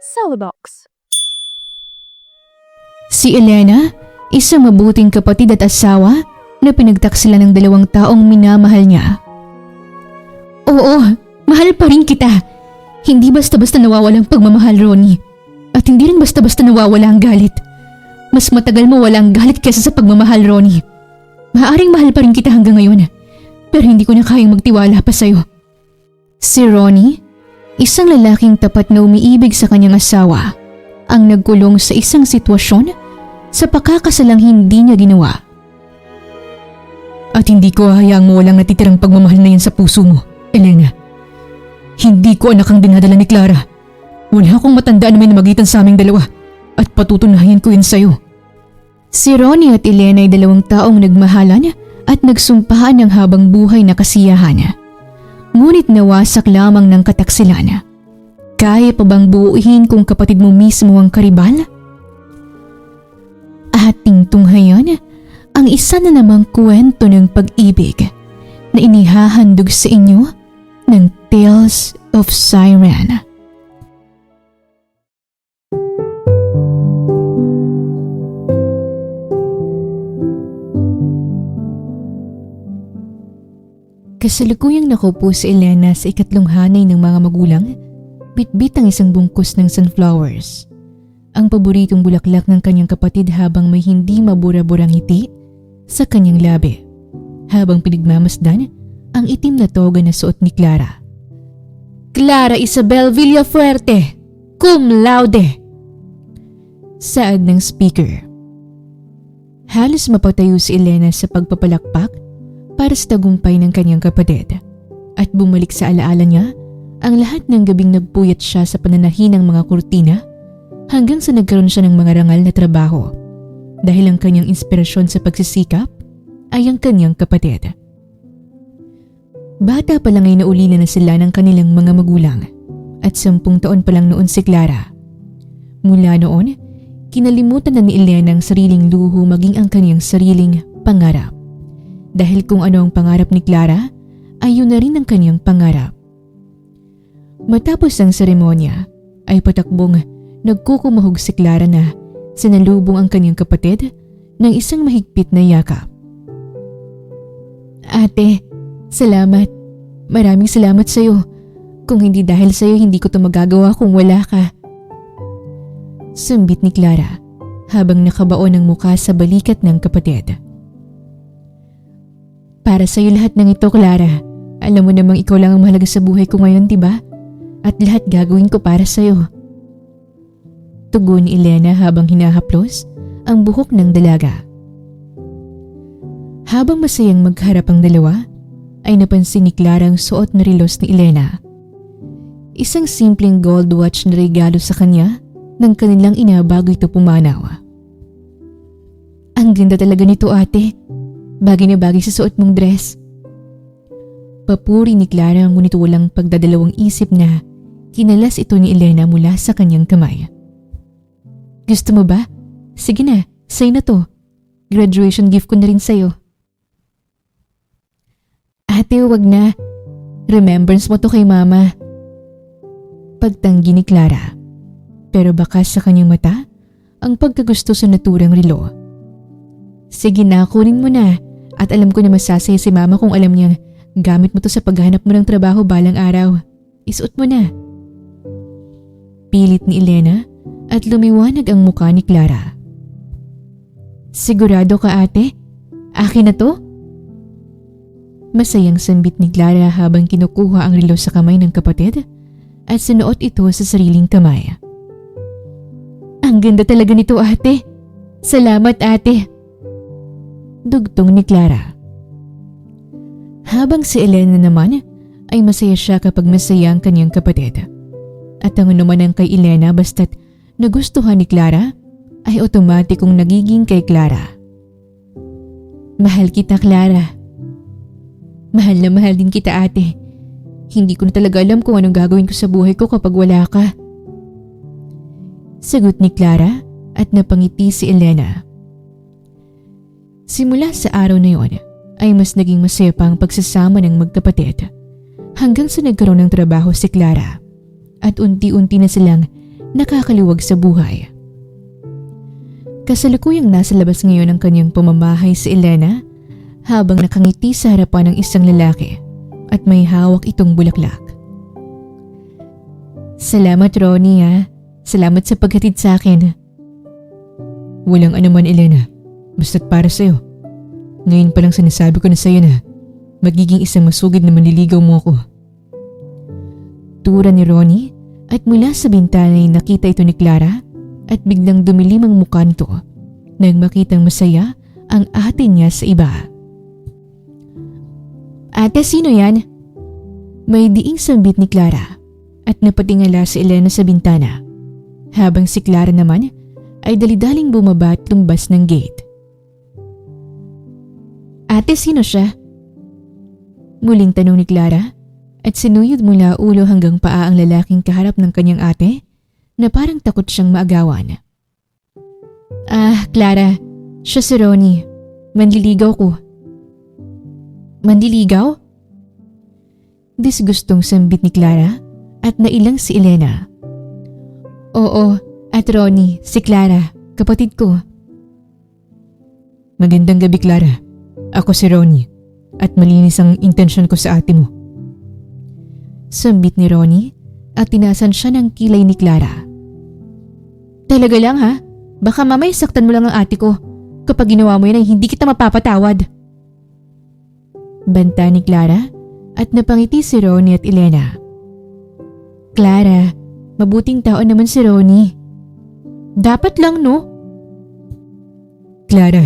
Celebox. Si Elena, isang mabuting kapatid at asawa na pinagtaksilan ng 2 taong minamahal niya. Oo, mahal pa rin kita. Hindi basta-basta nawawala ang pagmamahal, Ronnie. At hindi rin basta-basta nawawala ang galit. Mas matagal mawala ang galit kaysa sa pagmamahal, Ronnie. Maaaring mahal pa rin kita hanggang ngayon, pero hindi ko na kayang magtiwala pa sa'yo. Si Ronnie, isang lalaking tapat na umiibig sa kanyang asawa, ang nagkulong sa isang sitwasyon sa pakakasalang hindi niya ginawa. At hindi ko hahayaang mawalang natitirang pagmamahal na yan sa puso mo, Elena. Hindi ko anak ang dinadala ni Clara. Wala akong matandaan na may namagitan sa aming dalawa at patutunayan ko yun sa'yo. Si Ronnie at Elena ay 2 taong nagmahalan at nagsumpahan ng habang buhay na kasiyahan. Ngunit nawasak lamang ng kataksilan. Kaya pa bang buuin kung kapatid mo mismo ang karibal? Ating tunghayan ang isa na namang kwento ng pag-ibig na inihahandog sa inyo ng Tales of Siren. Kasalukuyang nakaupo si Elena sa ikatlong hanay ng mga magulang, bitbit ang isang bungkus ng sunflowers. Ang paboritong bulaklak ng kanyang kapatid habang may hindi mabura-burang ngiti sa kanyang labi. Habang pinagmamasdan ang itim na toga na suot ni Clara. Clara Isabel Villafuerte, cum laude! Saad ng speaker. Halos mapatayo si Elena sa pagpapalakpak para sa tagumpay ng kanyang kapatid at bumalik sa alaala niya ang lahat ng gabing nagpuyat siya sa pananahin ng mga kurtina hanggang sa nagkaroon siya ng mga rangal na trabaho dahil ang kanyang inspirasyon sa pagsisikap ay ang kanyang kapatid. Bata pa lang ay naulila na sila ng kanilang mga magulang at 10 taon pa lang noon si Clara. Mula noon, kinalimutan na ni Elena ang sariling luho maging ang kanyang sariling pangarap. Dahil kung ano ang pangarap ni Clara, ay yun na rin ang kanyang pangarap. Matapos ang seremonya, ay patakbong nagkukumahog si Clara na sinalubong ang kanyang kapatid ng isang mahigpit na yakap. Ate, salamat. Maraming salamat sa'yo. Kung hindi dahil sa'yo, hindi ko ito magagawa kung wala ka. Sambit ni Clara habang nakabaon ang muka sa balikat ng kapatid. Para sa'yo lahat ng ito, Clara. Alam mo namang ikaw lang ang mahalaga sa buhay ko ngayon, diba? At lahat gagawin ko para sa'yo. Tugon ni Elena habang hinahaplos ang buhok ng dalaga. Habang masayang magharap ang dalawa, ay napansin ni Clara ang suot na relos ni Elena. Isang simpleng gold watch na regalo sa kanya ng kanilang ina bago ito pumanaw. Ang ganda talaga nito, ate. Bagay na bagay sa suot mong dress. Papuri ni Clara ngunit walang pagdadalawang isip na kinalas ito ni Elena mula sa kanyang kamay. Gusto mo ba? Sige na, sa'yo na to. Graduation gift ko na rin sa'yo. Ate, wag na. Remembrance mo to kay mama. Pagtanggi ni Clara. Pero bakas sa kanyang mata ang pagkagusto sa naturang relo. Sige na, kunin mo na. At alam ko na masasaya si mama kung alam niyang gamit mo to sa paghanap mo ng trabaho balang araw. Isuot mo na. Pilit ni Elena at lumiwanag ang mukha ni Clara. Sigurado ka, ate? Akin na to? Masayang sambit ni Clara habang kinukuha ang relo sa kamay ng kapatid at sinuot ito sa sariling kamay. Ang ganda talaga nito, ate. Salamat, ate. Dugtong ni Clara. Habang si Elena naman ay masaya siya kapag masaya ang kanyang kapatid. At ang anuman ang kay Elena basta't nagustuhan ni Clara ay otomatikong nagiging kay Clara. Mahal kita, Clara. Mahal na mahal din kita, ate. Hindi ko na talaga alam kung anong gagawin ko sa buhay ko kapag wala ka. Sagot ni Clara at napangiti si Elena. Simula sa araw na yon ay mas naging masaya pa ang pagsasama ng magkapatid hanggang sa nagkaroon ng trabaho si Clara at unti-unti na silang nakakaluwag sa buhay. Kasalukuyang nasa labas ngayon ang kanyang pamamahay si Elena habang nakangiti sa harapan ng isang lalaki at may hawak itong bulaklak. Salamat Ronnie ha. Salamat sa paghatid sa akin. Walang anuman Elena. Basta't para sa'yo. Ngayon pa lang sinasabi ko na sa'yo na magiging isang masugid na manliligaw mo ako. Tura ni Ronnie at mula sa bintana ay nakita ito ni Clara at biglang dumilim ang mukha nito nang makitang masaya ang ate niya sa iba. Ate, sino yan? May diing sambit ni Clara at napatingala si Elena sa bintana habang si Clara naman ay dalidaling bumaba at lumbas ng gate. Ate, sino siya? Muling tanong ni Clara at sinuyod mula ulo hanggang paa ang lalaking kaharap ng kanyang ate na parang takot siyang maagawan. Clara, siya si Ronnie. Manliligaw ko. Manliligaw? Disgustong sambit ni Clara at nailang si Elena. Oo, at Ronnie, si Clara, kapatid ko. Magandang gabi Clara. Ako si Ronnie at malinis ang intensyon ko sa ate mo. Sambit ni Ronnie at tinasan siya ng kilay ni Clara. Talaga lang ha? Baka mamaya saktan mo lang ang ate ko. Kapag ginawa mo yan ay hindi kita mapapatawad. Banta ni Clara at napangiti si Ronnie at Elena. Clara, mabuting tao naman si Ronnie. Dapat lang no? Clara,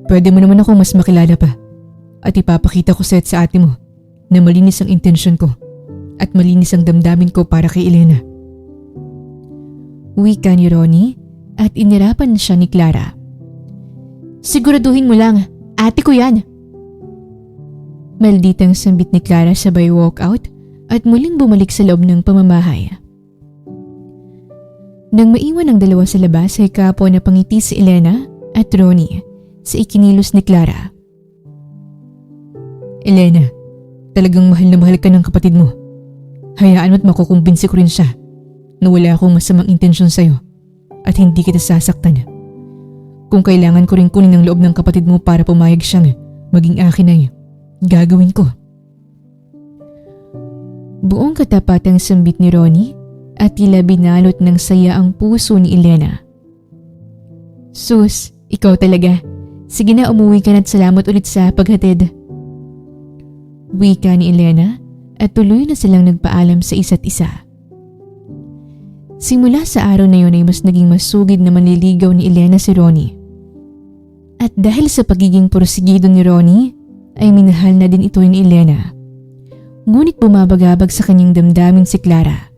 pwede mo naman akong mas makilala pa at ipapakita ko sa ate mo na malinis ang intensyon ko at malinis ang damdamin ko para kay Elena. Wika ni Ronnie at inirapan siya ni Clara. Siguraduhin mo lang, ate ko yan. Malditang sambit ni Clara sabay walk out at muling bumalik sa loob ng pamamahay. Nang maiwan ang dalawa sa labas ay kapo na pangiti si Elena at Ronnie sa ikinilos ni Clara. Elena, talagang mahal na mahal ka ng kapatid mo. Hayaan mo't makukumbinsi ko rin siya na wala akong masamang intensyon sa'yo at hindi kita sasaktan. Kung kailangan ko rin kunin ang loob ng kapatid mo para pumayag siyang maging akin ay gagawin ko. Buong katapatang sambit ni Ronnie at tila binalot ng saya ang puso ni Elena. Sus, ikaw talaga. Sige na, umuwi ka na at salamat ulit sa paghatid. Wika ni Elena at tuloy na silang nagpaalam sa isa't isa. Simula sa araw na yun ay mas naging masugid na manliligaw ni Elena si Ronnie. At dahil sa pagiging porsigido ni Ronnie, ay minahal na din ito ni Elena. Ngunit bumabagabag sa kanyang damdamin si Clara,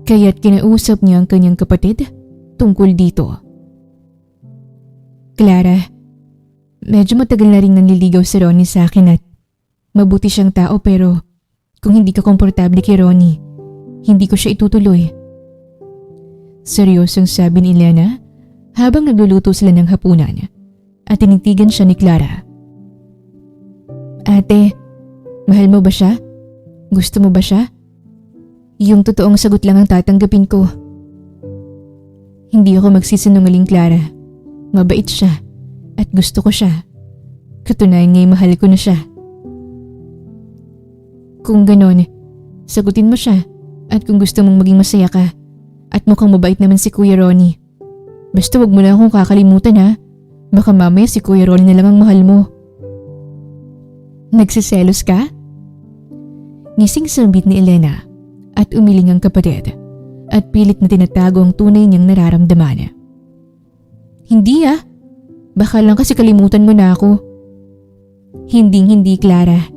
kaya't kinausap niya ang kanyang kapatid tungkol dito. Clara, medyo matagal na rin nanliligaw si Ronnie sa akin at mabuti siyang tao pero kung hindi ka komportable kay Ronnie, hindi ko siya itutuloy. Seryosong sabi ni Elena habang nagluluto sila ng hapunan at tinitigan siya ni Clara. Ate, mahal mo ba siya? Gusto mo ba siya? Yung totoong sagot lang ang tatanggapin ko. Hindi ako magsisinungaling, Clara. Mabait siya at gusto ko siya. Katunayan nga'y mahal ko na siya. Kung ganon, sagutin mo siya at kung gusto mong maging masaya ka at mukhang mabait naman si Kuya Ronnie. Basta wag mo lang akong kakalimutan ha. Baka mamaya si Kuya Ronnie na lang ang mahal mo. Nagsiselos ka? Ngising sambit ni Elena at umiling ang kapatid at pilit na tinatago ang tunay niyang nararamdaman. Hindi ah. Baka lang kasi kalimutan mo na ako. Hindi, Clara.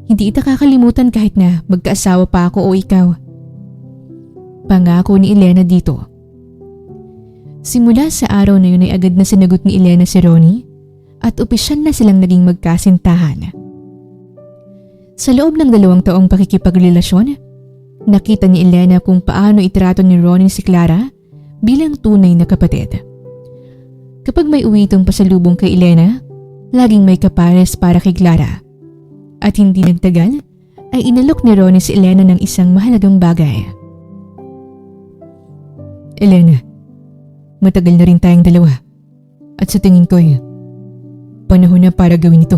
Hindi kita kakalimutan kahit na magkaasawa pa ako o ikaw. Pangako ni Elena dito. Simula sa araw na yun ay agad na sinagot ni Elena si Ronnie at opisyal na silang naging magkasintahan. Sa loob ng 2 taong pakikipagrelasyon, nakita ni Elena kung paano itrato ni Ronnie si Clara bilang tunay na kapatid. Kapag may uwi itong pasalubong kay Elena, laging may kapares para kay Clara. At hindi nagtagal ay inalok ni Ronnie si Elena ng isang mahalagang bagay. Elena, matagal na rin tayong dalawa. At sa tingin ko panahon na para gawin ito.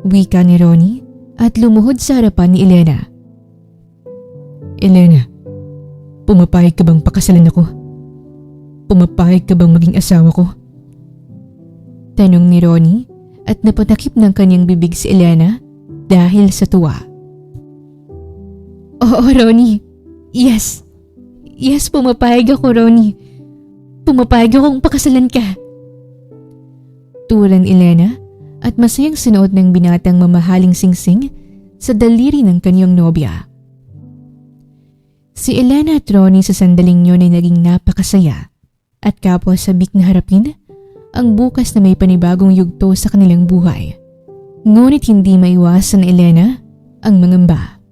Wika ni Ronnie at lumuhod sa harapan ni Elena. Elena, pumapayag ka bang pakasalan ako? Pumapayag ka bang maging asawa ko? Tanong ni Ronnie at napatakip ng kanyang bibig si Elena dahil sa tuwa. Oo, Ronnie. Yes. Yes, pumapayag ako, Ronnie. Pumapayag akong pakasalan ka. Turan Elena at masayang sinuot ng binatang mamahaling singsing sa daliri ng kanyang nobya. Si Elena at Ronnie sa sandaling yun ay naging napakasaya at kapwa sabik na harapin ang bukas na may panibagong yugto sa kanilang buhay. Ngunit hindi maiwasan ni Elena ang mangamba.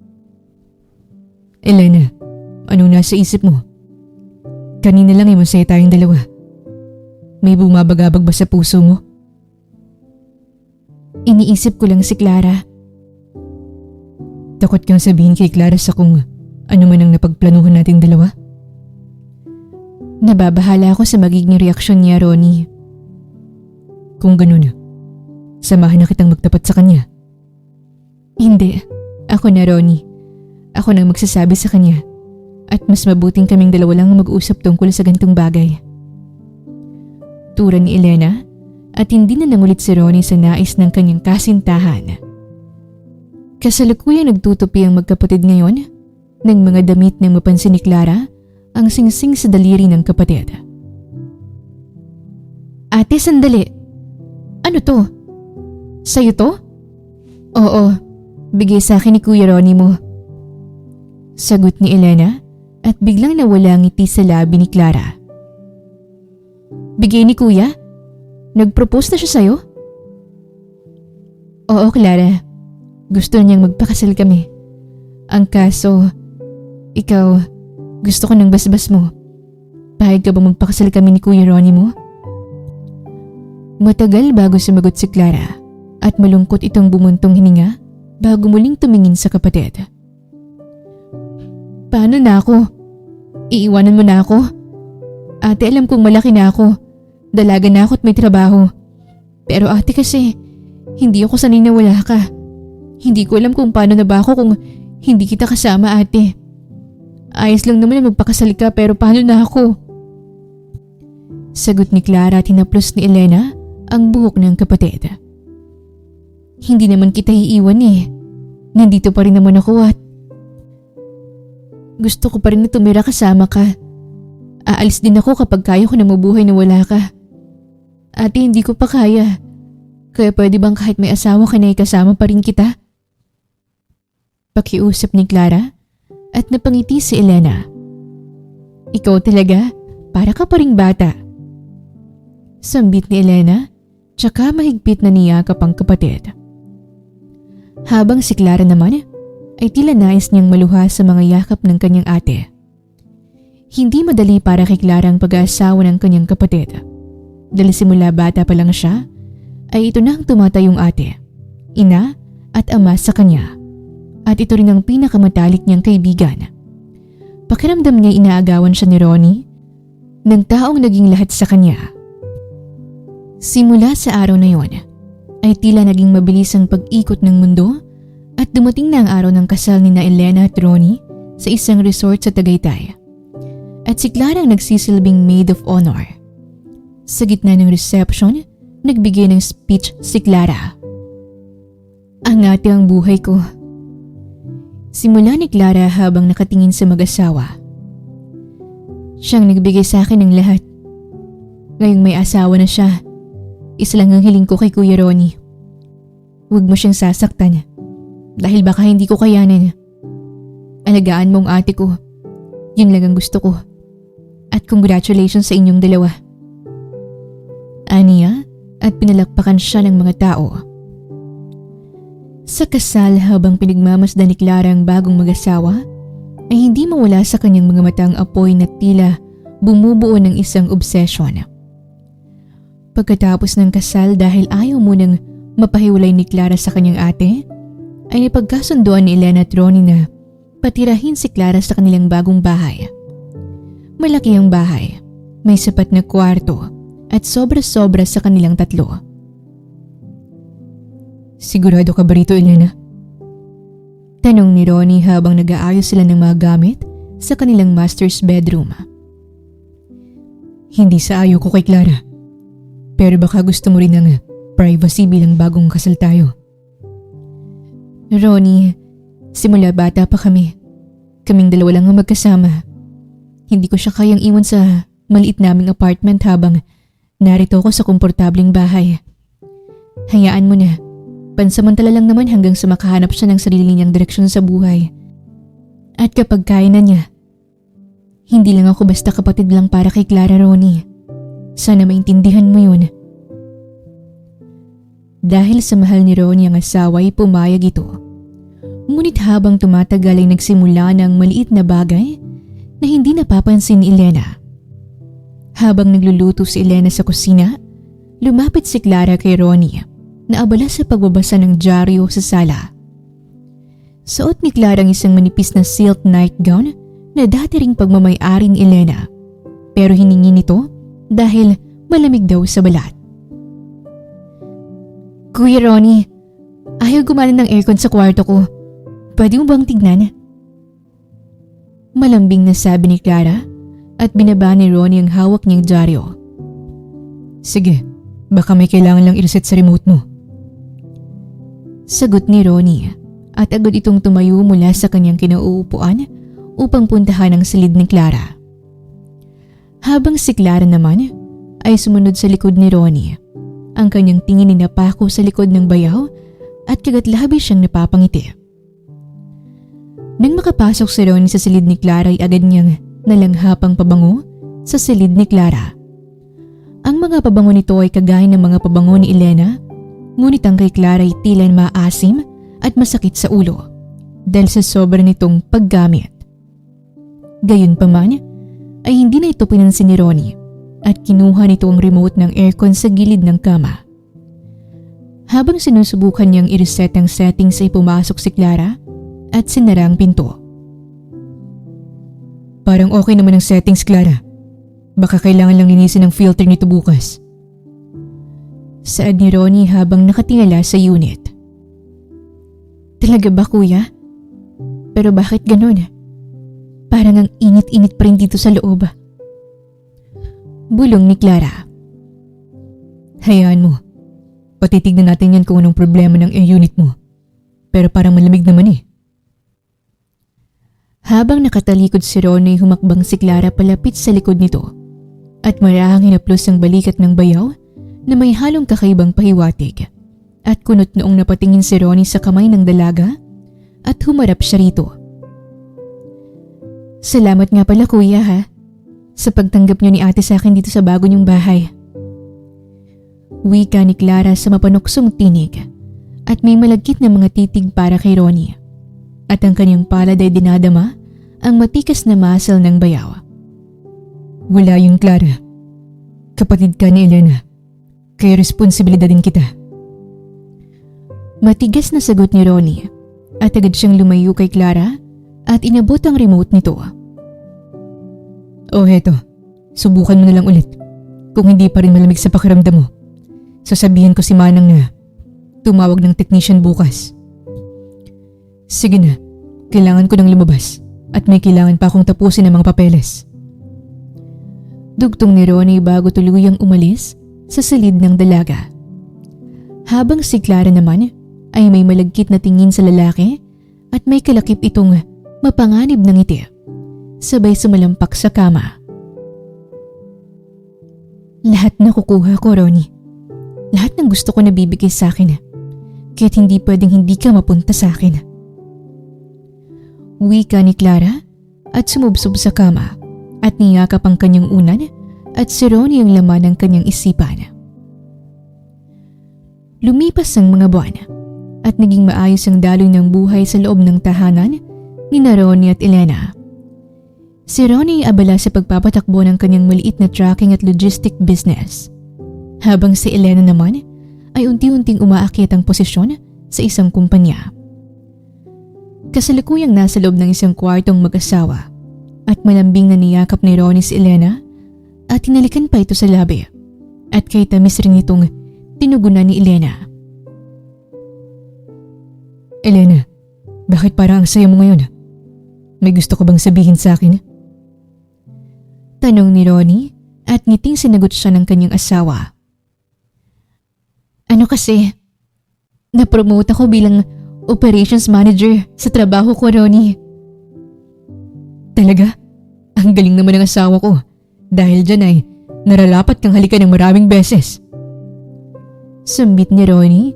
Elena, anong nasa isip mo? Kanina lang ay masaya tayong dalawa. May bumabagabag ba sa puso mo? Iniisip ko lang si Clara. Takot kang sabihin kay Clara sa kung ano man ang napagplanuhan nating dalawa? Nababahala ako sa magiging reaksyon niya, Ronnie. Kung ganun, samahan na kitang magtapat sa kanya. Hindi. Ako na, Ronnie. Ako nang magsasabi sa kanya. At mas mabuting kaming dalawa lang mag-usap tungkol sa gantong bagay. Turan ni Elena at hindi na nangulit si Ronnie sa nais ng kanyang kasintahan. Kasalukuyang nagtutupi ang magkapatid ngayon ng mga damit na mapansin ni Clara ang singsing sa daliri ng kapatid. Ate, sandali. Ano to? Sa'yo to? Oo, bigay sa akin ni Kuya Ronnie mo. Sagot ni Elena at biglang nawala ang ngiti sa labi ni Clara. Bigay ni Kuya? Nag-propose na siya sa'yo? Oo, Clara. Gusto niyang magpakasal kami. Ang kaso, ikaw, gusto ko ng basbas mo. Pahig ka ba magpakasal kami ni Kuya Ronnie mo? Matagal bago sumagot si Clara at malungkot itong bumuntong hininga bago muling tumingin sa kapatid. Paano na ako? Iiwanan mo na ako? Ate, alam kong malaki na ako. Dalaga na ako at may trabaho. Pero ate kasi, hindi ako sanay na wala ka. Hindi ko alam kung paano na ba ako kung hindi kita kasama, ate. Ayos lang naman na magpakasal ka pero paano na ako? Sagot ni Clara at hinaplos ni Elena ang buhok ng kapatid. Hindi naman kita iiwan eh. Nandito pa rin naman ako at gusto ko pa rin na tumira kasama ka. Aalis din ako kapag kaya ko na mabuhay na wala ka. Ate, hindi ko pa kaya. Kaya pwede bang kahit may asawa ka na ikasama pa rin kita? Pakiusap ni Clara at napangiti si Elena. Ikaw talaga, para ka pa ring bata. Sambit ni Elena, tsaka mahigpit na niyakap ang kapatid. Habang si Clara naman ay tila nais niyang maluha sa mga yakap ng kanyang ate. Hindi madali para kay Clara ang pag-aasawa ng kanyang kapatid. Dahil simula bata pa lang siya, ay ito na ang tumatayong ate, ina at ama sa kanya. At ito rin ang pinakamatalik niyang kaibigan. Pakiramdam niya inaagawan siya ni Ronnie ng taong naging lahat sa kanya. Simula sa araw na yon, ay tila naging mabilis ang pag-ikot ng mundo at dumating na ang araw ng kasal ni na Elena at Ronnie sa isang resort sa Tagaytay. At si Clara ang nagsisilbing maid of honor. Sa gitna ng reception, nagbigay ng speech si Clara. Ang ate ang buhay ko. Simula ni Clara habang nakatingin sa mag-asawa. Siyang nagbigay sa akin ng lahat. Ngayong may asawa na siya, isa lang ang hiling ko kay Kuya Ronnie. Huwag mo siyang sasaktan dahil baka hindi ko kayanin. Alagaan mo ang ate ko. Yun lang ang gusto ko. At congratulations sa inyong dalawa. Aniya at pinalakpakan siya ng mga tao. Sa kasal habang pinagmamasdan ni Clara ang bagong mag-asawa, ay hindi mawala sa kanyang mga matang apoy na tila bumubuo ng isang obsession. Pagkatapos ng kasal dahil ayaw munang mapahiwalay ni Clara sa kanyang ate, ay napagkasunduan ni Elena at Ronnie na patirahin si Clara sa kanilang bagong bahay. Malaki ang bahay, may sapat na kwarto at sobra-sobra sa kanilang tatlo. Sigurado ka ba rito, Elena? Tanong ni Ronnie habang nag-aayos sila ng mga gamit sa kanilang master's bedroom. Hindi sa ayaw ko kay Clara. Pero baka gusto mo rin ng privacy bilang bagong kasal tayo. Ronnie, simula bata pa kami. Kaming dalawa lang ang magkasama. Hindi ko siya kayang iwan sa maliit naming apartment habang narito ako sa komportableng bahay. Hayaan mo na. Pansamantala lang naman hanggang sa makahanap siya ng sarili niyang direksyon sa buhay. At kapag kaya na niya, hindi lang ako basta kapatid lang para kay Clara, Ronnie. Sana maintindihan mo yun. Dahil sa mahal ni Ronnie ang asawa ay pumayag ito. Ngunit habang tumatagal ay nagsimula ng maliit na bagay na hindi napapansin ni Elena. Habang nagluluto si Elena sa kusina, lumapit si Clara kay Ronnie na abala sa pagbabasa ng dyaryo sa sala. Suot ni Clara ang isang manipis na silk nightgown na dati ring pagmamay-ari ni Elena, pero hiningi nito dahil malamig daw sa balat. Kuya Ronnie, ayaw gumana ng aircon sa kwarto ko. Pwede mo bang tignan? Malambing na sabi ni Clara at binaba ni Ronnie ang hawak niyang dyaryo. Sige, baka may kailangan lang i-reset sa remote mo. Sagot ni Ronnie at agad itong tumayo mula sa kanyang kinauupuan upang puntahan ang silid ni Clara. Habang si Clara naman ay sumunod sa likod ni Ronnie, ang kanyang tingin ay napako sa likod ng bayaw at kagat-labi siyang napapangiti. Nang makapasok si Ronnie sa silid ni Clara ay agad niyang nalanghapang pabango sa silid ni Clara. Ang mga pabango nito ay kagaya ng mga pabango ni Elena, ngunit ang kay Clara ay tila maasim at masakit sa ulo dahil sa sobra nitong paggamit. Gayunpaman ay hindi na ito pinansin ni Ronnie at kinuha nito ang remote ng aircon sa gilid ng kama. Habang sinusubukan niyang i-reset ang settings ay pumasok si Clara at sinara ang pinto. Parang okay naman ang settings, Clara. Baka kailangan lang linisin ang filter nito bukas. Saad ni Ronnie habang nakatingala sa unit. Talaga ba, kuya? Pero bakit ganun? Parang ang init-init pa rin dito sa loob. Bulong ni Clara. Hayaan mo. Patitignan natin yan kung anong problema ng air unit mo. Pero parang malamig naman eh. Habang nakatalikod si Ronnie, humakbang si Clara palapit sa likod nito at marahang hinaplos ang balikat ng bayaw na may halong kakaibang pahiwatig at kunot noong napatingin si Ronnie sa kamay ng dalaga at humarap siya rito. Salamat nga pala, kuya, ha, sa pagtanggap niyo ni ate sa akin dito sa bago niyong bahay. Wika ni Clara sa mapanuksong tinig at may malagkit na mga titig para kay Ronnie. At ang kanyang palad ay dinadama ang matikas na muscle ng bayaw. Wala yung Clara. Kapatid ka ni Elena. Kaya responsibilidad din kita. Matigas na sagot ni Ronnie at agad siyang lumayo kay Clara at inabot ang remote nito. Oh, heto. Subukan mo na lang ulit. Kung hindi pa rin malamig sa pakiramdam mo, sasabihin ko si Manang na tumawag ng technician bukas. Sige na, kailangan ko nang lumabas at may kailangan pa akong tapusin ng mga papeles. Dugtong ni Ronnie bago tuluyang umalis sa silid ng dalaga. Habang si Clara naman ay may malagkit na tingin sa lalaki at may kalakip itong mapanganib ng ngiti, sabay sumalampak sa kama. Lahat na kukuha ko, Ronnie. Lahat ng gusto ko na bibigay sa akin. Kaya't hindi pwedeng hindi ka mapunta sa akin. Wika ni Clara at sumubsob sa kama at niyakap ang kanyang unan at si Ronnie ang laman ng kanyang isipan. Lumipas ang mga buwan at naging maayos ang daloy ng buhay sa loob ng tahanan ni Ronnie at Elena. Si Ronnie ay abala sa pagpapatakbo ng kanyang maliit na tracking at logistic business, habang si Elena naman ay unti-unting umaakyat ang posisyon sa isang kumpanya. Kasalukuyang nasa loob ng isang kwartong mag-asawa at malambing na niyakap ni Ronnie si Elena at hinalikan pa ito sa labi at kay tamis rin itong tinugunan ni Elena. Elena, bakit parang ang saya mo ngayon? May gusto ka bang sabihin sa akin? Tanong ni Ronnie at ngiting sinagot siya ng kanyang asawa. Ano kasi, na-promote ako bilang operations manager sa trabaho ko, Ronnie. Talaga? Ang galing naman ng asawa ko. Dahil dyan ay naralapat kang halikan ng maraming beses. Sambit ni Ronnie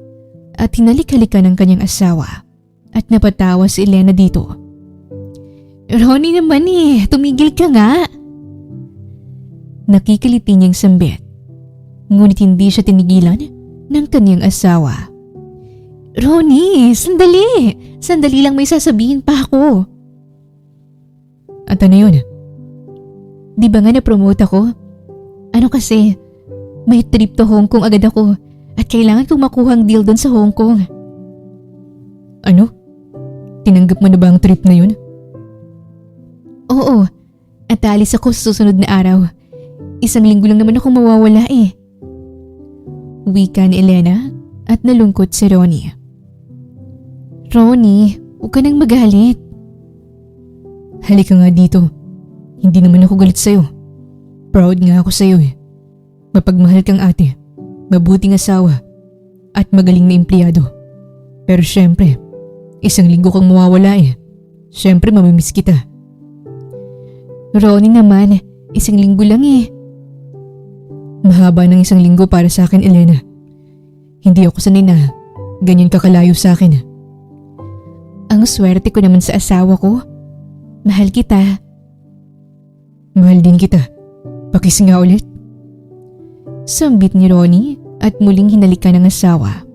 at hinalik-halikan ng kanyang asawa at napatawa si Elena dito. Ronnie naman tumigil ka nga. Nakikiliti niyang sambit. Ngunit hindi siya tinigilan ng kanyang asawa. Ronnie, sandali! Sandali lang, may sasabihin pa ako. At ano yun? Di ba nga na-promote ako? Ano kasi, may trip to Hong Kong agad ako at kailangan kong makuha ang deal doon sa Hong Kong. Ano? Tinanggap mo na ba ang trip na yun? Oo, at alis ako sa susunod na araw. 1 linggo lang naman akong mawawala Wika ni Elena at nalungkot si Ronnie. Ronnie, huwag ka nang magalit. Halika nga dito. Hindi naman ako galit sa'yo. Proud nga ako sa'yo Mapagmahal kang ate, mabuting asawa, at magaling na empleyado. Pero syempre, 1 linggo kang mawawala Syempre mamimiss kita. Ronnie naman, 1 linggo lang Mahaba ng 1 linggo para sa akin, Elena. Hindi ako sanay na ganyan kakalayo sa akin. Ang swerte ko naman sa asawa ko. Mahal kita. Mahal din kita. Pakis nga ulit. Sambit ni Ronnie at muling hinalikan ng asawa.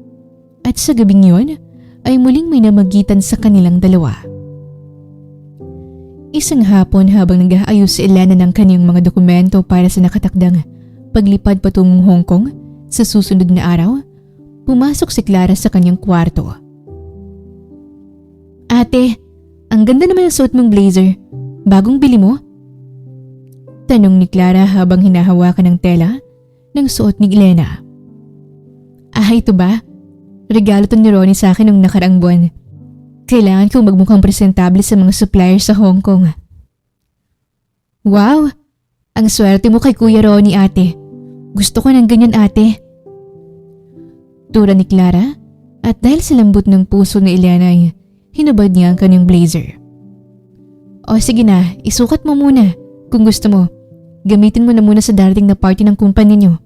At sa gabing yon ay muling may namagitan sa kanilang dalawa. Isang hapon habang nag-aayos si Elena ng kanyang mga dokumento para sa nakatakdang paglipad patungong Hong Kong sa susunod na araw, pumasok si Clara sa kanyang kwarto. Ate, ang ganda naman ng suot mong blazer. Bagong bili mo? Tanong ni Clara habang hinahawakan ng tela ng suot ni Elena. Ito ba? Regalo to ni Ronnie sa akin nung nakaraang buwan. Kailangan kong magmukhang presentable sa mga suppliers sa Hong Kong. Wow! Ang swerte mo kay Kuya Ronnie, ate. Gusto ko ng ganyan, ate. Tura ni Clara at dahil sa lambot ng puso ni Elena ay hinubad niya ang kanyang blazer. O sige na, isukat mo muna kung gusto mo. Gamitin mo na muna sa darating na party ng kumpanya niyo.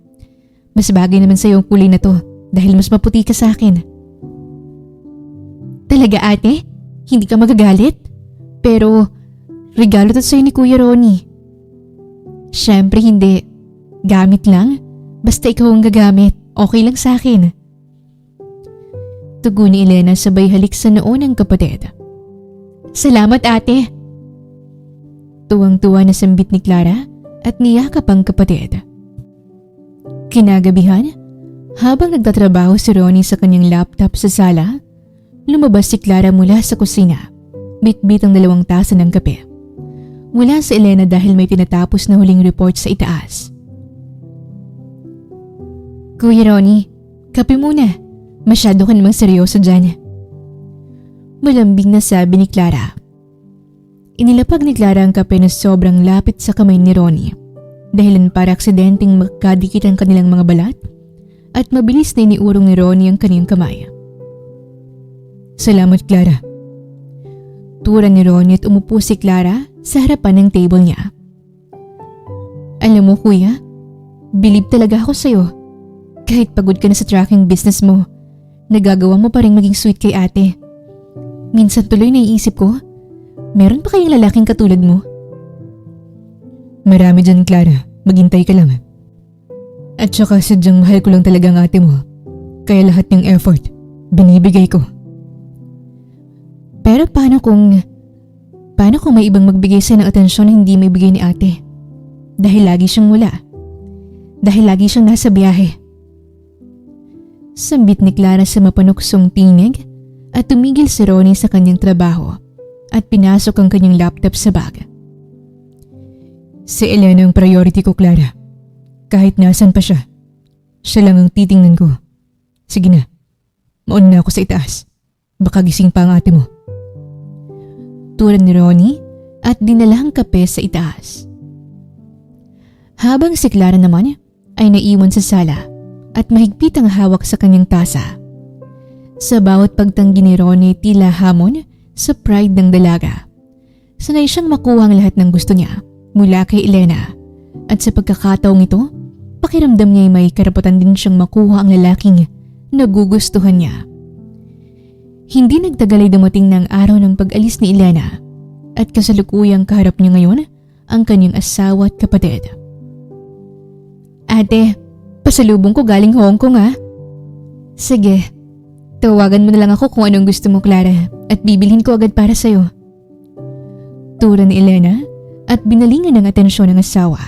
Mas bagay naman sa iyo ang kulay na to dahil mas maputi ka sa akin. Talaga, ate? Hindi ka magagalit? Pero regalo to sa'yo ni Kuya Ronnie. Syempre hindi. Gamit lang. Basta ikaw ang gagamit. Okay lang sa akin. Tugon ni Elena sabay halik sa noo ng kapatid. Salamat, ate. Tuwang-tuwa na sambit ni Clara at niyakap ang kapatid. Kinagabihan, habang nagtatrabaho si Ronnie sa kanyang laptop sa sala, lumabas si Clara mula sa kusina, bit-bit ang 2 tasa ng kape. Wala si Elena dahil may tinatapos na huling report sa itaas. Kuya Ronnie, kape muna. Masyado ka namang seryoso dyan. Malambing na sabi ni Clara. Inilapag ni Clara ang kape na sobrang lapit sa kamay ni Ronnie dahilan para aksidenteng magkadikit ang kanilang mga balat at mabilis na iniurong ni Ronnie ang kanyang kamay. Salamat, Clara. Tura ni Ronnie at umupo si Clara sa harapan ng table niya. Alam mo, kuya, bilib talaga ako sa'yo. Kahit pagod ka na sa tracking business mo, nagagawa mo pa rin maging sweet kay ate. Minsan tuloy naiisip ko, meron pa kayang lalaking katulad mo? Marami dyan, Clara. Maghintay ka lang. At saka sadyang mahal ko lang talaga ang ate mo. Kaya lahat ng effort, binibigay ko. Pero paano kung may ibang magbigay sa'yo ng atensyon na hindi may bigay ni ate? Dahil lagi siyang wala. Dahil lagi siyang nasa biyahe. Sambit ni Clara sa mapanuksong tinig at tumigil si Ronnie sa kanyang trabaho at pinasok ang kanyang laptop sa bag. Si Elena ang priority ko, Clara. Kahit nasan pa siya, siya lang ang titingnan ko. Sige na, mauna na ako sa itaas. Baka gising pa ang ate mo. Tulad ni Ronnie at dinalahang kape sa itaas. Habang si Clara naman ay naiwan sa sala at mahigpit ang hawak sa kanyang tasa. Sa bawat pagtanggi ni Ronnie tila hamon sa pride ng dalaga. Sanay siyang makuha ang lahat ng gusto niya mula kay Elena at sa pagkakataong ito, pakiramdam niya ay may karapatan din siyang makuha ang lalaking nagugustuhan niya. Hindi nagtagal ay dumating ng araw ng pag-alis ni Elena at kasalukuyang kaharap niya ngayon ang kanyang asawa at kapatid. Ate, pasalubong ko galing Hong Kong ha. Sige, tawagan mo na lang ako kung anong gusto mo, Clara, at bibilhin ko agad para sa'yo. Tura ni Elena at binalingan ng atensyon ng asawa.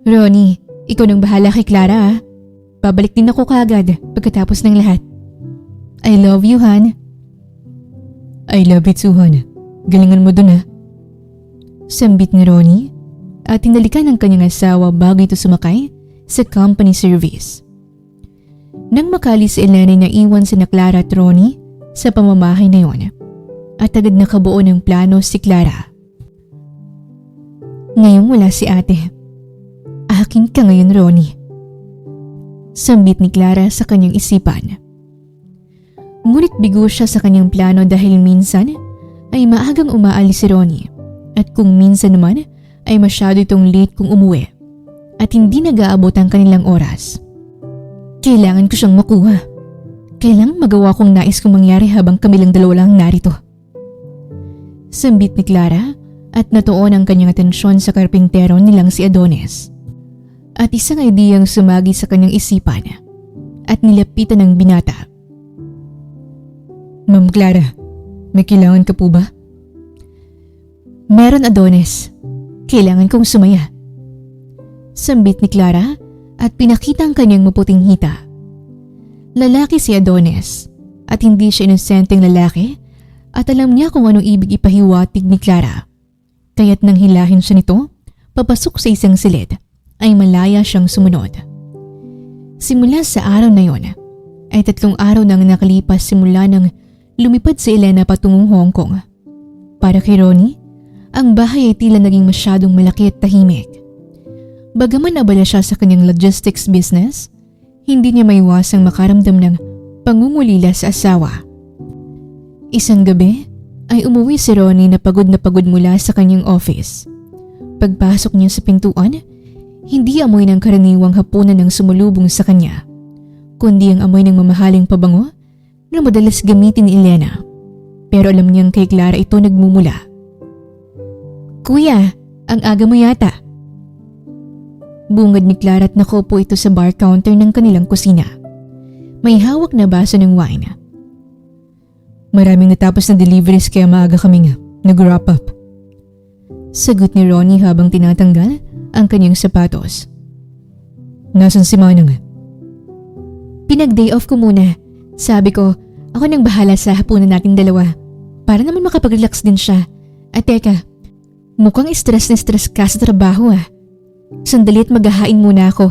Ronnie, ikaw nang bahala kay Clara ha. Babalik din ako kaagad pagkatapos ng lahat. I love you, Han. I love you too, Han. Galingan mo dun ha. Sambit ni Ronnie at hinalikan ng kanyang asawa bago ito sumakay sa company service. Nang makali si Elena na iwan si Clara at Ronnie sa pamamahay na yon at agad nakabuo ng plano si Clara. Ngayong wala si ate, akin ka ngayon, Ronnie. Sambit ni Clara sa kanyang isipan. Ngunit bigo siya sa kanyang plano dahil minsan ay maagang umaalis si Ronnie at kung minsan naman ay masyado itong late kung umuwi at hindi nag-aabot ang kanilang oras. Kailangan ko siyang makuha. Kailangan magawa kong nais kong mangyari habang kami lang dalawa lang narito. Sambit ni Clara at natuon ang kanyang atensyon sa karpintero nilang si Adonis. At isang ideyang sumagi sa kanyang isipan at nilapitan ng binata. Ma'am Clara, may kailangan ka po ba? Meron, Adonis. Kailangan kong sumaya. Sambit ni Clara at pinakita ang kanyang maputing hita. Lalaki si Adonis at hindi siya inosenteng lalaki at alam niya kung anong ibig ipahiwatig ni Clara. Kaya't nang hilahin siya nito, papasok sa isang silid, ay malaya siyang sumunod. Simula sa araw na yon, ay 3 araw nang nakalipas simula nang lumipad si Elena patungong Hong Kong. Para kay Ronnie, ang bahay ay tila naging masyadong malaki at tahimik. Bagaman abala siya sa kanyang logistics business, hindi niya maiwasang makaramdam ng pangungulila sa asawa. Isang gabi ay umuwi si Ronnie na pagod mula sa kanyang office. Pagpasok niya sa pintuan, hindi amoy ng karaniwang hapunan ang sumulubong sa kanya, kundi ang amoy ng mamahaling pabango na madalas gamitin ni Elena. Pero alam niyang kay Clara ito nagmumula. Kuya, ang aga mo yata. Bungad ni Clara at nakaupo ito sa bar counter ng kanilang kusina. May hawak na baso ng wine. Maraming natapos na deliveries kaya maaga kaming nag-wrap up. Sagot ni Ronnie habang tinatanggal ang kanyang sapatos. Nasaan si Manang? Pinag-day off ko muna. Sabi ko, ako nang bahala sa hapunan nating dalawa. Para naman makapag-relax din siya. At teka, mukhang stress na stress ka sa trabaho ah. Sandali at maghahain muna ako.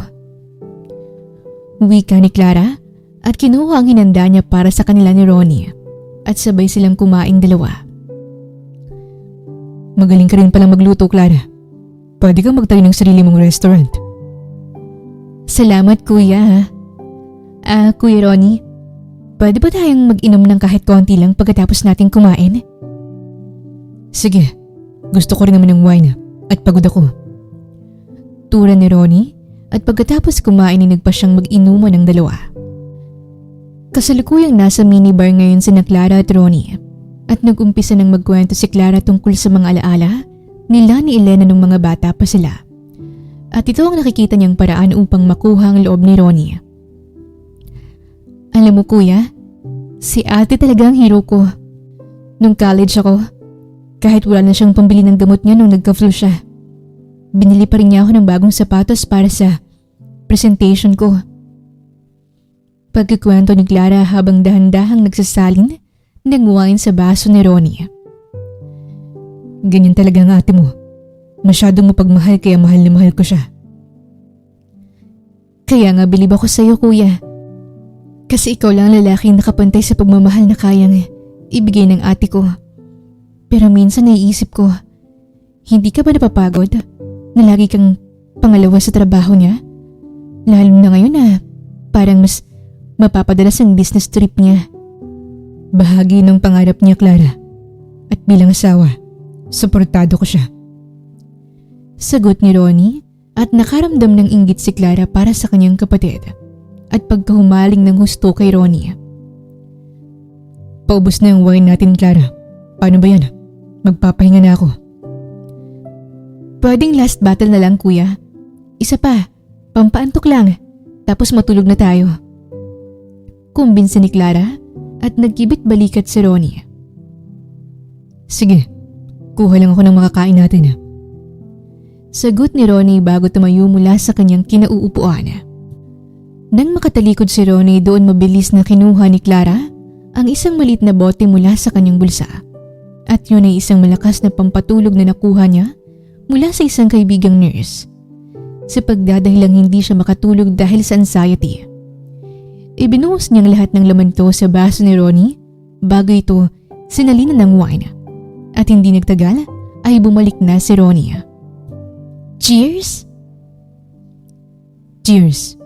Wika ni Clara at kinuha ang hinanda niya para sa kanila ni Ronnie at sabay silang kumaing dalawa. Magaling ka rin palang magluto, Clara. Pwede kang magtayo ng sarili mong restaurant. Salamat, kuya. Kuya Ronnie, pwede ba tayong mag-inom ng kahit konti lang pagkatapos nating kumain? Sige, gusto ko rin naman ng wine at pagod ako. Tura ni Ronnie at pagkatapos kumain ay nagpa siyang mag-inuman ng dalawa. Kasalukuyang nasa minibar ngayon sina Clara at Ronnie at nag-umpisa ng magkwento si Clara tungkol sa mga alaala nila ni Elena nung mga bata pa sila. At ito ang nakikita niyang paraan upang makuha ang loob ni Ronnie. Alam mo kuya, si ate talaga ang hero ko. Nung college ako, kahit wala na siyang pambili ng gamot niya nung nagka-flu siya, binili pa rin niya ako ng bagong sapatos para sa presentation ko. Pagkikwento ni Clara habang dahan-dahang nagsasalin ng wine sa baso ni Ronnie. Ganyan talaga ang ate mo. Masyadong mapagmahal kaya mahal na mahal ko siya. Kaya nga bilib ako sa'yo, kuya. Kasi ikaw lang ang lalaking nakapantay sa pagmamahal na kayang ibigay ng ate ko. Pero minsan naiisip ko, hindi ka ba napapagod na lagi kang pangalawa sa trabaho niya? Lalo na ngayon na parang mas mapapadalas ang business trip niya. Bahagi ng pangarap niya, Clara. At bilang asawa, suportado ko siya. Sagot ni Ronnie at nakaramdam ng inggit si Clara para sa kanyang kapatid at pagkahumaling ng husto kay Ronnie. Paubos na yung wine natin, Clara. Paano ba yan? Magpapahinga na ako. Pwedeng last battle na lang, kuya. Isa pa, pampaantok lang, tapos matulog na tayo. Kumbinsi ni Clara at nagkibit balikat si Ronnie. Sige, kuha lang ako ng makakain natin. Sagot ni Ronnie bago tumayo mula sa kanyang kinauupuan. Nang makatalikod si Ronnie, doon mabilis na kinuha ni Clara ang isang maliit na bote mula sa kanyang bulsa. At yun ay isang malakas na pampatulog na nakuha niya mula sa isang kaibigang nurse. Sa pagdadahilang hindi siya makatulog dahil sa anxiety. Ibinuhos niyang lahat ng laman to sa baso ni Ronnie bago ito sinalina ng wine. At hindi nagtagal ay bumalik na si Ronnie. Cheers! Cheers!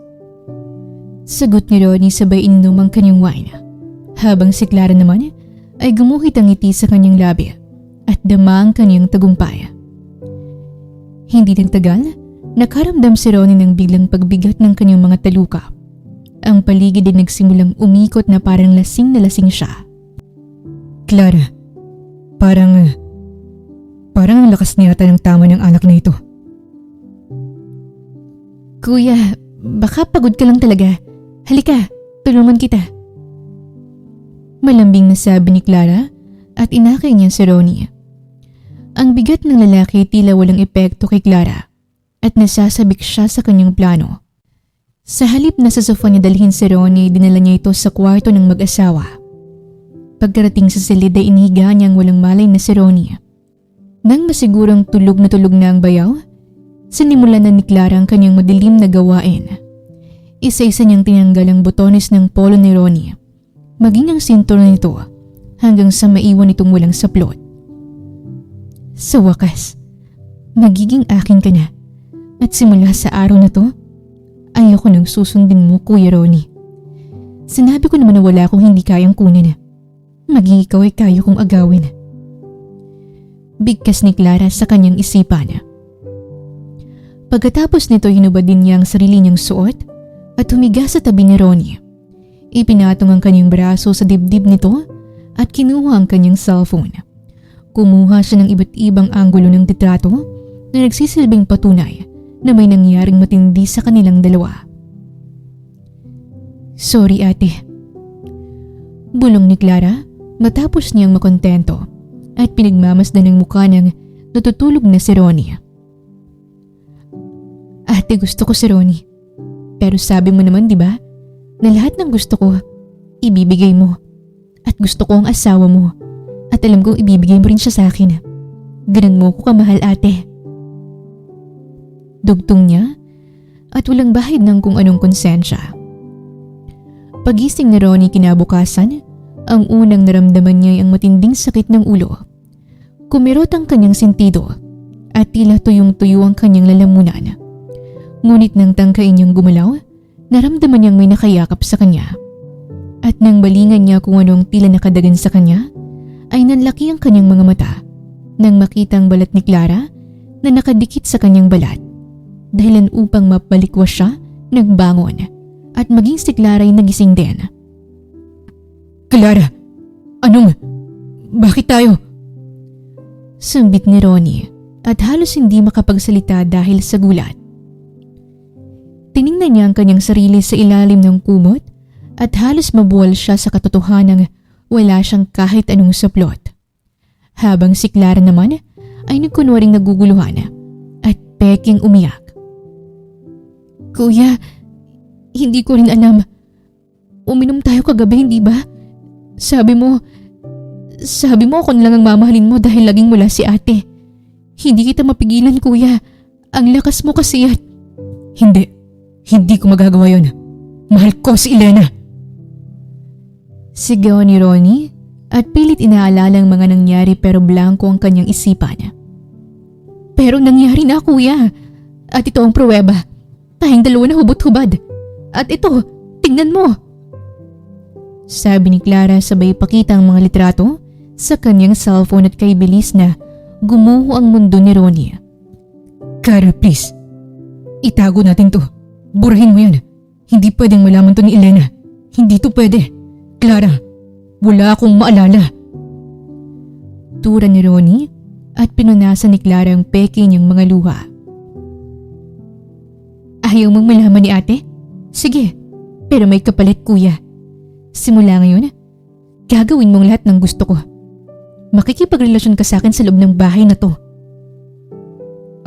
Sagot ni Ronnie sabay ininom ang kanyang wine. Habang si Clara naman ay gumuhit ang ngiti sa kanyang labi at dama ang kanyang tagumpay. Hindi nagtagal, nakaramdam si Ronnie ng biglang pagbigat ng kanyang mga talukap. Ang paligid ay nagsimulang umikot na parang lasing na lasing siya. Clara, parang ang lakas niyata ng tama ng alak na ito. Kuya, baka pagod ka lang talaga. Halika, tulungan kita. Malambing na sabi ni Clara at inakay niya si Ronnie. Ang bigat ng lalaki tila walang epekto kay Clara at nasasabik siya sa kanyang plano. Sa halip na sa sofa niya dalhin si Ronnie, dinala niya ito sa kwarto ng mag-asawa. Pagkarating sa silid ay inihiga niyang walang malay na si Ronnie. Nang masigurang tulog na ang bayaw, sinimulan na ni Clara ang kanyang madilim na gawain. Isa-isa niyang tinanggal ang botones ng polo ni Ronnie, maging ang sinturon nito hanggang sa maiwan itong walang saplot. Sa wakas, magiging akin ka na at simula sa araw na to, ayoko nang susundin mo, Kuya Ronnie. Sinabi ko naman na wala akong hindi kayang kunin. Maging ikaw ay kaya kong agawin. Bigkas ni Clara sa kanyang isipan. Pagkatapos nito, hinubad din niya ang sarili niyang suot at humiga sa tabi ni Ronnie. Ipinatong ang kanyang braso sa dibdib nito at kinuha ang kanyang cellphone. Kumuha siya ng iba't ibang anggulo ng litrato na nagsisilbing patunay na may nangyaring matindi sa kanilang dalawa. Sorry, ate. Bulong ni Clara matapos niyang makontento at pinagmamasdan ng mukha ng natutulog na si Ronnie. Ate, gusto ko si Ronnie. Pero sabi mo naman, di ba, na lahat ng gusto ko, ibibigay mo. At gusto ko ang asawa mo. At alam kong ibibigay mo rin siya sa akin. Ganun mo ko kamahal, ate. Dugtong niya at walang bahid ng kung anong konsensya. Pagising ni Ronnie kinabukasan, ang unang naramdaman niya ay ang matinding sakit ng ulo. Kumirot ang kanyang sentido at tila tuyong-tuyo ang kanyang lalamunan. Ngunit nang tangkain niyang gumalaw, naramdaman niyang may nakayakap sa kanya. At nang balingan niya kung anong tila nakadagan sa kanya, ay nanlaki ang kanyang mga mata nang makita ang balat ni Clara na nakadikit sa kanyang balat. Dahilan upang mapalikwas siya, nagbangon at maging si Clara ay nagising din. Clara, bakit tayo? Sambit ni Ronnie at halos hindi makapagsalita dahil sa gulat. Tiningnan niya ang kanyang sarili sa ilalim ng kumot at halos mabuwal siya sa katotohanang wala siyang kahit anong saplot. Habang si Clara naman ay nagkunwaring naguguluhan at peking umiyak. Kuya, hindi ko rin alam. Uminom tayo kagabi, hindi ba? Sabi mo ako lang ang mamahalin mo dahil laging mula si ate. Hindi kita mapigilan, kuya. Ang lakas mo kasi at... Hindi ko magagawa yun. Mahal ko si Elena. Sigaw ni Ronnie at pilit inaalala ang mga nangyari pero blanko ang kanyang isipan. Pero nangyari na, kuya. At ito ang pruweba. Tayong dalawa na hubot-hubad. At ito, tingnan mo. Sabi ni Clara sabay ipakita ang mga litrato sa kanyang cellphone at kay bilis na gumuho ang mundo ni Ronnie. Clara, please. Itago natin to. Burahin mo yan. Hindi pwedeng malaman to ni Elena. Hindi to pwede. Clara, wala akong maalala. Tura ni Ronnie at pinunasan ni Clara ang peke niyang mga luha. Ayaw mong malaman ni ate? Sige, pero may kapalit, kuya. Simula ngayon, gagawin mong lahat ng gusto ko. Makikipagrelasyon ka sa akin sa loob ng bahay na to.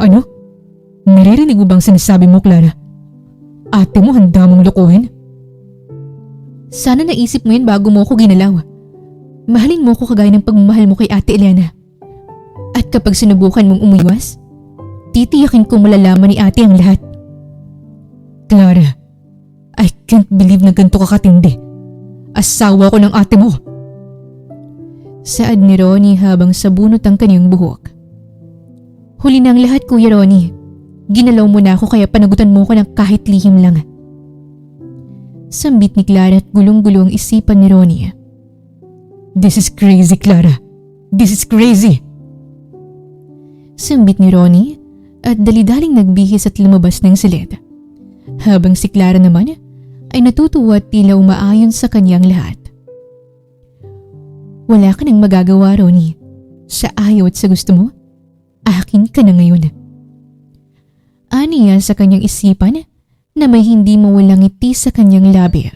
Ano? Naririnig mo bang sinasabi mo, Clara? Ate mo handa mong lokohin? Sana naisip mo yun bago mo ako ginalaw. Mahalin mo ako kagaya ng pagmamahal mo kay Ate Elena. At kapag sinubukan mong umiwas, titiyakin kong malalaman ni ate ang lahat. Clara, I can't believe na ganito ka katindi. Asawa ko ng ate mo. Saad ni Ronnie habang sabunot ang kanyang buhok. Huli na ang lahat, Kuya Ronnie. Ginalaw mo na ako kaya panagutan mo ko ng kahit lihim lang. Sambit ni Clara at gulong-gulo ang isipan ni Ronnie. This is crazy, Clara. This is crazy. Sambit ni Ronnie at dali-daling nagbihis at lumabas ng silid. Habang si Clara naman ay natutuwa at tila umaayon sa kanyang lahat. Wala ka nang magagawa, Ronnie. Sa ayaw at sa gusto mo, akin ka na ngayon. Aniya sa kanyang isipan na may hindi mawalang ngiti sa kanyang labi.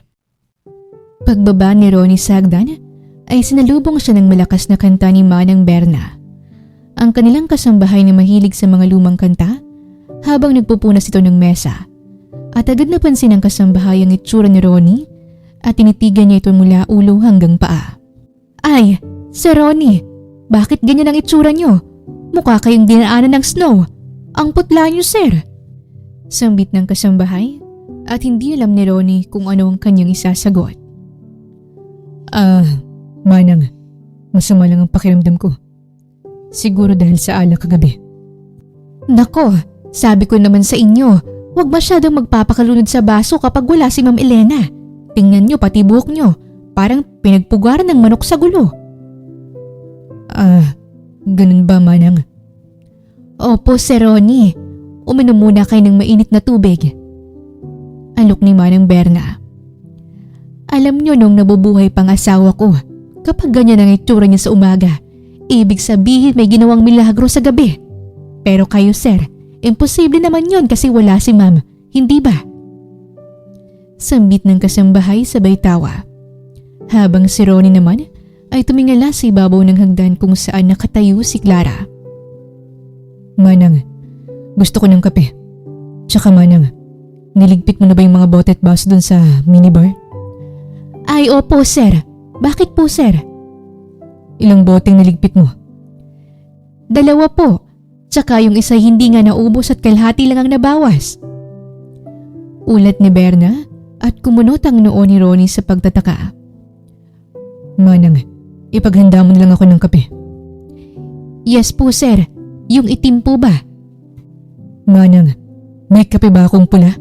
Pagbaba ni Ronnie sa hagdan ay sinalubong siya ng malakas na kanta ni Manang Berna. Ang kanilang kasambahay na mahilig sa mga lumang kanta habang nagpupunas ito ng mesa. At agad napansin ng kasambahay ang itsura ni Ronnie at tinitigan niya ito mula ulo hanggang paa. Ay, Sir Ronnie, bakit ganyan ang itsura niyo? Mukha kayong dinaanan ng snow. Ang putla niyo, sir. Sambit ng kasambahay at hindi alam ni Ronnie kung ano ang kanyang isasagot. Manang, masama lang ang pakiramdam ko. Siguro dahil sa alak kagabi. Nako, sabi ko naman sa inyo, huwag masyadong magpapakalunod sa baso kapag wala si Ma'am Elena. Tingnan nyo pati buhok nyo, parang pinagpugaran ng manok sa gulo. Ganun ba, Manang? Opo, Sir Ronnie. Uminom muna kayo ng mainit na tubig. Alok ni Manang Berna. Alam nyo nung nabubuhay pang asawa ko, kapag ganyan ang itsura niya sa umaga, ibig sabihin may ginawang milagro sa gabi. Pero kayo, sir, imposible naman yon kasi wala si ma'am, hindi ba? Sambit ng kasambahay sabay tawa. Habang si Ronnie naman ay tumingala sa ibabaw ng hagdan kung saan nakatayo si Clara. Manang, gusto ko ng kape. Tsaka Manang, niligpit mo na ba yung mga bote at baso dun sa minibar? Ay, opo, sir. Bakit po, sir? Ilang boteng niligpit mo? 2 po. Tsaka yung isa hindi nga naubos at kalahati lang ang nabawas. Ulat ni Berna at kumunot ang noo ni Ronnie sa pagtataka. Manang, ipaghanda mo na lang ako ng kape. Yes po, sir. Yung itim po ba? Manang, may kape ba akong pula?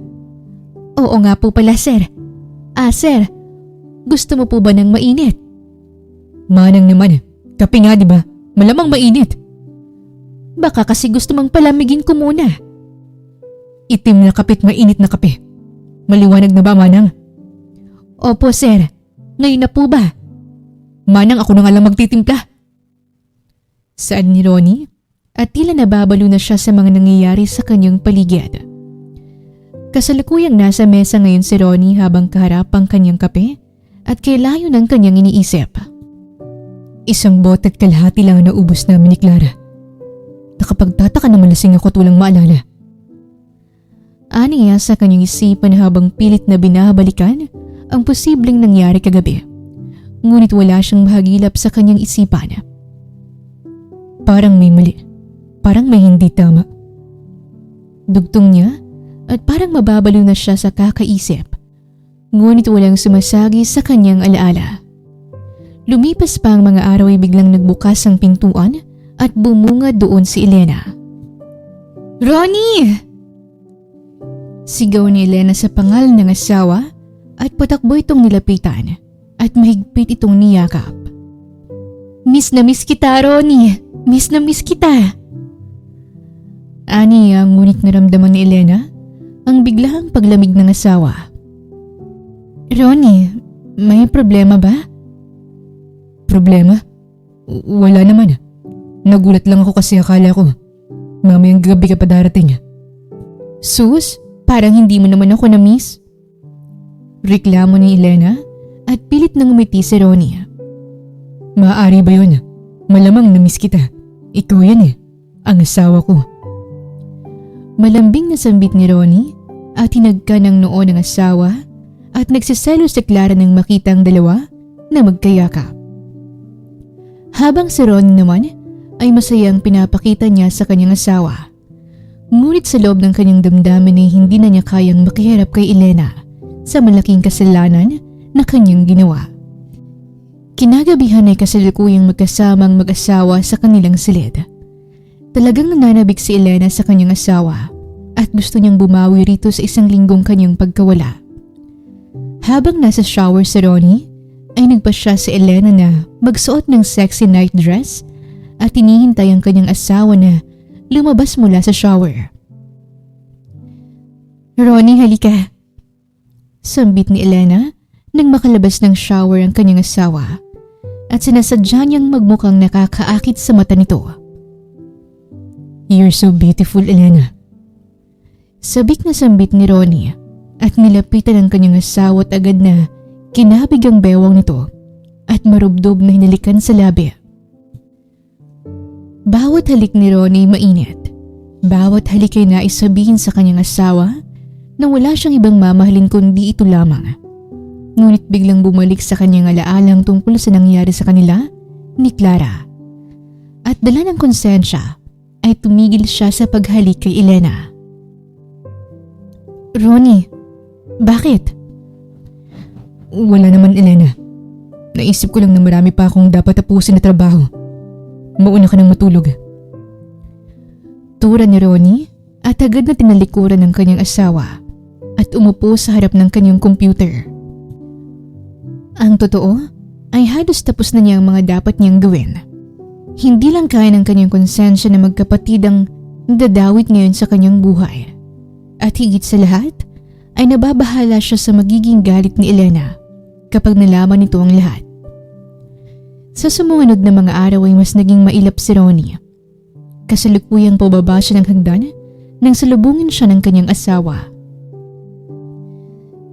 Oo nga po pala, sir. Sir, gusto mo po ba ng mainit? Manang naman, kape nga diba? Malamang mainit. Baka kasi gusto mong palamigin ko muna. Itim na kape at mainit na kape. Maliwanag na ba, Manang? Opo, sir. Ngayon na po ba? Manang, ako na nga lang magtitimpla. Saan ni Ronnie? At tila nababalo na siya sa mga nangyayari sa kanyang paligid. Kasalukuyang nasa mesa ngayon si Ronnie habang kaharap ang kanyang kape at kailayo ng kanyang iniisip. 1 bote at kalahati lang ang naubos namin ni Clara. Nakapagtataka na malasing ako at walang maalala. Aniya sa kanyang isipan habang pilit na binabalikan ang posibleng nangyari kagabi. Ngunit wala siyang mahagilap sa kanyang isipan. Parang may mali. parang may hindi tama. Dugtong niya at parang mababaliw na siya sa kakaisip. Ngunit walang sumasagi sa kanyang alaala. Lumipas pa ang mga araw ay biglang nagbukas ang pintuan at bumunga doon si Elena. "Ronnie!" Sigaw ni Elena sa pangalan ng asawa at patakbo itong nilapitan at mahigpit itong niyakap. "Miss na miss kita, Ronnie! Miss na miss kita!" Aniya, ngunit naramdaman ni Elena ang biglaang paglamig ng asawa. "Ronnie, may problema ba?" "Problema? Wala naman. Nagulat lang ako kasi akala ko mamayang gabi ka pa darating." "Sus, parang hindi mo naman ako na-miss." Reklamo ni Elena at pilit nang umiti si Ronnie. "Maaari ba yun? Malamang na-miss kita. Ikaw yan ang asawa ko." Malambing na sambit ni Ronnie at hinagka ng noo ng asawa at nagsiselos si Clara nang makita ang dalawa na magkayakap. Habang si Ronnie naman ay masayang pinapakita niya sa kanyang asawa. Ngunit sa loob ng kanyang damdamin ay hindi na niya kayang makiharap kay Elena sa malaking kasalanan na kanyang ginawa. Kinagabihan ay kasalukuyang magkasamang mag-asawa sa kanilang silid. Talagang nananabik si Elena sa kanyang asawa at gusto niyang bumawi rito sa isang linggong kanyang pagkawala. Habang nasa shower si Ronnie, ay nagpasya si Elena na magsuot ng sexy night dress at hinihintay ang kanyang asawa na lumabas mula sa shower. "Ronnie, halika." Sambit ni Elena nang makalabas ng shower ang kanyang asawa at sinasadya niyang magmukhang nakakaakit sa mata nito. "You're so beautiful, Elena." Sabik na sambit ni Ronnie at nilapitan ang kanyang asawa at agad na kinabig ang bewang nito at marubdob na hinalikan sa labi. Bawat halik ni Ronnie mainit. Bawat halik ay nais sabihin sa kanyang asawa na wala siyang ibang mamahalin kundi ito lamang. Ngunit biglang bumalik sa kanyang alaalang tungkol sa nangyari sa kanila ni Clara. At dala ng konsensya ay tumigil siya sa paghalik kay Elena. "Ronnie, bakit?" "Wala naman, Elena. Naisip ko lang na marami pa akong dapat tapusin na trabaho. Mauna ka nang matulog." Tura ni Ronnie at agad na tinalikuran ng kanyang asawa at umupo sa harap ng kanyang computer. Ang totoo ay halos tapos na niya ang mga dapat niyang gawin. Hindi lang kaya ng kanyang konsensya na magkapatid ang dadawit ngayon sa kanyang buhay. At higit sa lahat ay nababahala siya sa magiging galit ni Elena kapag nalaman nito ang lahat. Sa sumunod na mga araw ay mas naging mailap si Ronnie. Kasalukuyang pababa siya ng hagdan nang salubungin siya ng kanyang asawa.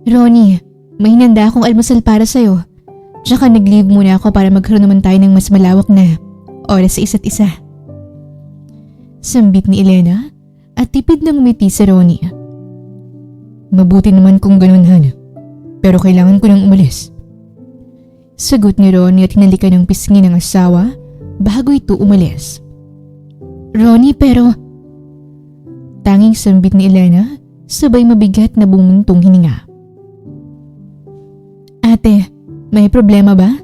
"Ronnie, may hinanda akong almusal para sa'yo. Tsaka nag-leave muna ako para magkaroon naman tayo ng mas malawak na oras sa isa't isa." Sambit ni Elena at tipid ng umiti si Ronnie. "Mabuti naman kung ganun, Han. Pero kailangan ko nang umalis." Sagot ni Ronnie at hinalikan ng pisngi ng asawa bago ito umalis. "Ronnie, pero..." Tanging sambit ni Elena sabay mabigat na bumuntong hininga. "Ate, may problema ba?"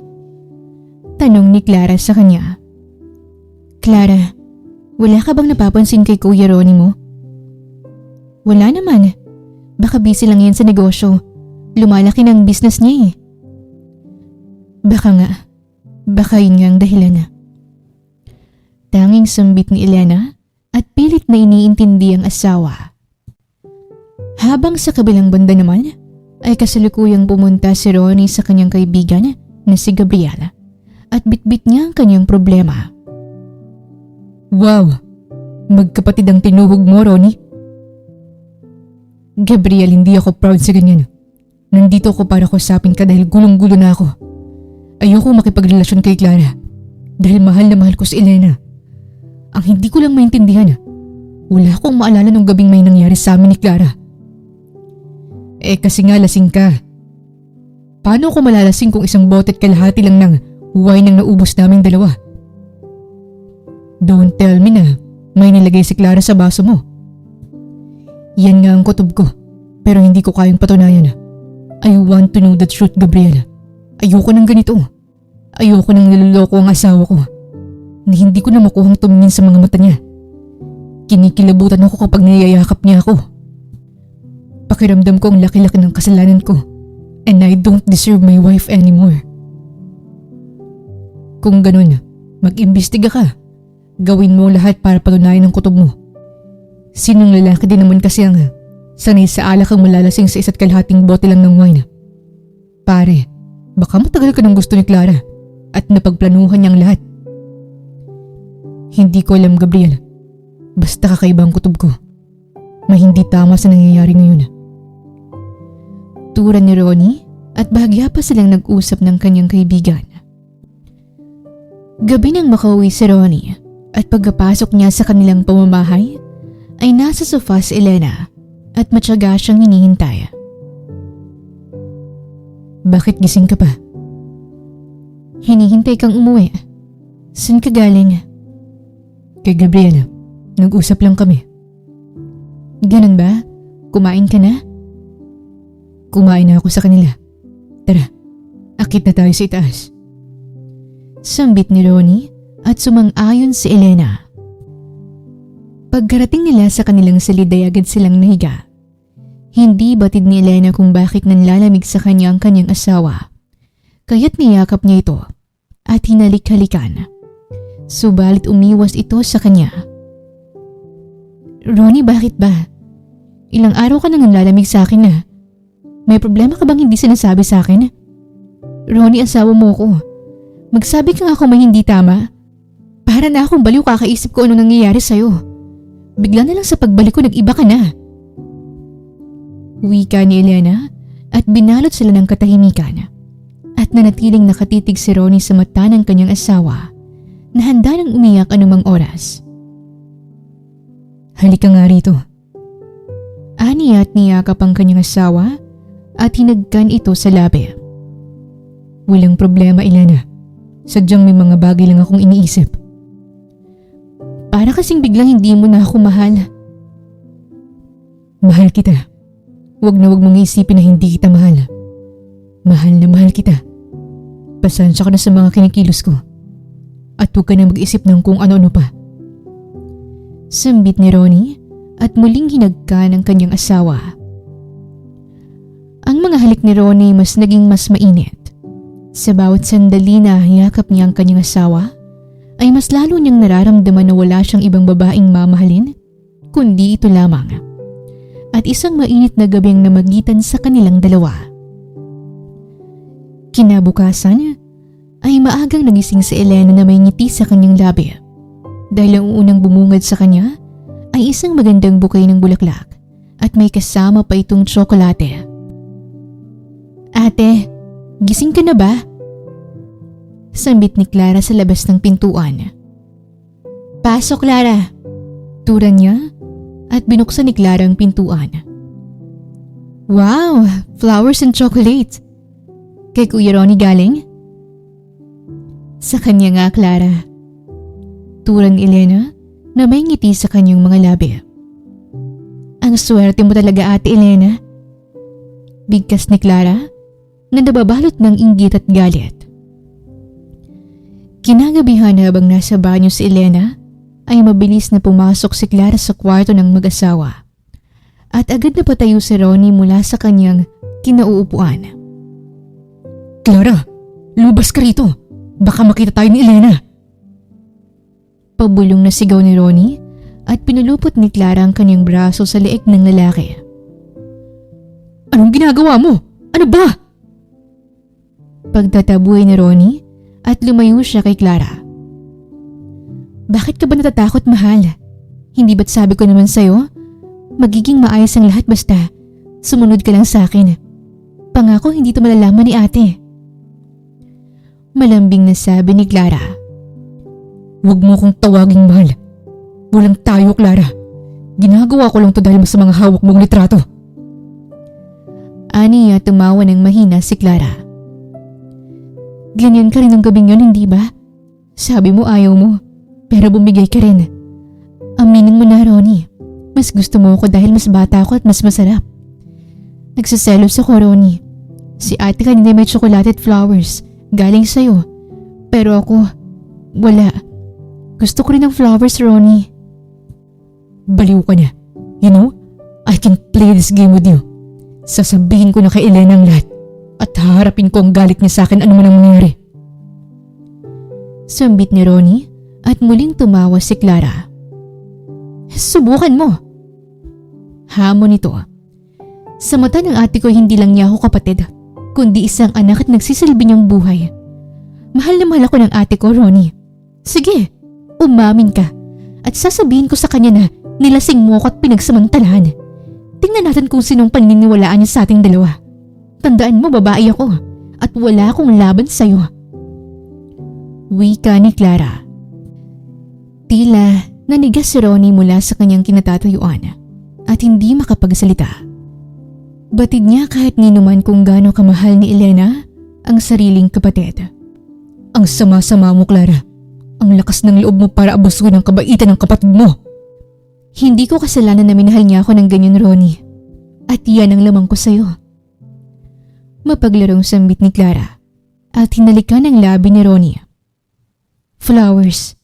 Tanong ni Clara sa kanya. "Clara, wala ka bang napapansin kay Kuya Ronnie mo?" "Wala naman. Baka busy lang yan sa negosyo. Lumalaki ng business niya eh." "Baka nga. Baka yun nga ang dahilan." Tanging sambit ni Elena at pilit na iniintindi ang asawa. Habang sa kabilang banda naman ay kasalukuyang pumunta si Ronnie sa kanyang kaibigan na si Gabriela at bitbit niya ang kanyang problema. "Wow! Magkapatid ang tinuhog mo, Ronnie." "Gabriel, hindi ako proud sa ganyan. Nandito ako para kusapin ka dahil gulong-gulo na ako. Ayoko makipagrelasyon kay Clara dahil mahal na mahal ko si Elena. Ang hindi ko lang maintindihan, wala akong maalala nung gabing may nangyari sa amin ni Clara." Kasi nga lasing ka. Paano ako malalasing kung isang bote at kalahati lang ng wine ang naubos naming dalawa?" "Don't tell me na May nilagay si Clara sa baso mo. Yan nga ang kutob ko, pero hindi ko kayang patunayan. I want to know the truth, Gabriela. Ayoko ng ganito. Ayoko nang niloloko ang asawa ko. Hindi ko na makuhang tumingin sa mga mata niya. Kinikilabutan ako kapag niyayakap niya ako. Pakiramdam ko ang laki-laki ng kasalanan ko, and I don't deserve my wife anymore. Kung ganun, mag-imbestiga ka. Gawin mo lahat para patunayan ang kutob mo. Sinong lalaki din naman kasi ang sanay sa alak ang malalasing sa 1.5 bote lang ng wine. Pare, baka matagal ka ng gusto ni Clara at napagplanuhan niyang lahat. Hindi ko alam, Gabriel. Basta kakaiba ang kutob ko. May hindi tama sa nangyayari ngayon. Tura ni Ronnie at bahagya pa silang nag-usap ng kanyang kaibigan. Gabi nang makauwi si Ronnie at pagkapasok niya sa kanilang pamamahay ay nasa sofa si Elena at matyaga siyang hinihintay. Bakit gising ka pa? Hinihintay kang umuwi. Saan ka galing? Kay Gabriela. Nag-usap lang kami. Ganun ba? Kumain ka na? Kumain na ako sa kanila. Tara, akit na tayo sa itaas. Sambit ni Ronnie at sumang-ayon si Elena. Pagkarating nila sa kanilang silid ay agad silang nahiga. Hindi batid ni Elena kung bakit nanlalamig sa kanya ang kanyang asawa. Kaya't niyakap niya ito at hinalik-halikan. Subalit umiwas ito sa kanya. Ronnie, bakit ba? Ilang araw ka nang nanlalamig sa akin na. May problema ka bang hindi sinasabi sa akin? Ronnie, asawa mo ko. Magsabi ka nga kung may hindi tama. Para na akong baliw kakaisip ko anong nangyayari sa'yo. Bigla na lang sa pagbalik ko nag-iba ka na. Wika ni Elena at binalot sila ng katahimikan. At nanatiling nakatitig si Ronnie sa mata ng kanyang asawa na handa nang umiyak anumang oras. Halika nga rito. Ani at niyakap ang kanyang asawa at hinagkan ito sa labi. Walang problema, Elena. Sadyang may mga bagay lang akong iniisip. Para kasing biglang hindi mo na ako mahal. Mahal kita. Huwag na huwag mong isipin na hindi kita mahal. Mahal na mahal kita. Pasensya ka na sa mga kinikilos ko. At huwag ka na mag-isip ng kung ano-ano pa. Sambit ni Ronnie at muling hinagkan ang kanyang asawa. Ang mga halik ni Ronnie mas naging mas mainit. Sa bawat sandali na yakap niya ang kanyang asawa, ay mas lalo niyang nararamdaman na wala siyang ibang babaeng mamahalin, kundi ito lamang. At isang mainit na gabi ang namagitan sa kanilang dalawa. Kinabukasan, ay maagang nagising si Elena na may ngiti sa kanyang labi. Dahil ang unang bumungad sa kanya ay isang magandang bouquet ng bulaklak at may kasama pa itong tsokolate. Ate, gising ka na ba? Sambit ni Clara sa labas ng pintuan. Pasok, Clara. Tura niya at binuksan ni Clara ang pintuan. Wow! Flowers and chocolate! Kay Kuya Ronnie galing? Sa kanya nga, Clara. Tura ni Elena na may ngiti sa kanyang mga labi. Ang swerte mo talaga, Ate Elena. Bigkas ni Clara na nababalot ng inggit at galit. Kinagabihan habang nasa banyo si Elena ay mabilis na pumasok si Clara sa kwarto ng mag-asawa at agad na patayo si Ronnie mula sa kanyang kinauupuan. Clara, lubas ka rito. Baka makita tayo ni Elena. Pabulong na sigaw ni Ronnie at pinulupot ni Clara ang kanyang braso sa leeg ng lalaki. Anong ginagawa mo? Ano ba? Pagtatabuhay ni Ronnie at lumayo siya kay Clara. Bakit ka ba natatakot, mahal? Hindi ba't sabi ko naman sa'yo? Magiging maayos ang lahat basta sumunod ka lang sa akin. Pangako hindi ito malalaman ni ate. Malambing na sabi ni Clara. Huwag mo akong tawaging mahal. Walang tayo, Clara. Ginagawa ko lang to dahil sa mga hawak mong litrato. Aniya tumawa ng mahina si Clara. Ganyan ka rin ng gabing yun, hindi ba? Sabi mo ayaw mo, pero bumigay ka rin. Aminin mo na, Ronnie. Mas gusto mo ako dahil mas bata ako at mas masarap. Nagsiselos ako, Ronnie. Si ate kanina may chocolate at flowers. Galing sa'yo. Pero ako, wala. Gusto ko rin ng flowers, Ronnie. Baliw ka na. You know, I can play this game with you. Sasabihin ko na kay Elena ang lahat. At haharapin ko ang galit niya sa akin ano man ang mangyari. Sambit ni Ronnie at muling tumawa si Clara. Subukan mo. Hamon nito. Sa mata ng ate ko hindi lang niya ako kapatid, kundi isang anak at nagsisilbi niyang buhay. Mahal na mahal ako ng ate ko, Ronnie. Sige, umamin ka. At sasabihin ko sa kanya na nilasing mo ako at pinagsamantalahan. Tingnan natin kung sinong paniniwalaan niya sa ating dalawa. Tandaan mo, babae ako at wala akong laban sa'yo. Wika ni Clara. Tila nanigas si Ronnie mula sa kanyang kinatatayuan at hindi makapagsalita. Batid niya kahit ninuman kung gaano kamahal ni Elena ang sariling kapatid. Ang sama-sama mo, Clara. Ang lakas ng loob mo para abusuin ang kabaitan ng kapatid mo. Hindi ko kasalanan na minahal niya ako ng ganyan, Ronnie. At yan ang lamang ko sa'yo. Mapaglarong sambit ni Clara at hinalikan ang labi ni Ronnie. Flowers.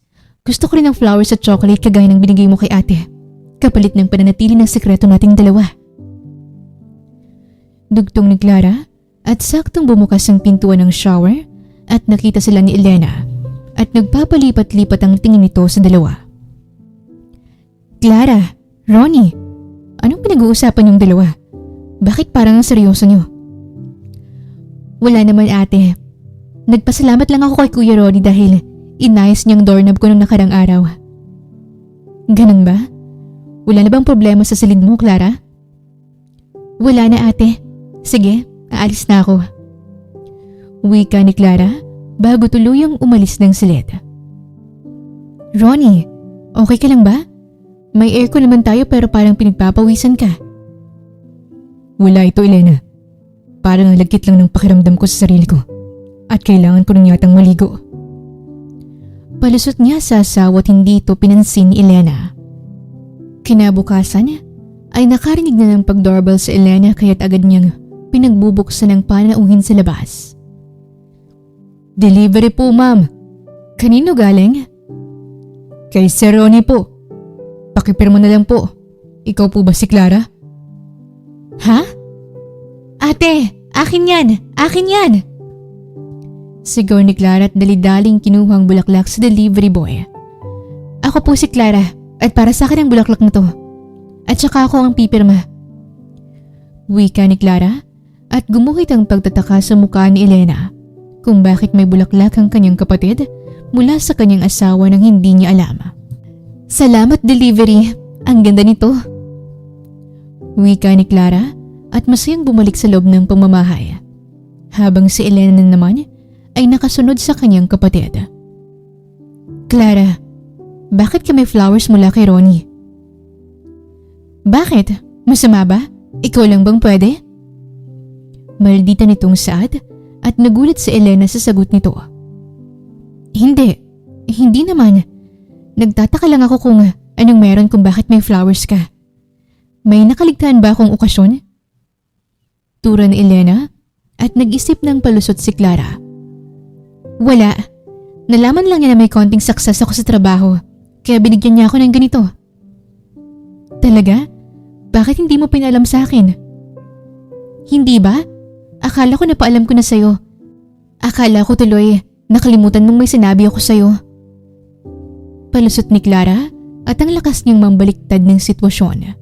Gusto ko rin ng flowers at chocolate kagaya ng binigay mo kay ate. Kapalit ng pananatili ng sekreto nating dalawa. Dugtong ni Clara at saktong bumukas ang pintuan ng shower at nakita sila ni Elena at nagpapalipat-lipat ang tingin nito sa dalawa. Clara, Ronnie, anong pinag-uusapan yung dalawa? Bakit parang ang seryoso nyo? Wala naman ate. Nagpasalamat lang ako kay Kuya Ronnie dahil inayos niyang doorknob ko nung nakarang araw. Ganun ba? Wala na bang problema sa silid mo, Clara? Wala na ate. Sige, aalis na ako. Wika ni Clara bago tuluyang umalis ng silid. Ronnie, okay ka lang ba? May aircon naman tayo pero parang pinagpapawisan ka. Wala ito, Elena. Parang nalagkit lang ng pakiramdam ko sa sarili ko at kailangan ko nang yatang maligo. Palusot niya sa asawa at hindi ito pinansin ni Elena. Kinabukasan ay nakarinig na ng pag-doorbell sa Elena kaya't agad niyang pinagbubuksan ang panauhin sa labas. Delivery po, ma'am. Kanino galing? Kay Sir Ronnie po. Pakipirma na lang po. Ikaw po ba si Clara? Ha? Ate, akin yan! Akin yan! Sigaw ni Clara at dali-daling kinuhang bulaklak sa delivery boy. Ako po si Clara at para sa akin ang bulaklak na to. At saka ako ang pipirma. Wika ni Clara at gumuhit ang pagtataka sa mukha ni Elena kung bakit may bulaklak ang kanyang kapatid mula sa kanyang asawa nang hindi niya alam. Salamat delivery, ang ganda nito. Wika ni Clara at masayang bumalik sa loob ng pamamahay. Habang si Elena naman ay nakasunod sa kanyang kapatid. Clara, bakit ka may flowers mula kay Ronnie? Bakit? Masama ba? Ikaw lang bang pwede? Maldita nitong Saad at nagulat si Elena sa sagot nito. Hindi naman. Nagtataka lang ako kung anong meron kung bakit may flowers ka. May nakaligtaan ba akong okasyon? Tura ni Elena at nag-isip ng palusot si Clara. Wala. Nalaman lang niya na may konting success ako sa trabaho kaya binigyan niya ako ng ganito. Talaga? Bakit hindi mo pinalam sa akin? Hindi ba? Akala ko napaalam ko na sa'yo. Akala ko tuloy nakalimutan mong may sinabi ako sa'yo. Palusot ni Clara at ang lakas niyang mambaliktad ng sitwasyon.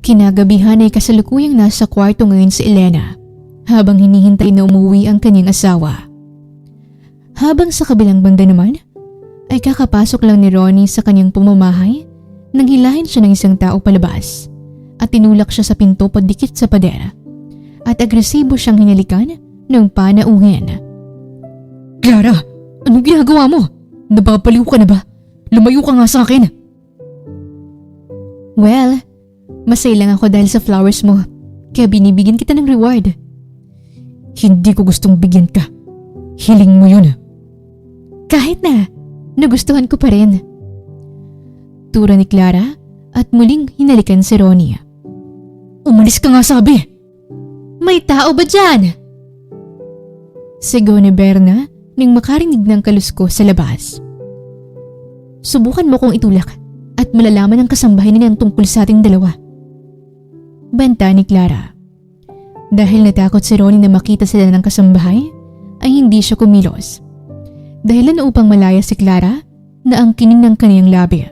Kinagabihan ay kasalukuyang nasa kwarto ngayon si Elena habang hinihintay na umuwi ang kanyang asawa. Habang sa kabilang banda naman ay kakapasok lang ni Ronnie sa kanyang pamamahay nang hilahin siya ng isang tao palabas at tinulak siya sa pinto padikit sa pader at agresibo siyang hinalikan ng panauhin. Clara, anong ginagawa mo? Napapaliw ka na ba? Lumayo ka nga sa akin. Well, masaya lang ako dahil sa flowers mo kaya binibigyan kita ng reward. Hindi ko gustong bigyan ka. Hiling mo yun. Kahit na, nagustuhan ko pa rin. cintura ni Clara at muling hinalikan si Ronnie. Umalis ka nga sabi! May tao ba dyan? Sigaw ni Berna nang makarinig ng kaluskos sa labas. Subukan mo kong itulak at malalaman ang kasambahay nilang tungkol sa ating dalawa. Banta ni Clara. Dahil natakot si Ronnie na makita sila ng kasambahay, ay hindi siya kumilos. Dahilan upang malaya si Clara na angkinin ng kaniyang labi.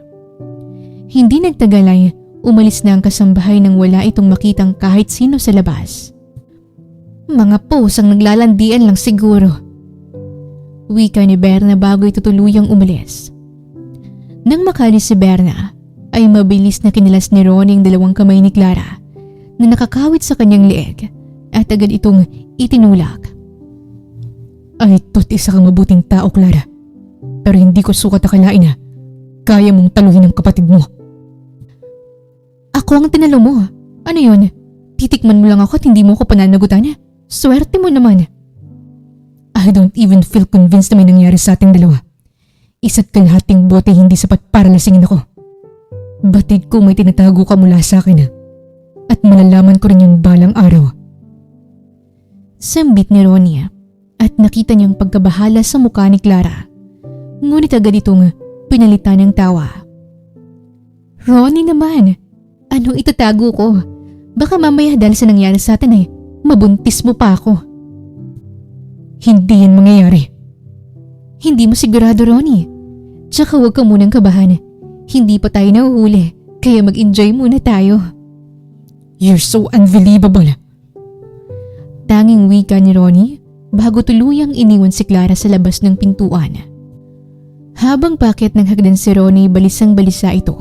Hindi nagtagal ay umalis na ang kasambahay nang wala itong makitang kahit sino sa labas. Mga pos ang naglalandian lang siguro. Wika ni Berna bago ito tuluyang umalis. Nang makalis si Berna, ay mabilis na kinilas ni Ronnie ang dalawang kamay ni Clara na nakakawit sa kanyang leeg at agad itong itinulak. Ay to't isa kang mabuting tao, Clara. Pero hindi ko sukat akalain na kaya mong taluhin ang kapatid mo. Ako ang tinalo mo. Ano yun? Titikman mo lang ako at hindi mo ko pananagutan? Swerte mo naman. I don't even feel convinced na may nangyari sa ating dalawa. Isa't kalahating bote hindi sapat para lasingin ako. Batid ko may tinatago ka mula sa akin at malalaman ko rin yung balang araw. Sambit ni Ronnie at nakita niyang pagkabahala sa mukha ni Clara. Ngunit agad itong pinalitan ng tawa. Ronnie naman, anong itatago ko? Baka mamaya dahil sa nangyari sa atin ay mabuntis mo pa ako. Hindi yan mangyayari. Hindi mo sigurado, Ronnie. Tsaka huwag ka munang kabahan. Hindi pa tayo nahuhuli, kaya mag-enjoy muna tayo. You're so unbelievable. Tanging wika ni Ronnie bago tuluyang iniwan si Clara sa labas ng pintuan. Habang paakyat ng hagdan si Ronnie, balisang-balisa ito.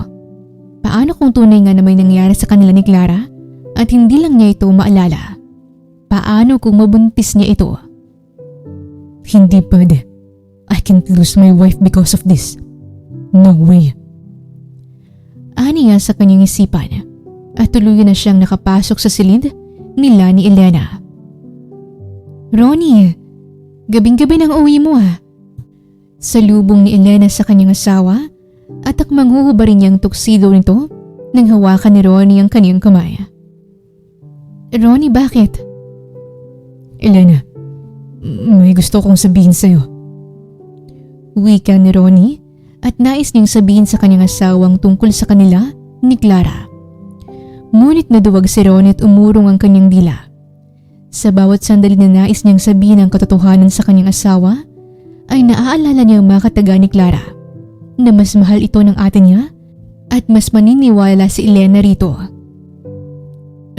Paano kung tunay nga na may nangyari sa kanila ni Clara at hindi lang niya ito maalala? Paano kung mabuntis niya ito? Hindi pwede. I can't lose my wife because of this. No way. Aniya sa kanyang isipan at tuluyan na siyang nakapasok sa silid nila ni Elena. Ronnie, gabing-gabi nang uwi mo ha. Salubong ni Elena sa kanyang asawa at akmang huhubarin niyang tuksido nito nang hawakan ni Ronnie ang kanyang kamay. Ronnie, bakit? Elena, may gusto kong sabihin sa'yo. Wika ni Ronnie at nais niyang sabihin sa kanyang asawang tungkol sa kanila ni Clara. Ngunit naduwag si Ronnie at umurong ang kanyang dila. Sa bawat sandali na nais niyang sabihin ang katotohanan sa kanyang asawa, ay naaalala niyang makataga ni Clara na mas mahal ito ng ate niya at mas maniniwala si Elena rito.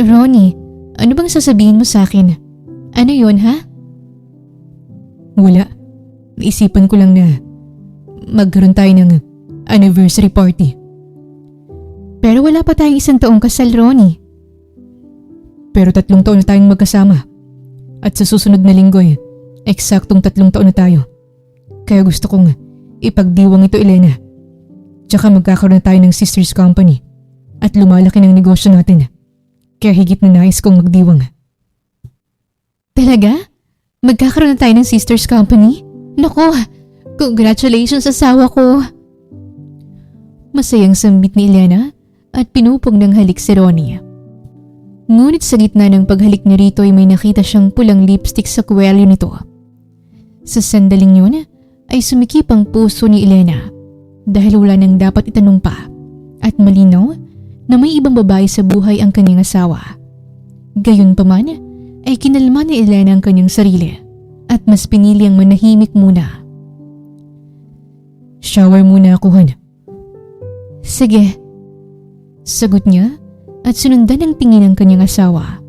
Ronnie, ano bang sasabihin mo sa akin? Ano yon ha? Wala. Naisipan ko lang na magkaroon tayo ng anniversary party. Pero wala pa tayong 1 taong kasal, Ronnie. Pero 3 taon na tayong magkasama. At sa susunod na linggo eksaktong 3 taon na tayo. Kaya gusto kong ipagdiwang ito, Elena. Tsaka magkakaroon na tayo ng sisters company at lumalaki ng negosyo natin. Kaya higit na nais kong magdiwang. Talaga? Magkakaroon na tayo ng sisters company? Nako, congratulations asawa ko. Masayang sambit ni Elena at pinupog ng halik si Ronnie. Ngunit sa gitna ng paghalik ni Rito ay may nakita siyang pulang lipstick sa kwelyo nito. Sa sandaling yun ay sumikip ang puso ni Elena dahil wala nang dapat itanong pa at malinaw na may ibang babae sa buhay ang kanyang asawa. Gayunpaman ay kinalma ni Elena ang kanyang sarili at mas pinili ang manahimik muna. Shower muna ako, Han. Sige. Sagot niya at sinundan ang tingin ng kanyang asawa.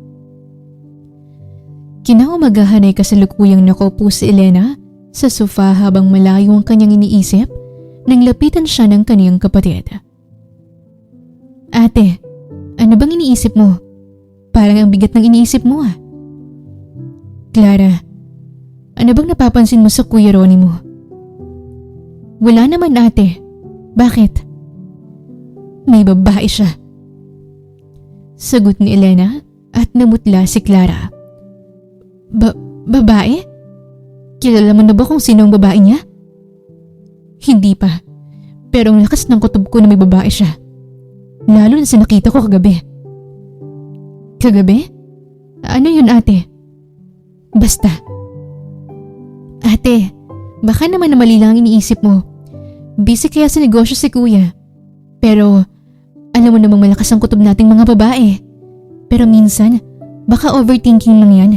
Kinaumagahan ay kasalukuyang nakaupo si Elena sa sofa habang malayo ang kanyang iniisip nang lapitan siya ng kanyang kapatid. Ate, ano bang iniisip mo? Parang ang bigat ng iniisip mo ah. Clara, ano bang napapansin mo sa Kuya Ronnie mo? Wala naman ate. Bakit? May babae siya. Sagot ni Elena at namutla si Clara. Babae? Kilala mo na ba kung sino ang babae niya? Hindi pa. Pero ang lakas ng kutob ko na may babae siya. Lalo na sa nakita ko kagabi. Kagabi? Ano yun, ate? Basta. Ate, baka naman na mali lang iniisip mo. Busy kaya sa negosyo si kuya. Pero alam mo namang malakas ang kutob nating mga babae. Pero minsan, baka overthinking lang yan.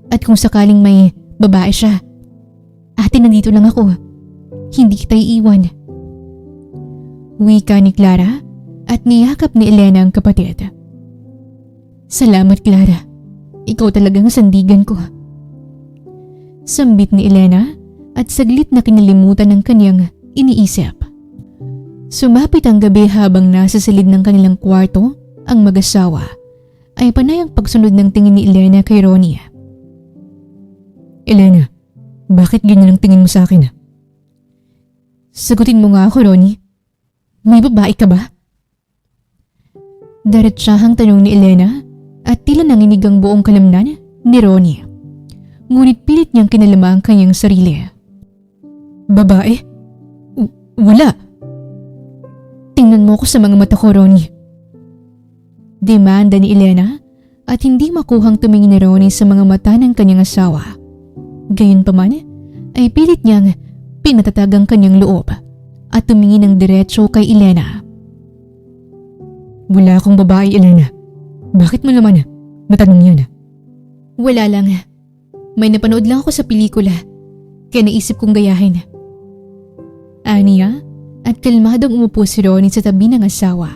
At kung sakaling may babae siya, ate, nandito lang ako. Hindi kita iiwan. Wika ni Clara at niyakap ni Elena ang kapatid. Salamat, Clara. Ikaw talagang sandigan ko. Sambit ni Elena at saglit na kinalimutan ng kanyang iniisip. Sumapit ang gabi habang nasa silid ng kanilang kwarto ang mag-asawa ay panay ang pagsunod ng tingin ni Elena kay Ronnie. Elena, bakit ganyan ang tingin mo sa akin? Sagutin mo nga ako, Ronnie. May babae ka ba? Diretsahang tanong ni Elena at tila nanginig ang buong kalamnan ni Ronnie. Ngunit pilit niyang kinalama ang kanyang sarili. Babae? Wala. Tingnan mo ko sa mga mata ko, Ronnie. Demanda ni Elena at hindi makuhang tumingin ni Ronnie sa mga mata ng kanyang asawa. Gayunpaman ay pilit niyang pinatatag ang kanyang loob at tumingin ng diretso kay Elena. Wala akong babae, Elena. Bakit mo naman natanong yan? Wala lang. May napanood lang ako sa pelikula kaya naisip kong gayahin. Aniya at kalmadong umupo si Ronnie sa tabi ng asawa.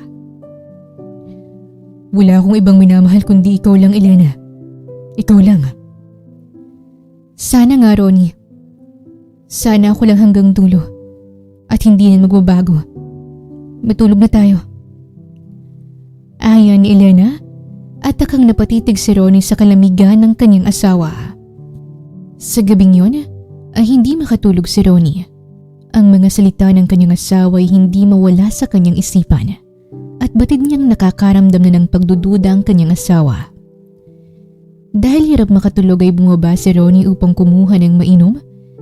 Wala akong ibang minamahal kundi ikaw lang, Elena. Ikaw lang. Sana nga, Ronnie. Sana ako lang hanggang dulo at hindi na magbabago. Matulog na tayo. Ayon ni Elena at takang napatitig si Ronnie sa kalamigan ng kanyang asawa. Sa gabing yun ay hindi makatulog si Ronnie. Ang mga salita ng kanyang asawa ay hindi mawala sa kanyang isipan at batid niyang nakakaramdam na ng pagdududa ang kanyang asawa. Dahil hirap makatulog ay bumaba si Ronnie upang kumuha ng mainom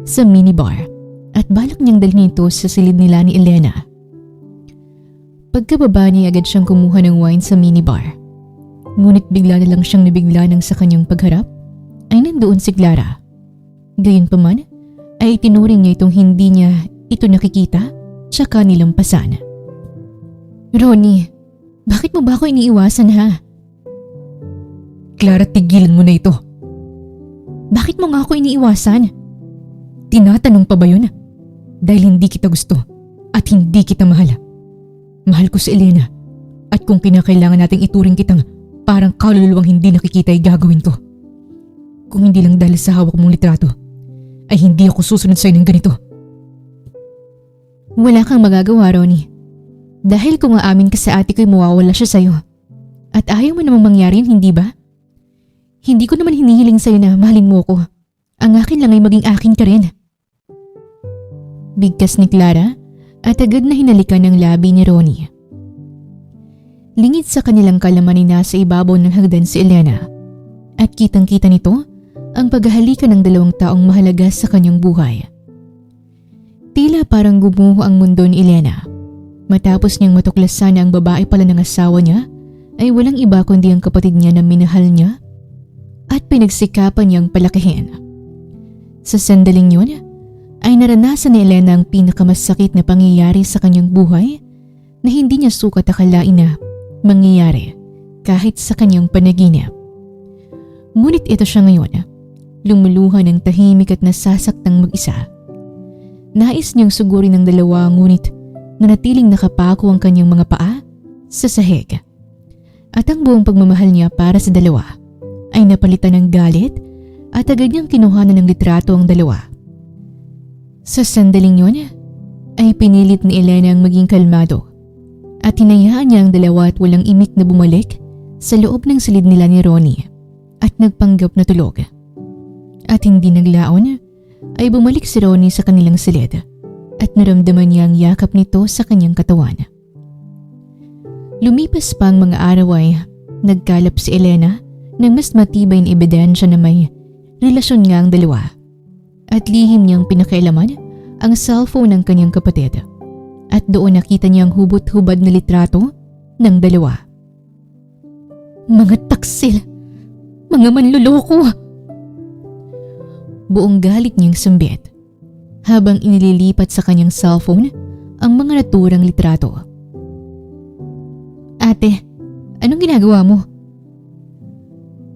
sa minibar at balak niyang dalhin ito sa silid nila ni Elena. Pagkababa niya agad siyang kumuha ng wine sa minibar. Ngunit bigla na lang siyang nabigla nang sa kanyang pagharap ay nandoon si Clara. Gayunpaman ay itinuring niya itong hindi niya ito nakikita tsaka nilampasan. Ronnie, bakit mo ba ako iniiwasan, ha? Clara, tigilan mo na ito. Bakit mo nga ako iniiwasan? Tinatanong pa ba yun? Dahil hindi kita gusto at hindi kita mahal. Mahal ko si Elena at kung kinakailangan nating ituring kitang parang kaluluwang hindi nakikita ay gagawin ko. Kung hindi lang dahil sa hawak mong litrato ay hindi ako susunod sa'yo ng ganito. Wala kang magagawa, Ronnie. Dahil kung aamin ka sa ate ko'y mawawala siya sa'yo. At ayaw mo namang mangyari yun, hindi ba? Hindi ko naman hinihiling sa'yo na mahalin mo ko. Ang akin lang ay maging akin ka rin. Bigkas ni Clara at agad na hinalikan ng labi ni Ronnie. Lingid sa kanilang kalaman ay nasa ibabaw ng hagdan si Elena. At kitang-kita nito ang paghahalikan ng dalawang taong mahalaga sa kanyang buhay. Tila parang gumuho ang mundo ni Elena. Matapos niyang matuklasan na ang babae pala ng asawa niya ay walang iba kundi ang kapatid niya na minahal niya at pinagsikapan niyang palakihin. Sa sandaling yun ay naranasan ni Elena ang pinakamasakit na pangyayari sa kanyang buhay na hindi niya sukat akalain na mangyayari kahit sa kanyang panaginip. Ngunit ito siya ngayon, lumuluha ng tahimik at nasasaktang mag-isa. Nais niyang sugurin ng dalawa ngunit nanatiling nakapako ang kanyang mga paa sa sahig. At ang buong pagmamahal niya para sa dalawa ay napalitan ng galit at agad niyang kinuhanan ng litrato ang dalawa. Sa sandaling yun ay pinilit ni Elena ang maging kalmado at hinayaan niya ang dalawa at walang imik na bumalik sa loob ng silid nila ni Ronnie at nagpanggap na tulog. At hindi naglaon ay bumalik si Ronnie sa kanilang silid at naramdaman niya ang yakap nito sa kanyang katawan. Lumipas pa ang mga araw ay nagkalap si Elena ng mas matibay na ebidensya na may relasyon nga ang dalawa at lihim niyang pinakialaman ang cellphone ng kanyang kapatid at doon nakita niya ang hubot-hubad na litrato ng dalawa. Mga taksil! Mga manluloko! Buong galit niyang sambit habang inililipat sa kanyang cellphone ang mga naturang litrato. Ate, anong ginagawa mo?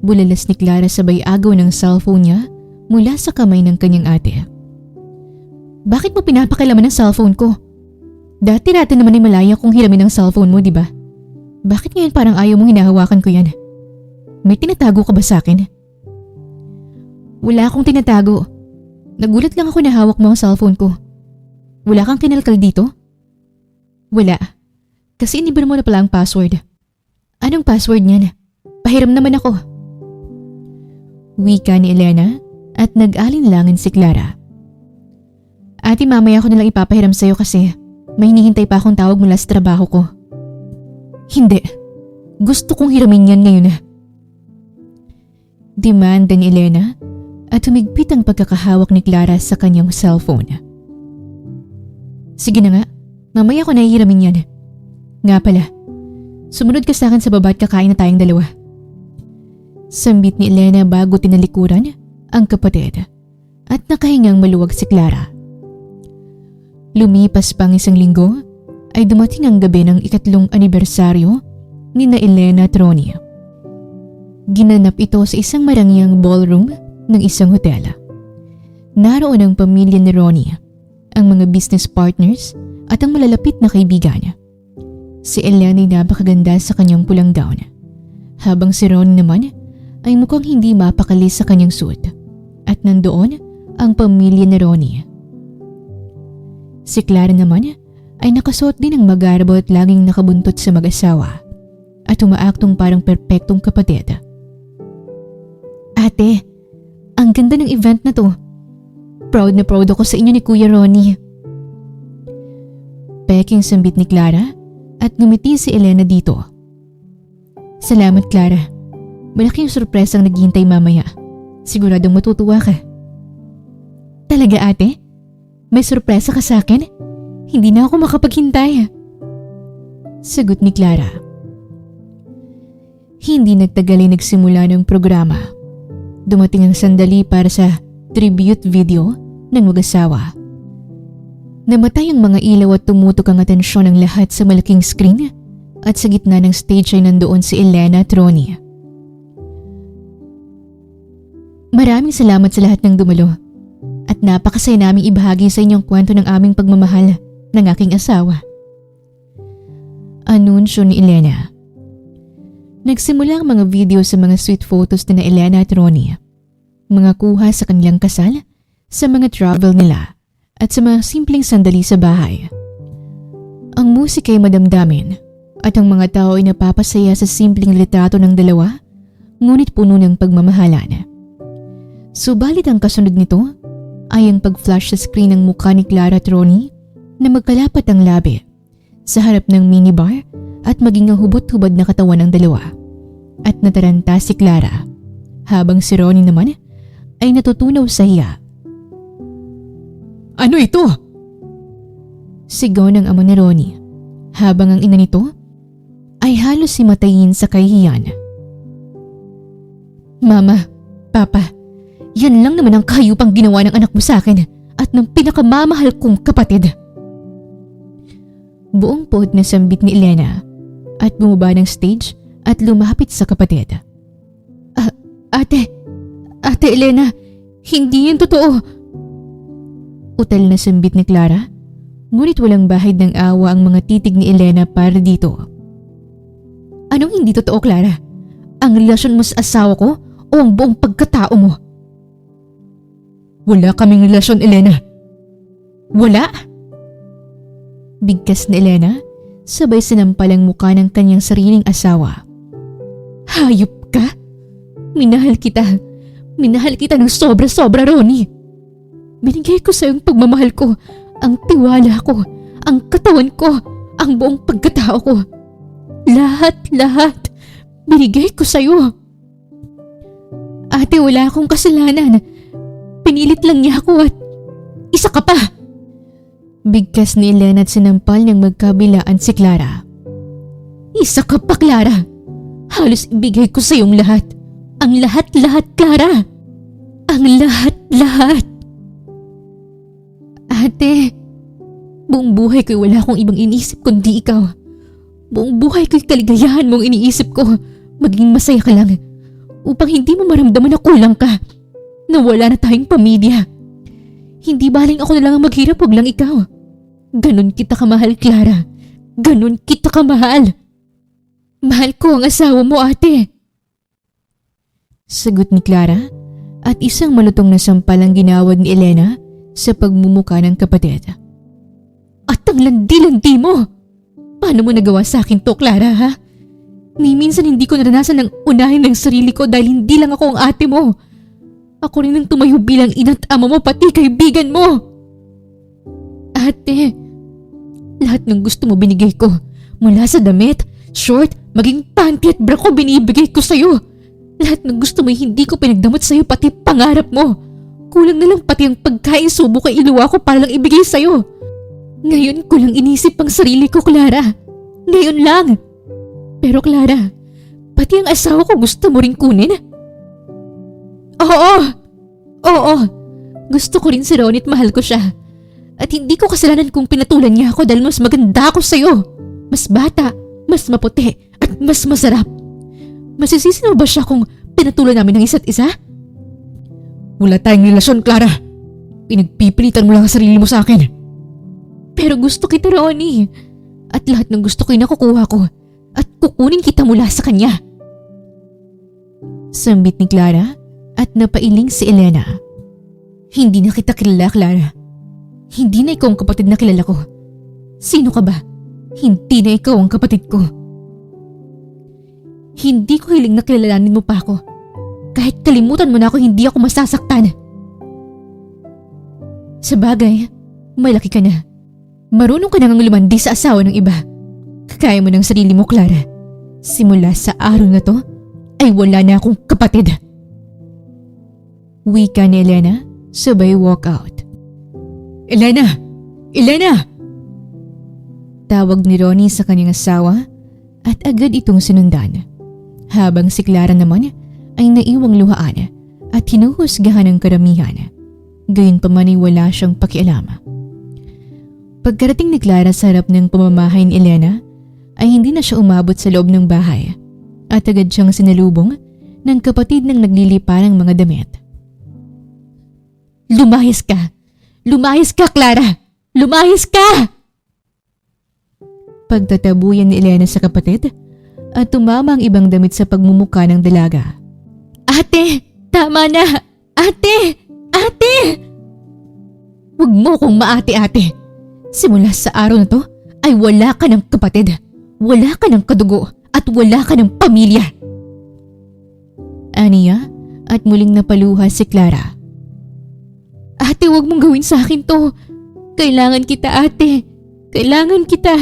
Bulalas ni Clara sabay agaw ng cellphone niya mula sa kamay ng kanyang ate. Bakit mo pinapakilaman ng cellphone ko? Dati-dati naman ay malaya kung hiramin ang cellphone mo, di ba? Bakit ngayon parang ayaw mong hinahawakan ko yan? May tinatago ka ba sa akin? Wala akong tinatago. Nagulat lang ako na hawak mo ang cellphone ko. Wala kang kinalkal dito? Wala. Kasi inibar mo na pala ang password. Anong password niyan? Pahiram naman ako. Wika ni Elena at nag-alinlangan si Clara. Ate, mamaya ako nalang ipapahiram sa'yo kasi may hinihintay pa akong tawag mula sa trabaho ko. Hindi. Gusto kong hiramin yan ngayon na. Demanda ni Elena at humigpit ang pagkakahawak ni Clara sa kanyang cellphone. Sige na nga, mamaya ko nahihiramin yan. Nga pala, sumunod ka sa akin sa baba at kakain na tayong dalawa. Sambit ni Elena bago tinalikuran ang kapatid at nakahingang maluwag si Clara. Lumipas pang isang linggo ay dumating ang gabi ng 3 anibersaryo ni na Elena at Ronnie. Ginanap ito sa isang marangyang ballroom ng isang hotel. Naroon ang pamilya ni Ronnie, ang mga business partners at ang malalapit na kaibigan. Si Elena ay napakaganda sa kanyang pulang gown, habang si Ronnie naman ay mukhang hindi mapakali sa kanyang suit at nandoon ang pamilya ni Ronnie. Si Clara naman ay nakasuot din ng magarbo at laging nakabuntot sa mag-asawa at umaaktong parang perpektong kapatid. Ate, ang ganda ng event na to. Proud na proud ako sa inyo ni Kuya Ronnie. Peking sambit ni Clara at ngumiti si Elena dito. Salamat, Clara. Malaking sorpresang naghihintay mamaya. Siguradong matutuwa ka. Talaga, ate? May sorpresa ka sa akin? Hindi na ako makapaghintay. Sagot ni Clara. Hindi nagtagal ay nagsimula ng programa. Dumating ang sandali para sa tribute video ng mag-asawa. Namatay ang mga ilaw at tumutok ang atensyon ng lahat sa malaking screen at sa gitna ng stage ay nandoon si Elena at Ronnie. Maraming salamat sa lahat ng dumalo at napakasaya naming ibahagi sa inyong kwento ng aming pagmamahal ng aking asawa. Anunsyo ni Elena. Nagsimula ang mga video sa mga sweet photos ni Elena at Ronnie. Mga kuha sa kanilang kasal, sa mga travel nila, at sa mga simpleng sandali sa bahay. Ang musika ay madamdamin at ang mga tao ay napapasaya sa simpleng litrato ng dalawa, ngunit puno ng pagmamahalan. Subalit ang kasunod nito ay ang pag-flash sa screen ng mukha ni Clara at Ronnie na magkalapat ang labi sa harap ng minibar at maging ang hubot-hubad na katawan ng dalawa. At nataranta si Clara habang si Ronnie naman ay natutunaw sa hiya. Ano ito? Sigaw ng ama ni Ronnie habang ang ina nito ay halos himatayin sa kahihiyan. Mama, Papa, yan lang naman ang kahayupang ginawa ng anak mo sa akin at ng pinakamamahal kong kapatid. Buong puot na sambit ni Elena at bumaba ng stage at lumapit sa kapatid. Ate Elena, hindi yan totoo. Utal na sambit ni Clara, ngunit walang bahid ng awa ang mga titig ni Elena para dito. Anong hindi totoo, Clara? Ang relasyon mo sa asawa ko o ang buong pagkatao mo? Wala kaming relasyon, Elena. Wala? Bigkas ni Elena, sabay sinampal ang mukha ng kanyang sariling asawa. Hayop ka? Minahal kita ng sobra-sobra, Ronnie. Binigay ko sa iyong pagmamahal ko, ang tiwala ko, ang katawan ko, ang buong pagkatao ko. Lahat, binigay ko sa iyo. Ate, wala akong kasalanan. Pinilit lang niya ako at isa ka pa. Bigkas ni Elena at sinampal niyang magkabilaan si Clara. Isa ka pa, Clara! Halos ibigay ko sa iyong lahat. Ang lahat-lahat, Clara! Ang lahat-lahat! Ate, buong buhay ko'y wala akong ibang iniisip kundi ikaw. Buong buhay ko'y kaligayahan mong iniisip ko. Maging masaya ka lang upang hindi mo maramdaman na kulang ka. Na wala na tayong pamilya. Hindi baling ako na lang ang maghirap, wag lang ikaw. Ganon kita kamahal, Clara. Ganon kita kamahal. Mahal ko ang asawa mo, ate. Sagot ni Clara at isang malutong na sampal ang ginawad ni Elena sa pagmumuka ng kapatid. At ang landi-landi mo! Paano mo nagawa sa akin to, Clara, ha? Ni minsan hindi ko naranasan ng unahin ng sarili ko dahil hindi lang ako ang ate mo. Ako rin ang tumayo bilang ina't ama mo pati kaibigan mo. Ate, lahat ng gusto mo binigay ko. Mula sa damit, short, maging panty at bra ko binibigay ko sa'yo. Lahat ng gusto mo hindi ko pinagdamot sa'yo pati pangarap mo. Kulang na lang pati ang pagkain subo kay iluwa ko para lang ibigay sa'yo. Ngayon ko lang inisip ang sarili ko, Clara. Ngayon lang. Pero Clara, pati ang asawa ko gusto mo rin kunin? Oo. Gusto ko rin si Ronnie at mahal ko siya. At hindi ko kasalanan kung pinatulan niya ako dahil mas maganda ako sa'yo. Mas bata, mas maputi, at mas masarap. Masisisi mo ba siya kung pinatulan namin ng isa't isa? Wala tayong relasyon, Clara. Pinagpipilitan mo lang ang sarili mo sa akin. Pero gusto kita, Ronnie. At lahat ng gusto ko'y nakukuha ko. At kukunin kita mula sa kanya. Sambit ni Clara at napailing si Elena. Hindi na kita kilala, Clara. Hindi na ikaw ang kapatid na kilala ko. Sino ka ba? Hindi na ikaw ang kapatid ko. Hindi ko hiling na kilalanin mo pa ako. Kahit kalimutan mo na ako, hindi ako masasaktan. Sa bagay, malaki ka na. Marunong ka nang lumandi sa asawa ng iba. Kaya mo ng sarili mo, Clara. Simula sa araw na to, ay wala na akong kapatid. Wika ni Elena, sabay walk out. Elena! Elena! Tawag ni Ronnie sa kanyang asawa at agad itong sinundan. Habang si Clara naman ay naiwang luhaan at hinuhusgahan ng karamihan. Gayunpaman ay wala siyang pakialam. Pagkarating ni Clara sa harap ng pamamahay ni Elena, ay hindi na siya umabot sa loob ng bahay at agad siyang sinalubong ng kapatid ng naglilipa ng mga damit. Lumayas ka! Lumayas ka, Clara! Lumayas ka! Pagtatabuyan ni Elena sa kapatid at tumama ang ibang damit sa pagmumuka ng dalaga. Ate! Tama na! Ate! Ate! Huwag mo kong maate-ate. Simula sa araw na to ay wala ka ng kapatid, wala ka ng kadugo at wala ka ng pamilya. Aniya at muling napaluha si Clara. Ate, huwag mong gawin sa akin to. Kailangan kita, ate. Kailangan kita.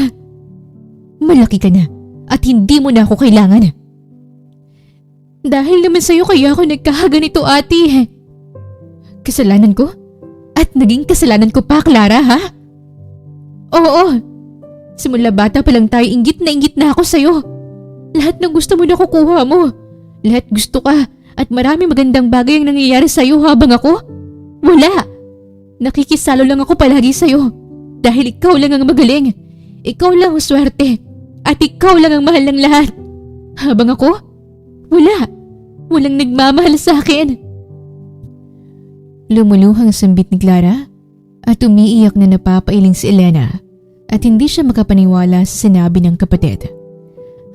Malaki ka na at hindi mo na ako kailangan. Dahil naman sa'yo kaya ako nagkakaganito, ate. Kasalanan ko? At naging kasalanan ko pa, Clara, ha? Oo. Simula bata pa lang tayo, inggit na ako sa'yo. Lahat ng gusto mo nakukuha mo. Lahat gusto ka at marami magandang bagay ang nangyayari sa'yo habang ako. Wala. Nakikisalo lang ako palagi sa'yo. Dahil ikaw lang ang magaling. Ikaw lang ang swerte. At ikaw lang ang mahal ng lahat. Habang ako, wala. Walang nagmamahal sa akin. Lumuluhang sambit ni Clara at umiiyak na napapailing si Elena at hindi siya makapaniwala sa sinabi ng kapatid.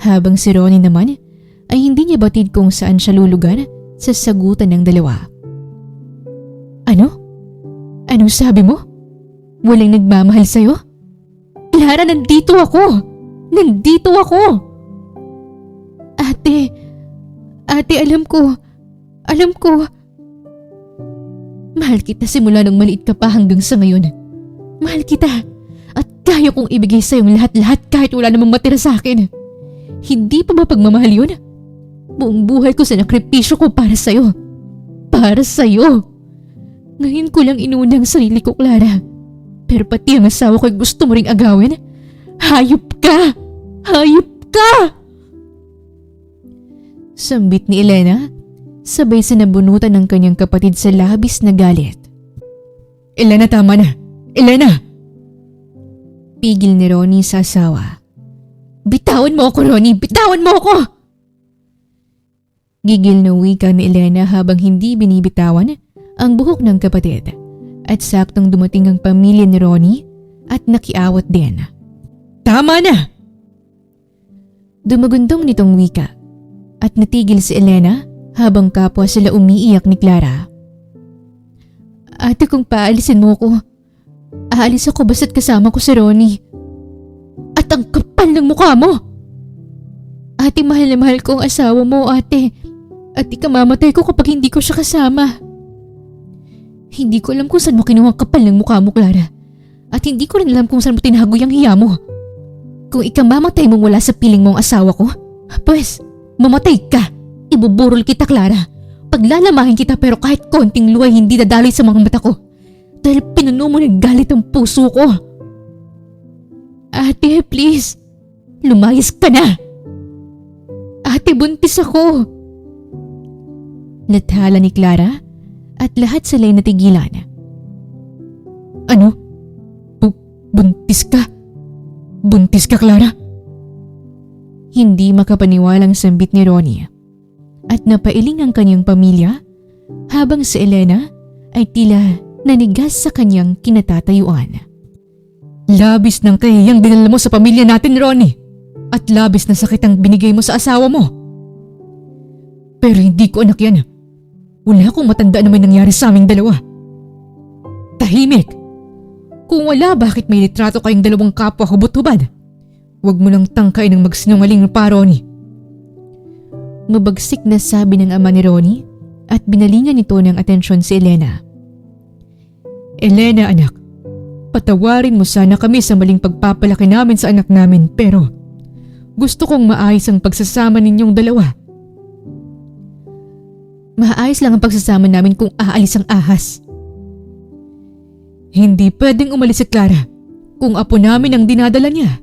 Habang si Ronnie naman ay hindi niya batid kung saan siya lulugar sa sagutan ng dalawa. Ano? Anong sabi mo? Walang nagmamahal sa'yo? Clara, nandito ako! Nandito ako! Ate, alam ko. Mahal kita simula nung maliit ka pa hanggang sa ngayon. Mahal kita at kaya kong ibigay sa'yong lahat-lahat kahit wala namang matira sa akin. Hindi pa ba pagmamahal yun? Buong buhay ko sa sakripisyo ko para sa'yo. Para sa'yo. Ngayon ko lang inuna ang sarili ko, Clara. Pero pati ang asawa ko'y gusto mo ring agawin? Hayop ka! Hayop ka! Sambit ni Elena, sabay sa nabunutan ng kanyang kapatid sa labis na galit. Elena, tama na! Elena! Pigil ni Ronnie sa asawa. Bitawan mo ako, Ronnie! Bitawan mo ako! Gigil na wika ni Elena habang hindi binibitawan ang buhok ng kapatid at saktong dumating ang pamilya ni Ronnie at nakiawat din. Tama na! Dumagundong nitong wika at natigil si Elena habang kapwa sila umiiyak ni Clara. Ate, kung paalisin mo ko, aalis ako basta't kasama ko si Ronnie. At ang kapal ng mukha mo! Ate, mahal na mahal ko ang asawa mo, ate. At ikamamatay ko kapag hindi ko siya kasama. Hindi ko alam kung saan mo kinuha ang kapal ng mukha mo, Clara. At hindi ko rin alam kung saan mo tinago yung hiya mo. Kung ikamamatay mong wala sa piling mong asawa ko, pues, mamatay ka. Ibuburol kita, Clara. Paglalamahin kita pero kahit konting luway hindi dadaloy sa mga mata ko. Dahil pinuno mo ng galit ang puso ko. Ate, please. Lumayas ka na. Ate, buntis ako. Nathala ni Clara at lahat sila'y natigilan. Ano? Buntis ka? Buntis ka, Clara? Hindi makapaniwalang sambit ni Ronnie at napailing ang kanyang pamilya habang si Elena ay tila nanigas sa kanyang kinatatayuan. Labis ng kahiyang dinala mo sa pamilya natin, Ronnie, at labis na sakit ang binigay mo sa asawa mo. Pero hindi ko anak yan. Wala akong matanda na may nangyari sa aming dalawa. Tahimik! Kung wala, bakit may litrato kayong dalawang kapwa hubot-hubad? Huwag mo lang tangkain ng magsinungaling pa, Ronnie. Mabagsik na sabi ng ama ni Ronnie at binalingan nito ng atensyon si Elena. Elena, anak, patawarin mo sana kami sa maling pagpapalaki namin sa anak namin pero gusto kong maayos ang pagsasama ninyong dalawa. Maayos lang ang pagsasama namin kung aalis ang ahas. Hindi pwedeng umalis si Clara kung apo namin ang dinadala niya.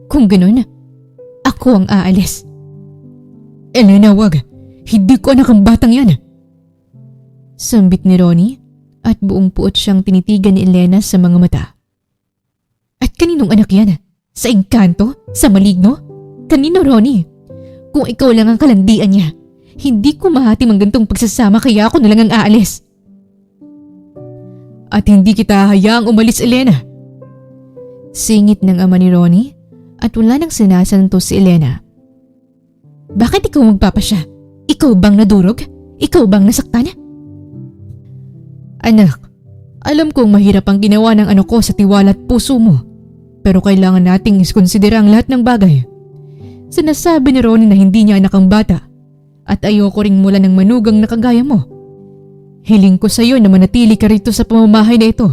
Kung ganun, ako ang aalis. Elena, wag. Hindi ko anak ang batang yan. Sambit ni Ronnie at buong puot siyang tinitigan ni Elena sa mga mata. At kaninong anak yan? Sa engkanto? Sa maligno? Kanino, Ronnie? Kung ikaw lang ang kalandian niya, hindi ko mahatim ang gantong pagsasama kaya ako na lang ang aalis. At hindi kita hayaang umalis, Elena. Singit ng ama ni Ronnie at wala nang sinasanto si Elena. Bakit ikaw magpapasya? Ikaw bang nadurog? Ikaw bang nasaktan? Anak, alam kong mahirap ang ginawa ng anak ko sa tiwala at puso mo. Pero kailangan nating iskonsidera ang lahat ng bagay. Sinasabi ni Ronnie na hindi niya anak ang bata at ayoko ring mula ng manugang na kagaya mo. Hiling ko sa iyo na manatili ka rito sa pamamahay na ito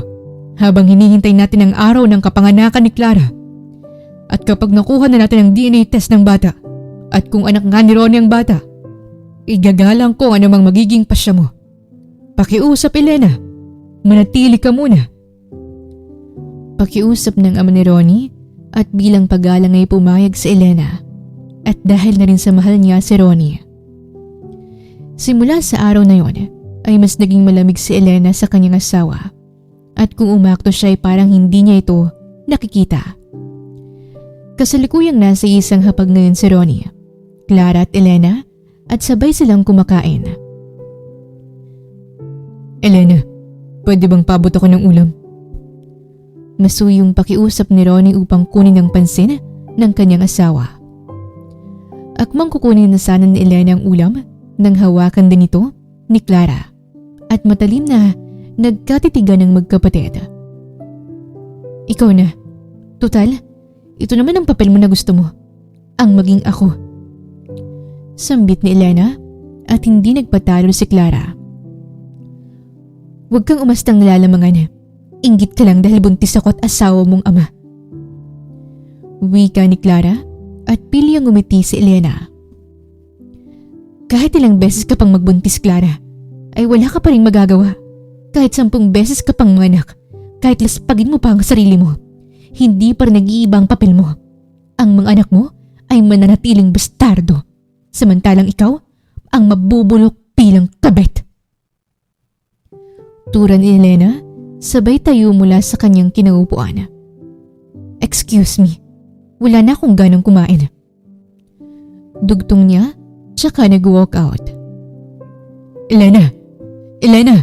habang hinihintay natin ang araw ng kapanganakan ni Clara. At kapag nakuha na natin ang DNA test ng bata at kung anak nga ni Ronnie ang bata, igagalang ko anumang magiging pasya mo. Pakiusap, Elena. Manatili ka muna. Pakiusap ng ama ni Ronnie at bilang paggalang ay pumayag si Elena at dahil na rin sa mahal niya si Ronnie. Simula sa araw na yon ay mas naging malamig si Elena sa kanyang asawa at kung umakto siya ay parang hindi niya ito nakikita. Kasalukuyang nasa isang hapag ngayon si Ronnie, Clara at Elena at sabay silang kumakain. Elena, pwede bang paabot ako ng ulam? Masuyong pakiusap ni Ronnie upang kunin ang pansin ng kanyang asawa. Akmang kukunin na sana ni Elena ang ulam nang hawakan din ito ni Clara at matalim na nagkatitigan ng magkapatid. Ikaw na. Total, ito naman ang papel mo na gusto mo. Ang maging ako. Sambit ni Elena at hindi nagpatalo si Clara. Huwag kang umastang nalalamangan. Inggit ka lang dahil buntis ako at asawa mong ama. Wika ni Clara at pilyang ngumiti si Elena. Kahit ilang beses ka pang magbuntis, Clara, ay wala ka pa rin magagawa. Kahit 10 beses ka pang manganak, kahit laspagin mo pa ang sarili mo, hindi pa rin nag-iiba ang papel mo. Ang mga anak mo ay mananatiling bastardo, samantalang ikaw ang mabubulok bilang kabet. Tura ni Elena, sabay tayo mula sa kanyang kinaupuan. Excuse me, wala na akong ganang kumain. Dugtong niya, tsaka nag-walk out. Elena! Elena!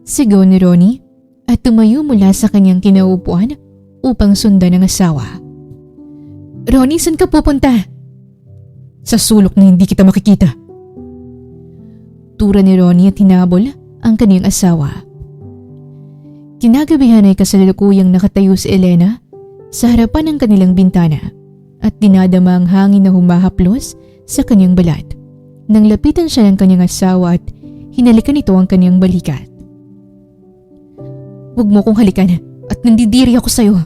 Sigaw ni Ronnie at tumayo mula sa kanyang kinaupuan upang sundan ang asawa. Ronnie, saan ka pupunta? Sa sulok na hindi kita makikita. Tura ni Ronnie at hinabol ang kanyang asawa. Kinagabihan ay kasalukuyang nakatayo si Elena sa harapan ng kanilang bintana at dinadama ang hangin na humahaplos sa kanyang balat. Nang lapitan siya ng kanyang asawa at hinalikan nito ang kanyang balikat. Huwag mo kong halikan at nandidiri ako sa'yo.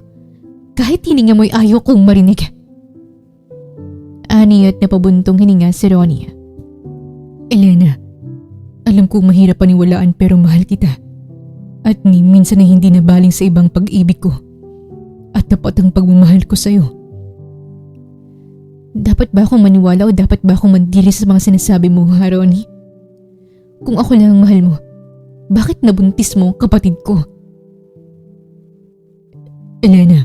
Kahit hininga mo'y ayaw kong marinig. Ani at napabuntong hininga si Ronnie. Elena, alam kong mahirap paniwalaan pero mahal kita. At ni minsan ay hindi nabaling sa ibang pag-ibig ko. At tapat ang pagmamahal ko sa'yo. Dapat ba akong maniwala o dapat ba akong mandiri sa mga sinasabi mo, Ronnie? Kung ako lang ang mahal mo, bakit nabuntis mo kapatid ko? Elena,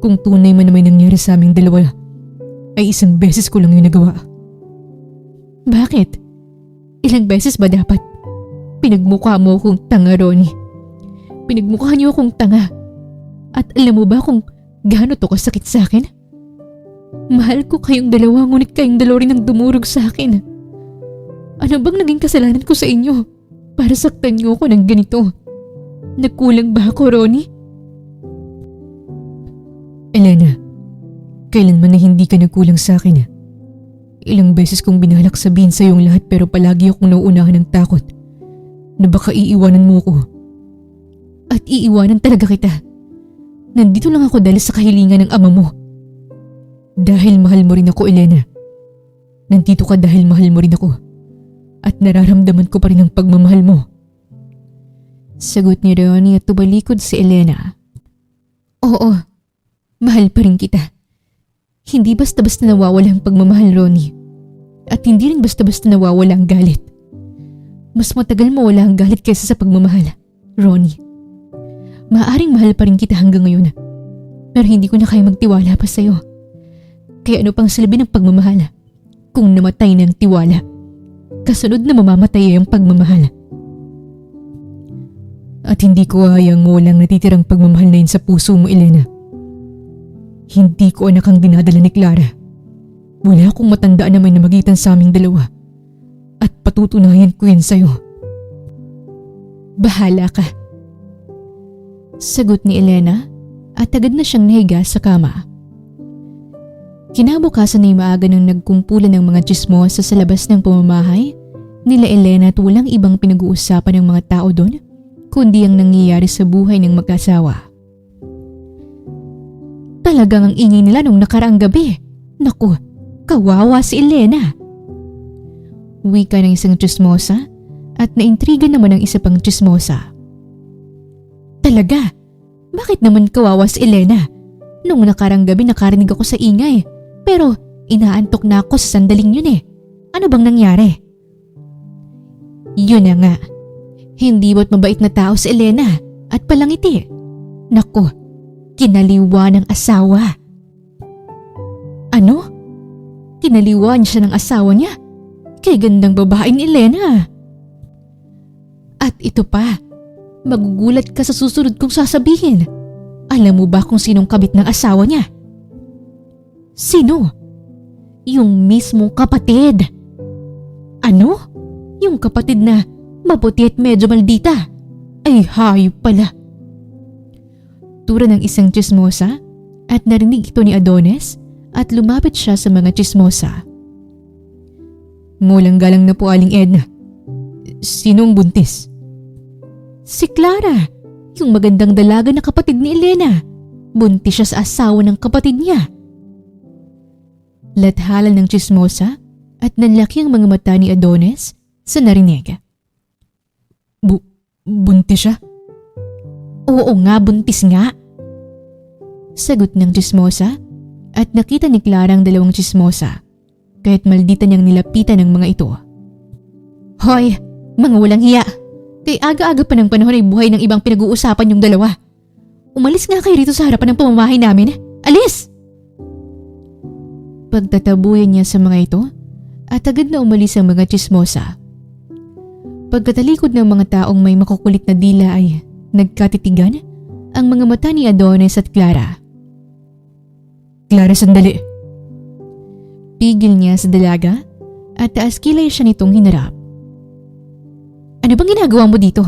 kung tunay man na may nangyari sa aming dalawa, ay 1 beses ko lang yung nagawa. Bakit? Ilang beses ba dapat? Pinagmukha mo akong tanga, Ronnie. Pinagmukha niyo akong tanga. At alam mo ba kung gaano to kasakit sa akin? Mahal ko kayong dalawa, ngunit kayong dalawa rin ang dumurog sa akin. Ano bang naging kasalanan ko sa inyo para saktan niyo ako ng ganito? Nagkulang ba ako, Ronnie? Elena, kailanman na hindi ka nagkulang sa akin. Ilang beses kong binalak sabihin sa iyong lahat pero palagi akong nauunahan ng takot na baka iiwanan mo ko. At iiwanan talaga kita. Nandito lang ako dahil sa kahilingan ng ama mo. Dahil mahal mo rin ako, Elena. Nandito ka dahil mahal mo rin ako. At nararamdaman ko pa rin ang pagmamahal mo. Sagot ni Ronnie at tumalikod si Elena. Oo, mahal pa rin kita. Hindi basta-basta nawawala ang pagmamahal, Ronnie. At hindi rin basta-basta nawawala ang galit. Mas matagal mawala ang galit kaysa sa pagmamahal, Ronnie. Maaaring mahal pa rin kita hanggang ngayon. Pero hindi ko na kaya magtiwala pa sa'yo. Kaya ano pang silbi ng pagmamahal kung namatay na ang tiwala? Kasunod na mamamatay ay ang pagmamahal. At hindi ko hayang walang natitirang pagmamahal na yun sa puso mo, Elena. Hindi ko anak ang dinadala ni Clara. Wala akong matandaan na may namagitan sa aming dalawa. At patutunayan ko yan sa'yo. Bahala ka. Sagot ni Elena at agad na siyang nahiga sa kama. Kinabukasan ay maaga nang nagkumpulan ng mga tsismosa sa labas ng pamamahay nila Elena at walang ibang pinag-uusapan ng mga tao doon kundi ang nangyayari sa buhay ng mag-asawa. Talagang ang ingay nila nung nakaraang gabi. Naku, kawawa si Elena. Wika ng isang tsismosa at naintriga naman ng isa pang tsismosa. Talaga? Bakit naman kawawa si Elena? Nung nakaraang gabi nakarinig ako sa ingay. Pero inaantok na ako sa sandaling yun eh. Ano bang nangyari? Yun na nga. Hindi ba't mabait na tao si Elena at palangiti? Naku, kinaliwa ng asawa. Ano? Kinaliwa niya siya ng asawa niya? Kay gandang babae ni Elena. At ito pa, magugulat ka sa susunod kong sasabihin. Alam mo ba kung sinong kabit ng asawa niya? Sino? Yung mismong kapatid. Ano? Yung kapatid na maputi at medyo maldita? Ay hayop pala. Tura ng isang tsismosa at narinig ito ni Adonis at lumapit siya sa mga tsismosa. Ngulang galang na po, Aling Edna. Sinong buntis? Si Clara, yung magandang dalaga na kapatid ni Elena. Buntis siya sa asawa ng kapatid niya. Lathalan ng tsismosa at nanlaki ang mga mata ni Adonis sa narinig. Buntis siya? Oo nga, buntis nga. Sagot ng chismosa at nakita ni Clara ang dalawang chismosa kahit maldita niyang nilapitan ng mga ito. Hoy, mga walang hiya! Kay aga-aga pa ng panahon ay buhay ng ibang pinag-uusapan yung dalawa. Umalis nga kayo rito sa harapan ng pamamahay namin. Alis! Pagtatabuyan niya sa mga ito at agad na umalis ang mga chismosa. Pagkatalikod ng mga taong may makukulit na dila ay nagkatitigan ang mga mata ni Adonis at Clara. Clara, sandali! Pigil niya sa dalaga at taas kilay siya nitong hinarap. Ano bang ginagawa mo dito?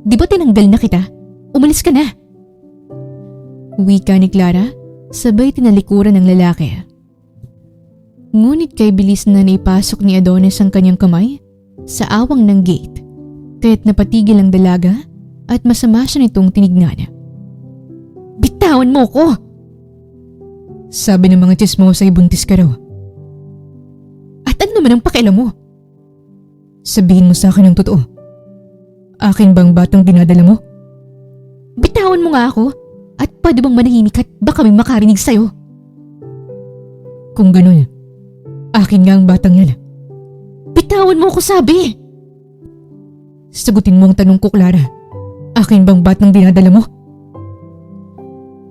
Di ba tinanggal na kita? Umalis ka na! Wika ni Clara, sabay tinalikuran ng lalaki. Ngunit kay bilis na naipasok ni Adonis ang kanyang kamay sa awang ng gate, kaya't napatigil ang dalaga at masama siya nitong tinignan. Bitawan mo ko! Sabi ng mga chismosa ay buntis ka raw. At ano naman ang pakialam mo? Sabihin mo sa akin ang totoo. Akin bang batang dinadala mo? Bitawan mo nga ako at pwede bang manahimik at baka may makarinig sa'yo? Kung ganun, akin nga ang batang yan. Bitawan mo ako, sabi! Sagutin mo ang tanong ko, Clara. Akin bang batang dinadala mo?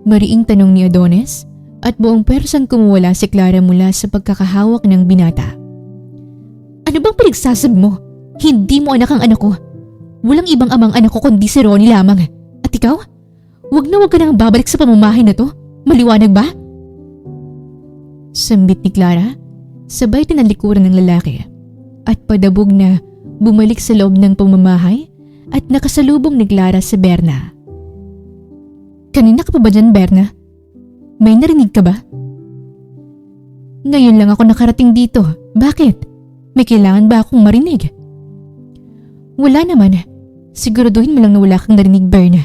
Mariing tanong ni Adonis at buong persang kumuwala si Clara mula sa pagkakahawak ng binata. Ano bang pinagsasabi mo? Hindi mo anak ang anak ko. Walang ibang amang anak ko kundi si Ronnie lamang. At ikaw? Wag na wag ka nang babalik sa pamamahay na to. Maliwanag ba? Sambit ni Clara, sabay tinalikuran ng lalaki at padabog na bumalik sa loob ng pamamahay at nakasalubong ni Clara si Berna. Kanina ka pa ba dyan, Berna? May narinig ka ba? Ngayon lang ako nakarating dito. Bakit? May kailangan ba akong marinig? Wala naman. Siguraduhin mo lang na wala kang narinig, Berna.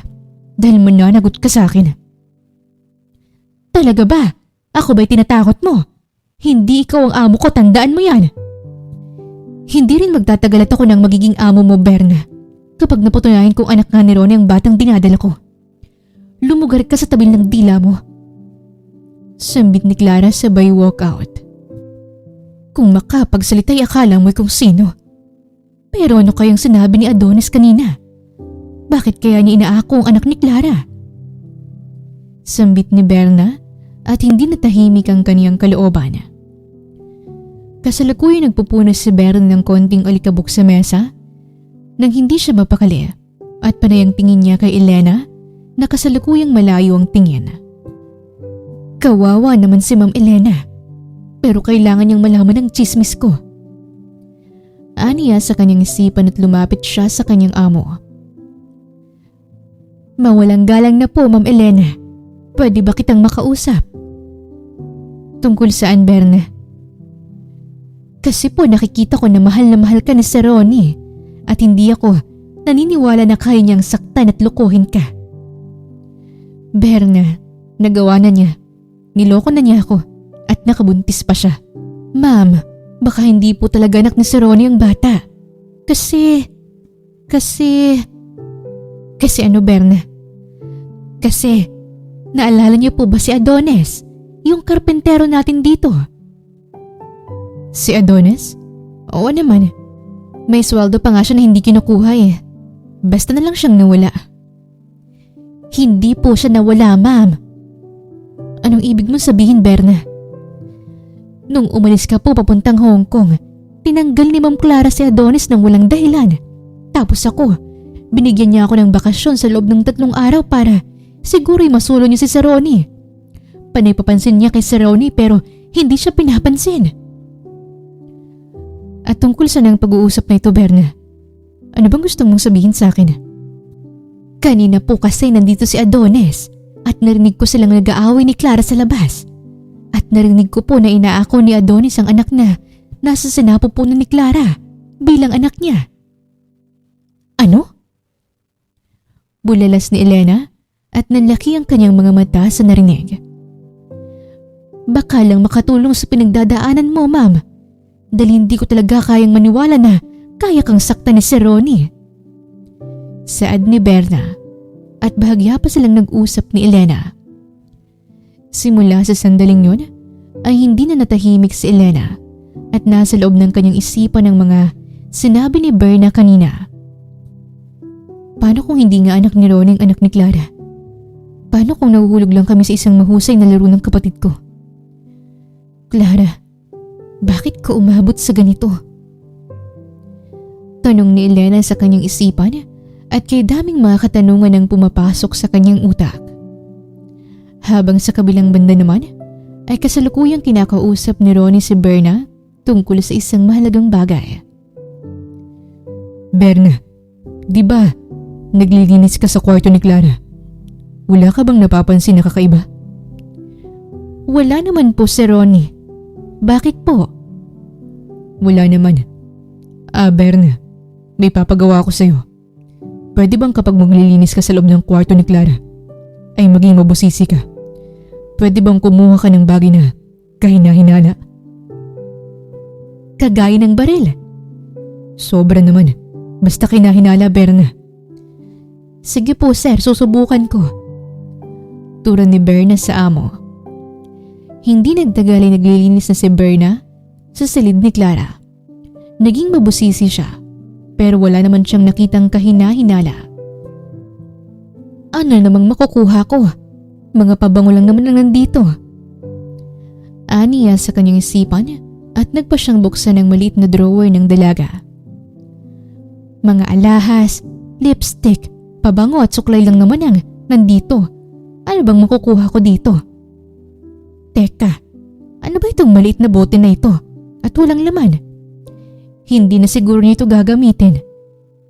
Dahil mananagot ka sa akin. Talaga ba? Ako ba'y tinatakot mo? Hindi ikaw ang amo ko, tandaan mo yan. Hindi rin magtatagal at ako ng magiging amo mo, Berna. Kapag napatunayan kong anak nga ni Ronnie ang batang dinadala ko. Lumugar ka sa tabil ng dila mo. Sambit ni Clara sabay walk out. Kung makapagsalita'y akala mo'y kung sino. Pero ano kayang sinabi ni Adonis kanina? Bakit kaya niya inaako ang anak ni Clara? Sambit ni Berna at hindi natahimik ang kaniyang kalooban. Kasalukuyan nagpupunas si Berna ng konting alikabok sa mesa nang hindi siya mapakali at panay ang tingin niya kay Elena na kasalukuyang malayo ang tingin. Kawawa naman si Ma'am Elena, pero kailangan niyang malaman ang chismis ko. Aniya sa kanyang isipan at lumapit siya sa kanyang amo. Mawalang galang na po, Ma'am Elena. Pwede ba kitang makausap? Tungkol saan, Berna? Kasi po nakikita ko na mahal ka ni Sir Ronnie at hindi ako naniniwala na kaya niyang saktan at lukuhin ka. Berna, nagawa na niya. Niloko na niya ako at nakabuntis pa siya. Ma'am, baka hindi po talaga anak ni Sir Ronnie ang bata. Kasi ano, Berna? Kasi, naalala niyo po ba si Adonis? Yung karpentero natin dito. Si Adonis? Oo naman. May sweldo pa nga siya na hindi kinukuha eh. Basta na lang siyang nawala. Hindi po siya nawala, ma'am. Anong ibig mong sabihin, Berna? Nung umalis ka po papuntang Hong Kong, tinanggal ni Ma'am Clara si Adonis nang walang dahilan. Tapos ako, binigyan niya ako ng bakasyon sa loob ng 3 araw para siguro'y masulo niya si Sir Ronnie. Panay papansin niya kay Sir Ronnie pero hindi siya pinapansin. At tungkol sa nang pag-uusap na ito, Berna, ano bang gusto mong sabihin sa akin? Kanina po kasi nandito si Adonis at narinig ko silang nag-aaway ni Clara sa labas. At narinig ko po na inaako ni Adonis ang anak na nasa sinapupunan ni Clara bilang anak niya. Ano? Bulalas ni Elena at nanlaki ang kanyang mga mata sa narinig. Baka lang makatulong sa pinagdadaanan mo, ma'am. Dahil hindi ko talaga kayang maniwala na kaya kang saktan ni Sir Ronnie. Saad ni Berna, at bahagya pa silang nag-usap ni Elena. Simula sa sandaling yun ay hindi na natahimik si Elena at nasa loob ng kanyang isipan ng mga sinabi ni Berna kanina. Paano kung hindi nga anak ni Ronnie ang anak ni Clara? Paano kung nahuhulog lang kami sa isang mahusay na laro ng kapatid ko? Clara, bakit ka umabot sa ganito? Tanong ni Elena sa kanyang isipan at kay daming mga katanungan ang pumapasok sa kanyang utak. Habang sa kabilang banda naman ay kasalukuyang kinakausap ni Ronnie si Berna tungkol sa isang mahalagang bagay. Berna, di ba naglilinis ka sa kwarto ni Clara? Wala ka bang napapansin na kakaiba? Wala naman po, Sir Ronnie. Bakit po? Wala naman. Berna, may papagawa ko sa'yo. Pwede bang kapag maglilinis ka sa loob ng kwarto ni Clara ay maging mabusisi ka? Pwede bang kumuha ka ng bagay na kahina-hinala? Kagaya ng baril. Sobra naman. Basta kinahinala, Berna. Sige po, sir. Susubukan ko. Turan ni Berna sa amo. Hindi nagtagal ay naglilinis na si Berna sa silid ni Clara. Naging mabusisi siya, pero wala naman siyang nakitang kahina-hinala. Ano namang makukuha ko? Mga pabango lang naman ang nandito. Aniya sa kanyang isipan at nagpa siyang buksan ang maliit na drawer ng dalaga. Mga alahas, lipstick, pabango at suklay lang naman ang nandito. Ano bang makukuha ko dito? Teka, ano ba itong maliit na bote na ito at walang laman? Hindi na siguro niya ito gagamitin.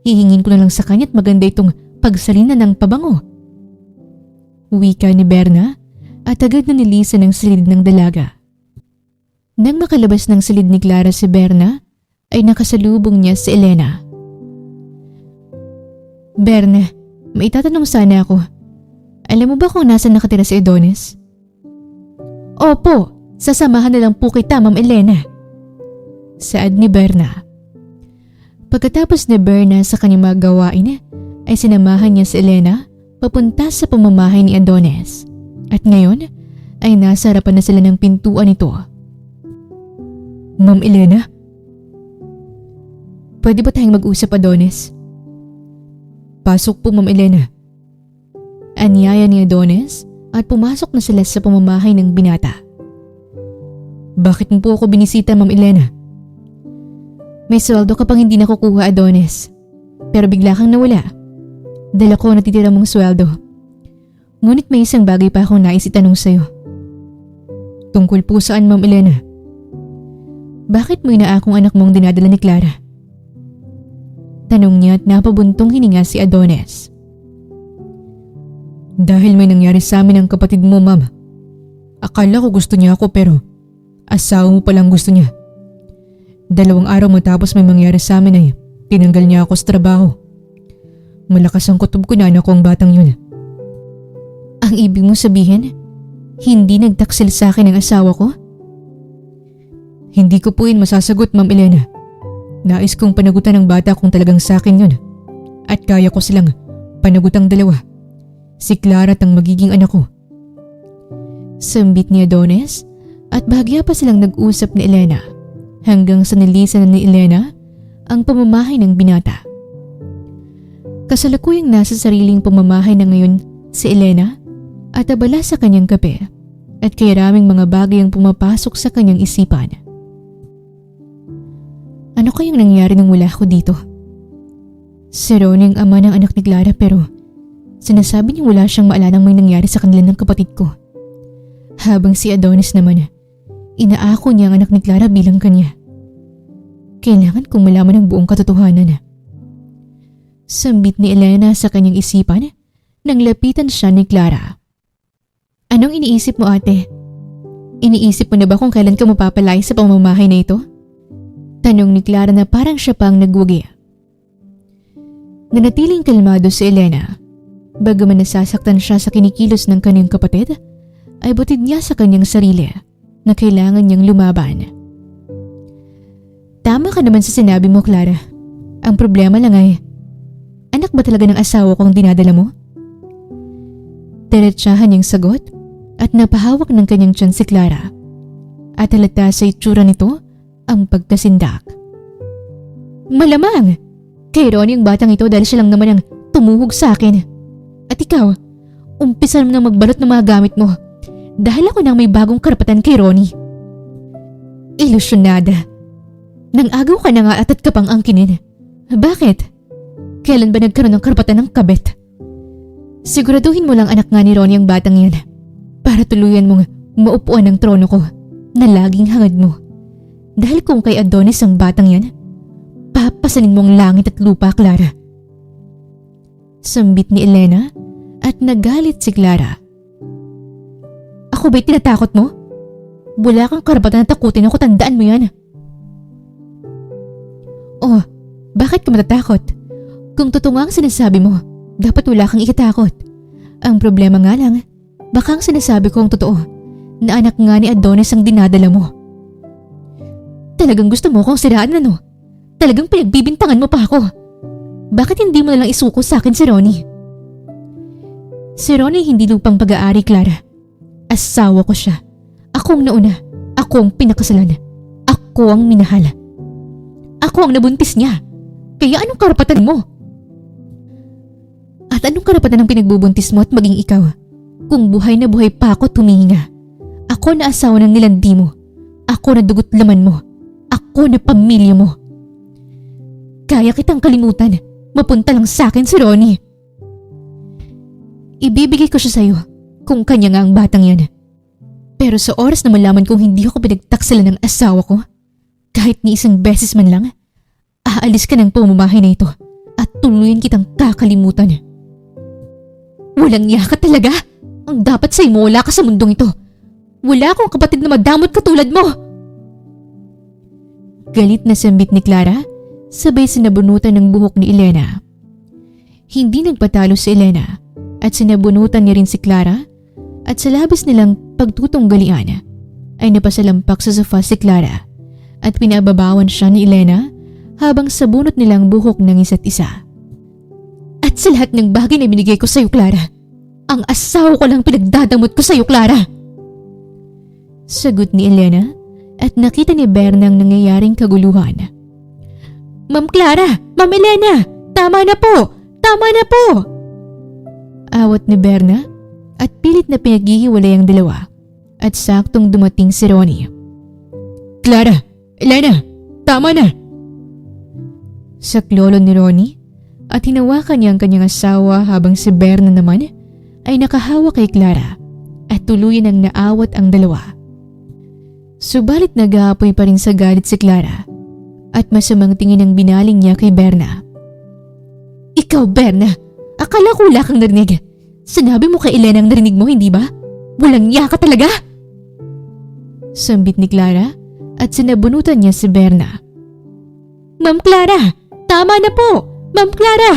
Hihingin ko na lang sa kanya at maganda itong pagsalina ng pabango. Wika ni Berna at agad na nilisan ang silid ng dalaga. Nang makalabas ng silid ni Clara si Berna, ay nakasalubong niya si Elena. Berna, may itatanong sana ako. Alam mo ba kung nasaan nakatira si Adonis? Opo, sasamahan na lang po kita, Ma'am Elena. Saad ni Berna. Pagkatapos ni Berna sa kanyang mga gawain, ay sinamahan niya si Elena papunta sa pamamahay ni Adonis. At ngayon ay nasa harapan na sila ng pintuan nito. Ma'am Elena? Pwede ba tayong mag-usap, Adonis? Pasok po, Ma'am Elena. Anyaya ni Adonis at pumasok na sila sa pamamahay ng binata. Bakit mo po ako binisita, Ma'am Elena? May sweldo ka pang hindi nakukuha, Adonis. Pero bigla kang nawala. Dala ko natitira mong sweldo. Ngunit may isang bagay pa akong nais itanong sa'yo. Tungkol po saan, Ma'am Elena? Bakit mo inaakong anak mong dinadala ni Clara? Tanong niya at napabuntong hininga si Adonis. Dahil may nangyari sa amin ang kapatid mo, Ma'am. Akala ko gusto niya ako pero asawa mo palang gusto niya. 2 araw matapos may mangyari sa amin ay tinanggal niya ako sa trabaho. Malakas ang kutob ko na anak ko ang batang yun. Ang ibig mo sabihin, hindi nagtaksil sa akin ang asawa ko? Hindi ko po yun masasagot, Ma'am Elena. Nais kong panagutan ng bata kung talagang sa akin yun. At kaya ko silang panagutang 2. Si Clara at ang magiging anak ko. Sambit ni Adonis at bahagya pa silang nag-usap ni Elena hanggang sa nilisan na ni Elena ang pamamahay ng binata. Kasalukuyang nasa sariling pamamahay na ngayon si Elena at abala sa kanyang kape at kay maraming mga bagay ang pumapasok sa kanyang isipan. Ano kayang nangyari nung wala ako dito? Si Ronnie ang ama ng anak ni Clara pero sinasabi niya wala siyang maalalang may nangyari sa kanila ng kapatid ko. Habang si Adonis naman, inaako niya ang anak ni Clara bilang kanya. Kailangan kong malaman ang buong katotohanan. Sambit ni Elena sa kanyang isipan nang lapitan siya ni Clara. Anong iniisip mo, ate? Iniisip mo na ba kung kailan ka mapapalay sa pamamahay na ito? Tanong ni Clara na parang siya pang nagwagi. Nanatiling kalmado si Elena. Bagaman nasasaktan siya sa kinikilos ng kanyang kapatid, ay butid niya sa kanyang sarili na kailangan niyang lumaban. Tama ka naman sa sinabi mo, Clara. Ang problema lang ay, Anak ba talaga ng asawa ko ang dinadala mo? Diretsahan niyang sagot at napahawak ng kanyang tiyan si Clara. At halata sa itsura nito ang pagkasindak. Malamang! Kay Ronnie ang batang ito dahil siya lang naman ang tumuhog sa akin. At ikaw, umpisan mo na magbalot ng mga gamit mo dahil ako nang may bagong karapatan kay Ronnie. Ilusyonada. Nang agaw ka na nga at ka pang angkinin. Bakit? Kailan ba nagkaroon ng karapatan ng kabet? Siguraduhin mo lang anak nga ni Ronnie ang batang yan para tuluyan mong maupuan ng trono ko na laging hangad mo. Dahil kung kay Adonis ang batang yan, papasanin mo ang langit at lupa, Clara. Sambit ni Elena at nagalit si Clara. Ako ba'y tinatakot mo? Wala kang karapatan na takutin ako, tandaan mo yan. Oh, bakit ka matatakot? Kung totoo nga ang sinasabi mo, dapat wala kang ikatakot. Ang problema nga lang, baka ang sinasabi ko ang totoo, na anak nga ni Adonis ang dinadala mo. Talagang gusto mo akong siraan, ano? Talagang pinagbibintangan mo pa ako. Bakit hindi mo nalang isuko sa akin si Ronnie? Si Ronnie hindi lupang pag-aari, Clara. Asawa ko siya. Ako ang nauna. Ako ang pinakasalan. Ako ang minahal. Ako ang nabuntis niya. Kaya anong karapatan mo? At anong karapatan ng pinagbubuntis mo at maging ikaw? Kung buhay na buhay pa ako tumihinga. Ako na asawa ng nilandi mo. Ako na dugot laman mo. Ako na pamilya mo. Kaya kitang kalimutan. Mapunta lang sa akin si Ronnie. Ibibigay ko siya sa'yo kung kanya nga ang batang yan. Pero sa oras na malaman kong hindi ako pinagtaksalan ng asawa ko, kahit ni isang beses man lang, aalis ka ng pamamahay na ito at tuluyan kitang kakalimutan. Walang niya ka talaga. Ang dapat sa'yo mo, wala ka sa mundong ito. Wala akong kapatid na madamot katulad mo. Galit na sambit ni Clara, sabay sinabunutan ng buhok ni Elena. Hindi nagpatalo si Elena at sinabunutan niya rin si Clara at sa labis nilang pagtutunggalian ay napasalampak sa sofa si Clara at pinababawan siya ni Elena habang sabunot nilang buhok ng isa't isa. At sa lahat ng bagay na binigay ko sa'yo, Clara, ang asawa ko lang pinagdadamot ko sa'yo, Clara. Sagot ni Elena at nakita ni Berna ang nangyayaring kaguluhan. Ma'am Clara! Ma'am Elena! Tama na po! Tama na po! Awat ni Berna at pilit na pinaghihiwalay ang dalawa at saktong dumating si Ronnie. Clara! Elena! Tama na! Saklolo ni Ronnie at hinawakan niya ang kanyang asawa habang si Berna naman ay nakahawak kay Clara at tuluyan ang naawat ang dalawa. Subalit nag-aapoy pa rin sa galit si Clara at masamang tingin ang binaling niya kay Berna. Ikaw, Berna! Akala ko wala kang narinig. Sinabi mo kay Elena ang narinig mo, hindi ba? Walang niya ka talaga! Sambit ni Clara at sinabunutan niya si Berna. Ma'am Clara! Tama na po! Ma'am Clara!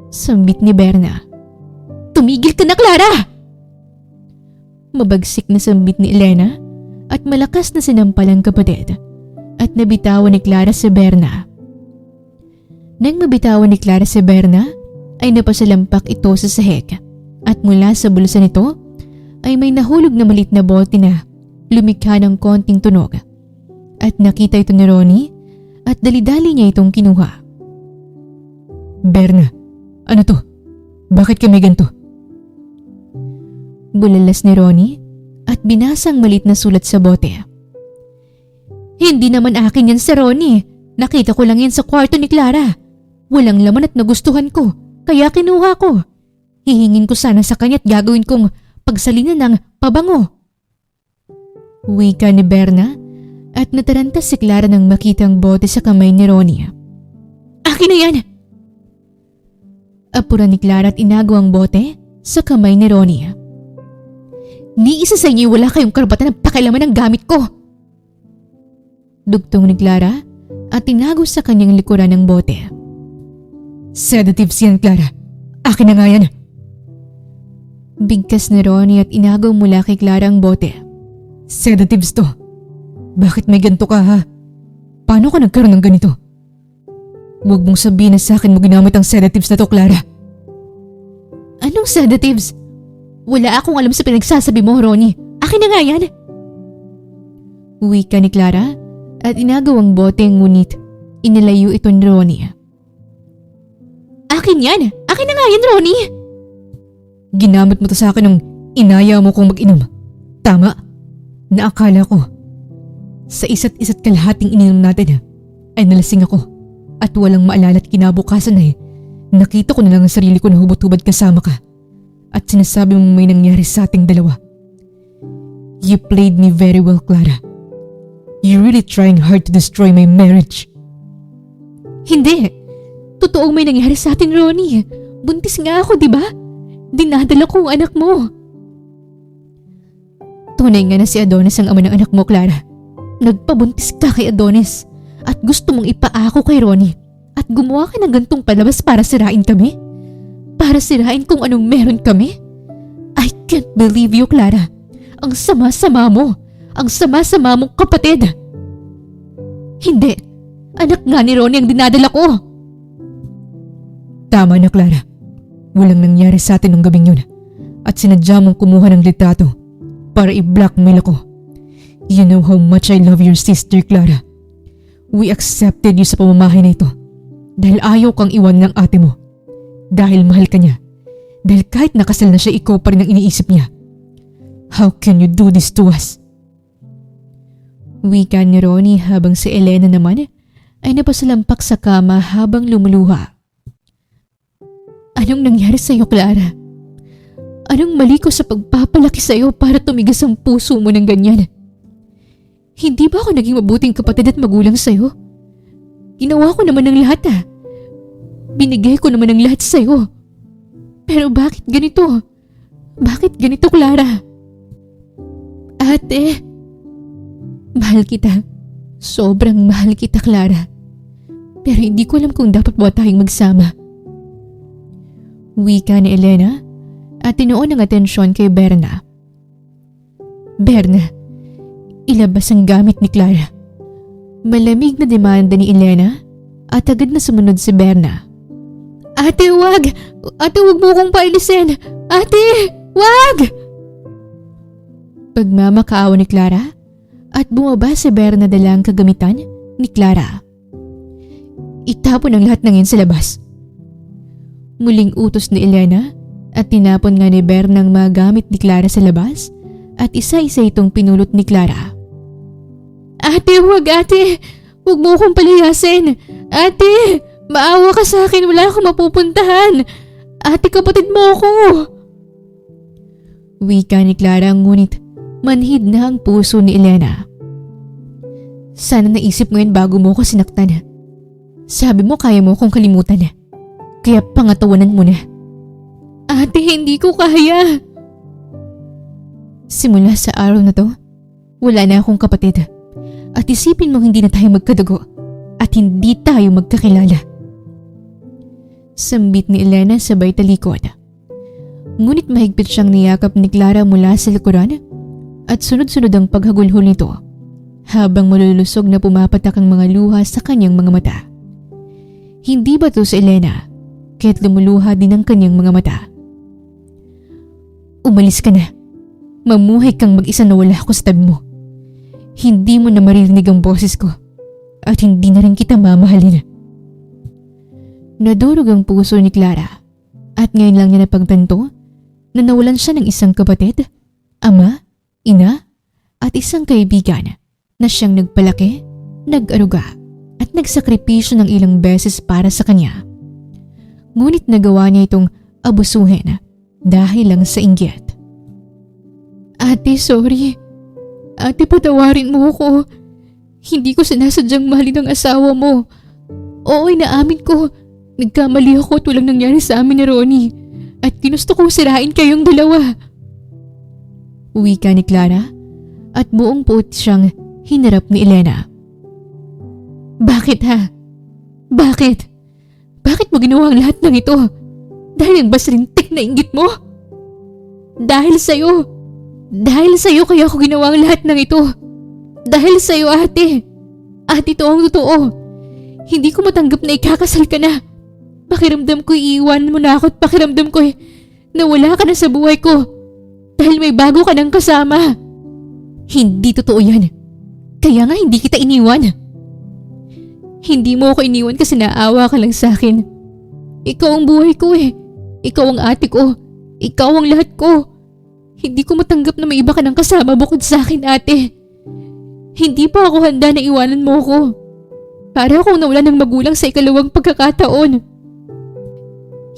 Sambit ni Berna. Tumigil ka na, Clara! Mabagsik na sambit ni Elena at malakas na sinampal ang kapatid at nabitawan ni Clara si Berna. Nang mabitawan ni Clara si Berna ay napasalampak ito sa sahig at mula sa bulsa nito ay may nahulog na maliit na bote na lumikha ng konting tunog at nakita ito ni Ronnie at dali-dali niya itong kinuha. Berna, ano to? Bakit ka may ganito? Bulalas ni Ronnie at binasang maliit na sulat sa bote. Hindi naman akin yan si Ronnie. Nakita ko lang yan sa kwarto ni Clara. Walang laman at nagustuhan ko, kaya kinuha ko. Hihingin ko sana sa kanya at gagawin kong pagsalinan ng pabango. Wika ni Berna at nataranta si Clara nang makita ang bote sa kamay ni Ronnie. Akin na yan! Apura ni Clara at inago ang bote sa kamay ni Ronnie. Ni isa sa inyo wala kayong karapatan ng pakialaman ng gamit ko. Dugtong ni Clara at tinago sa kanyang likuran ng bote. Sedatives yan, Clara. Akin na nga yan. Bigkas ni Ronnie at inago mula kay Clara ang bote. Sedatives to. Bakit may ganito ka, ha? Paano ka nagkaroon ng ganito? Huwag mong sabihin na sa akin mo ginamit ang sedatives na to, Clara. Anong sedatives? Wala akong alam sa pinagsasabi mo, Ronnie. Akin na nga yan. Wika ni Clara at inagawang bote ngunit inilayo ito ni Ronnie. Akin yan! Akin na nga yan, Ronnie! Ginamit mo to sa akin nung inaya mo kong mag-inom. Tama. Naakala ko sa isa't kalahating ininom natin ay nalasing ako at walang maalala at kinabukasan nakita ko na lang ang sarili ko na hubot-hubad kasama ka at sinasabi mong may nangyari sa ating dalawa. You played me very well, Clara. You're really trying hard to destroy my marriage. Hindi. Totoong may nangyari sa atin, Ronnie. Buntis nga ako, di ba? Dinadala ko ang anak mo. Tunay nga na si Adonis ang ama ng anak mo, Clara. Nagpabuntis ka kay Adonis at gusto mong ipaako kay Ronnie at gumawa ka ng gantong palabas para sirain kami? Para sirain kung anong meron kami? I can't believe you, Clara. Ang sama-sama mo. Ang sama-sama mong kapatid. Hindi. Anak nga ni Ronnie ang dinadala ko. Tama na, Clara. Walang nangyari sa atin ng gabing yun at sinadya mong kumuha ng litrato para i-blackmail ako. You know how much I love your sister, Clara. We accepted you sa pamamahay na ito dahil ayaw kang iwan ng ate mo. Dahil mahal ka niya. Dahil kahit nakasal na siya, ikaw pa rin ang iniisip niya. How can you do this to us? Wika ni Ronnie habang si Elena naman ay napasalampak sa kama habang lumuluha. Anong nangyari sa iyo, Clara? Anong mali ko sa pagpapalaki sa iyo para tumigas ang puso mo ng ganyan? Hindi ba ako naging mabuting kapatid at magulang sa iyo? Ginawa ko naman ng lahat Binigay ko naman ng lahat sa iyo. Pero bakit ganito? Bakit ganito, Clara? Ate, mahal kita. Sobrang mahal kita, Clara. Pero hindi ko alam kung dapat ba tayong magsama. Wika ni Elena at tinuon ang atensyon kay Berna. Berna, ilabas ang gamit ni Clara. Malamig na demanda ni Elena at agad na sumunod si Berna. Ate, wag! Ate, wag mo kong pailisin! Ate, wag! Pagmamakaawa ni Clara at bumaba si Berna dala ang kagamitan ni Clara. Itapon ang lahat ng yan sa labas. Muling utos ni Elena at tinapon nga ni Berna ang mga gamit ni Clara sa labas at isa-isa itong pinulot ni Clara. Ate, wag ate! Huwag mo akong palayasin! Ate! Maawa ka sa akin, wala akong mapupuntahan! Ate, kapatid mo ako! Wika ni Clara ngunit manhid na ang puso ni Elena. Sana naisip mo yun bago mo ako sinaktan. Sabi mo kaya mo akong kalimutan. Kaya pangatawanan mo na. Ate, hindi ko kaya! Simula sa araw na to, wala na akong kapatid. At isipin mo hindi na tayo magkadugo at hindi tayo magkakilala. Sambit ni Elena sabay talikod. Ngunit mahigpit siyang niyakap ni Clara mula sa likuran at sunod-sunod ang paghagulhol nito habang malulusog na pumapatak ang mga luha sa kanyang mga mata. Hindi ba to si Elena kaya't lumuluha din ang kanyang mga mata. Umalis ka na. Mamuhay kang mag-isa na wala ako sa tabi mo. Hindi mo na maririnig ang boses ko at hindi na rin kita mamahalin. Nadurog ang puso ni Clara at ngayon lang niya napagtanto na nawalan siya ng isang kapatid, ama, ina at isang kaibigan na siyang nagpalaki, nag-aruga at nagsakripisyo ng ilang beses para sa kanya. Ngunit nagawa niya itong abusuhin dahil lang sa inggit. Ate, sorry. Ate, patawarin mo ako. Hindi ko sinasadyang mahalin ang asawa mo. Oo, inaamin ko. Nagkamali ako at walang nangyari sa amin ni Ronnie. At ginusto kong sirain kayong dalawa. Wika ni Clara at buong puot siyang hinarap ni Elena. Bakit ha? Bakit? Bakit mo ginawa ang lahat ng ito? Dahil ang basrintik na inggit mo? Dahil sa'yo. Dahil sa'yo kaya ako ginawa ang lahat ng ito. Dahil sa'yo, ate. At ito ang totoo. Hindi ko matanggap na ikakasal ka na. Pakiramdam ko iiwan mo na ako at pakiramdam ko na wala ka na sa buhay ko dahil may bago ka nang kasama. Hindi totoo yan. Kaya nga hindi kita iniwan. Hindi mo ako iniwan kasi naawa ka lang sa akin. Ikaw ang buhay ko eh. Ikaw ang ate ko. Ikaw ang lahat ko. Hindi ko matanggap na may iba ka nang kasama bukod sa akin, ate. Hindi pa ako handa na iwanan mo ko. Para akong nawala ng magulang sa ikalawang pagkakataon.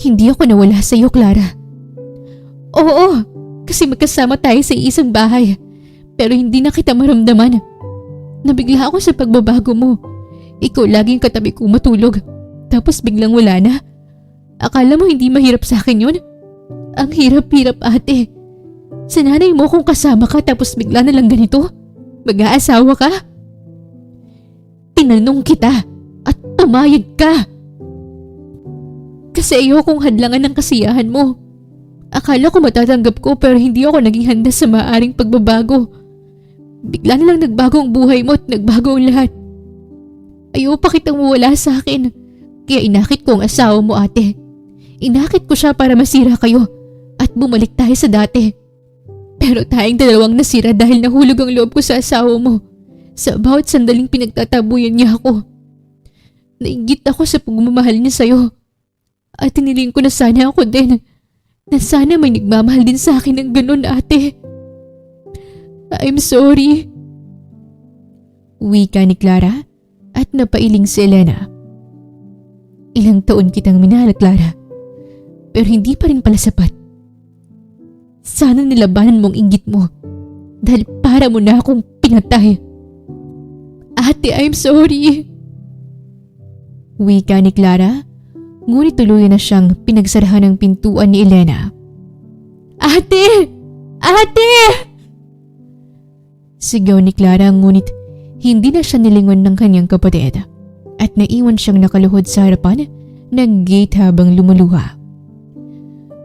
Hindi ako nawala sa iyo, Clara. Oo, kasi magkasama tayo sa isang bahay. Pero hindi na kita maramdaman. Nabigla ako sa pagbabago mo. Ikaw laging katabi ko matulog. Tapos biglang wala na. Akala mo hindi mahirap sa akin yun? Ang hirap-hirap, ate. Sananay mo kung kasama ka tapos bigla na lang ganito? Mag-aasawa ka? Tinanong kita at tumayag ka. Kasi ayokong hadlangan ng kasiyahan mo. Akala ko matatanggap ko pero hindi ako naging handa sa maaaring pagbabago. Bigla na lang nagbago ang buhay mo at nagbago ang lahat. Ayaw pa kitang wala sa akin. Kaya inakit ko ang asawa mo, ate. Inakit ko siya para masira kayo at bumalik tayo sa dati. Pero tayong dalawang nasira dahil nahulog ang loob ko sa asawa mo. Sa bawat sandaling pinagtatabuyan niya ako. Nainggit ako sa pagmamahal niya sa'yo. At tiniling ko na sana ako din. Na sana may nagmamahal din sa akin ng ganun, ate. I'm sorry. Wika ni Clara at napailing si Elena. Ilang taon kitang minahal, Clara. Pero hindi pa rin pala sapat. Sana nilabanan mong inggit mo dahil para mo na akong pinatay. Ate, I'm sorry. Wika ni Clara, ngunit tuluyan na siyang pinagsarahan ng pintuan ni Elena. Ate! Ate! Sigaw ni Clara ngunit hindi na siya nilingon ng kanyang kapatid at naiwan siyang nakaluhod sa harapan ng gate habang lumuluha.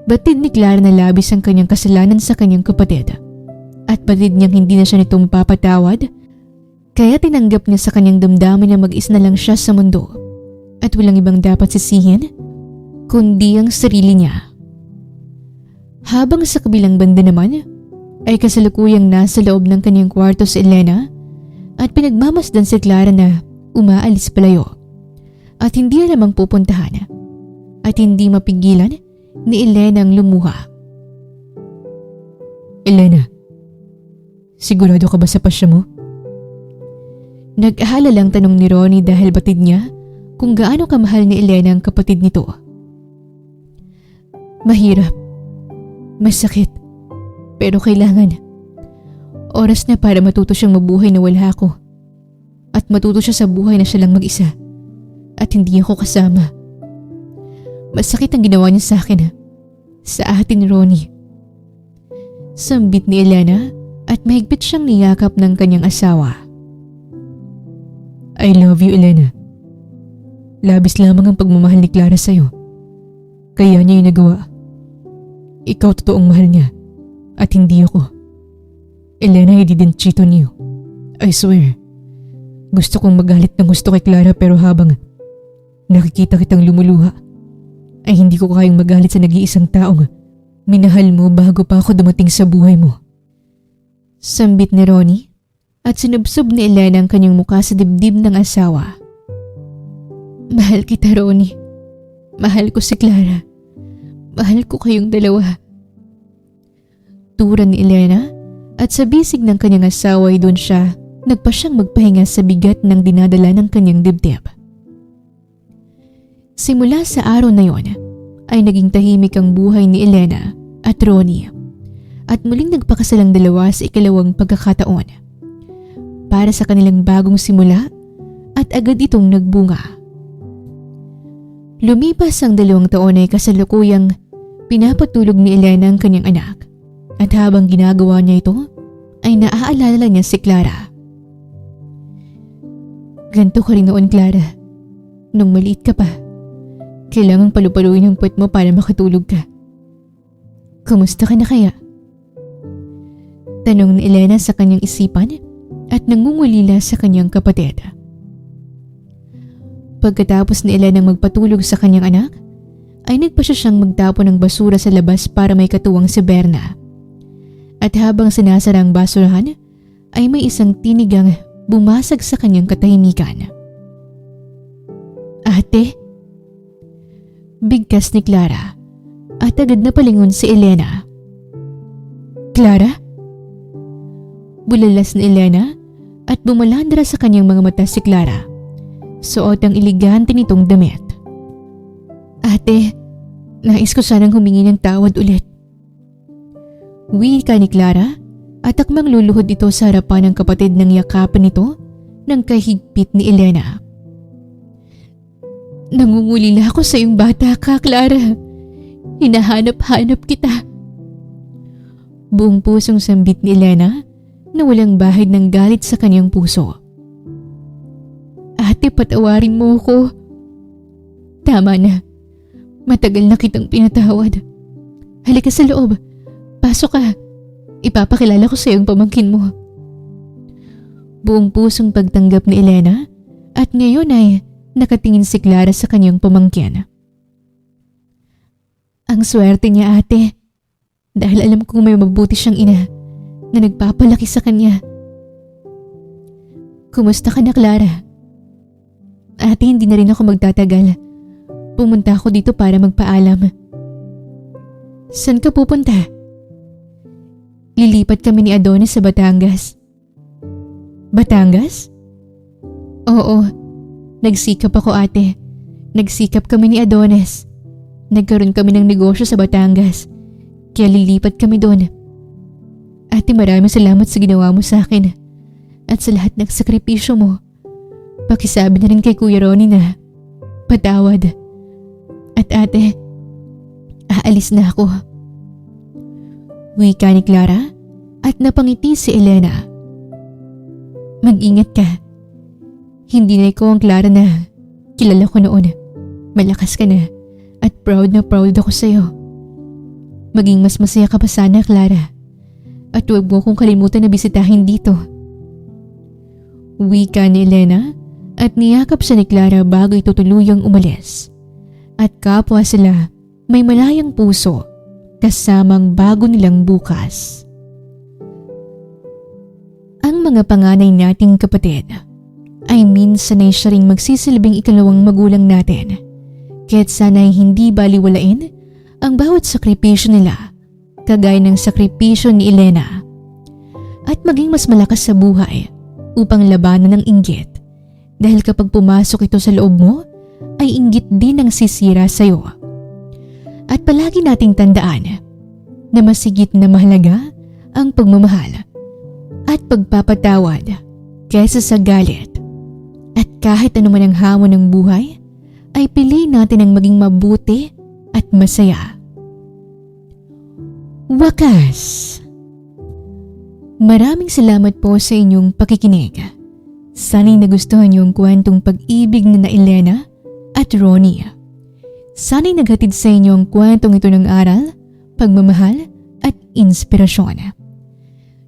Batid ni Clara na labis ang kanyang kasalanan sa kanyang kapatid at batid niyang hindi na siya nitong papatawad kaya tinanggap niya sa kanyang damdamin na mag-isa na lang siya sa mundo at walang ibang dapat sisihin kundi ang sarili niya. Habang sa kabilang banda naman ay kasalukuyang nasa loob ng kanyang kwarto si Elena at pinagmamasdan si Clara na umaalis palayo at hindi alam ang pupuntahan at hindi mapigilan ni Elena ang lumuha. Elena, sigurado ka ba sa pasya mo? Nag-aalala lang tanong ni Ronnie dahil batid niya kung gaano kamahal ni Elena ang kapatid nito. Mahirap, masakit, pero kailangan. Oras na para matuto siyang mabuhay na wala ako at matuto siya sa buhay na siya lang mag-isa at hindi ako kasama. Masakit ang ginawa niya sa akin, sa atin, Ronnie. Sambit ni Elena at mahigpit siyang niyakap ng kanyang asawa. I love you, Elena. Labis lamang ang pagmamahal ni Clara sa'yo. Kaya niya yung nagawa. Ikaw totoong mahal niya at hindi ako. Elena, I didn't cheat on you. I swear. Gusto kong magalit ng gusto kay Clara pero habang nakikita kitang lumuluha, ay hindi ko kayang magalit sa nag-iisang taong minahal mo bago pa ako dumating sa buhay mo. Sambit ni Ronnie at sinubsob ni Elena ang kanyang mukha sa dibdib ng asawa. Mahal kita, Ronnie. Mahal ko si Clara. Mahal ko kayong dalawa. Tura ni Elena at sa bisig ng kanyang asawa ay doon siya nagpa siyang magpahinga sa bigat ng dinadala ng kanyang dibdib. Simula sa araw na yon ay naging tahimik ang buhay ni Elena at Ronnie at muling nagpakasal ang dalawa sa ikalawang pagkakataon para sa kanilang bagong simula at agad itong nagbunga. Lumipas ang 2 taon ay kasalukuyang pinapatulog ni Elena ang kanyang anak at habang ginagawa niya ito ay naaalala niya si Clara. Ganto ka rin noon, Clara. Nung maliit ka pa. Kailangang palupaluin ang puwet mo para makatulog ka. Kumusta ka na kaya? Tanong ni Elena sa kanyang isipan at nangungulila sa kanyang kapatid. Pagkatapos ni Elena magpatulog sa kanyang anak, ay nagpasya siyang magtapon ng basura sa labas para may katuwang si Berna. At habang sinasara ang basurahan, ay may isang tinigang bumasag sa kanyang katahimikan. "Ate?" Bigkas ni Clara at agad na palingon si Elena. "Clara?" Bulalas ni Elena at bumalandra sa kanyang mga mata si Clara. Suot ang elegante nitong damit. "Ate, nais ko sanang humingi ng tawad ulit." Wika ni Clara at akmang luluhod ito sa harapan ng kapatid ng yakapin nito ng kahigpit ni Elena. "Nangungulila ako sa iyong bata ka, Clara. Hinahanap-hanap kita." Buong pusong sambit ni Elena na walang bahid ng galit sa kanyang puso. "Ate, patawarin mo ko. Tama na. Matagal na kitang pinatawad. Halika sa loob. Pasok ka. Ipapakilala ko sa iyong pamangkin mo." Buong pusong pagtanggap ni Elena at ngayon ay nakatingin si Clara sa kanyang pamangkin. "Ang swerte niya, ate. Dahil alam kong may mabuti siyang ina na nagpapalaki sa kanya." "Kumusta ka na, Clara?" "Ate, hindi na rin ako magtatagal. Pumunta ako dito para magpaalam." "Saan ka pupunta?" "Lilipat kami ni Adonis sa Batangas." "Batangas?" "Oo. Nagsikap ako, ate. Nagsikap kami ni Adonis. Nagkaroon kami ng negosyo sa Batangas. Kaya lilipat kami doon. Ate, maraming salamat sa ginawa mo sa akin. At sa lahat ng sakripisyo mo. Pakisabi na rin kay Kuya Ronnie na patawad. At ate, aalis na ako." Wika ni Clara at napangiti si Elena. "Mag-ingat ka. Hindi na ikaw ang Clara na kilala ko noon. Malakas ka na at proud na proud ako sa iyo. Maging mas masaya ka pa sana, Clara. At huwag mo kong kalimutan na bisitahin dito." Wika ni Elena at niyakap siya ni Clara bago ito tuluyang umalis. At kapwa sila may malayang puso kasamang bago nilang bukas. Ang mga panganay nating kapatid ay minsan ay siya ring magsisilbing ikalawang magulang natin. Kaya't sana'y hindi baliwalain ang bawat sakripisyo nila, kagaya ng sakripisyo ni Elena. At maging mas malakas sa buhay upang labanan ng inggit. Dahil kapag pumasok ito sa loob mo, ay inggit din ang sisira sa iyo. At palagi nating tandaan na masigit na mahalaga ang pagmamahal at pagpapatawad kaysa sa galit. At kahit anuman ang hamon ng buhay, ay piliin natin ang maging mabuti at masaya. Wakas! Maraming salamat po sa inyong pakikinig. Sana'y nagustuhan niyo ang kwentong pag-ibig ni Elena at Ronnie. Sana'y naghatid sa inyo ang kwentong ito ng aral, pagmamahal at inspirasyon.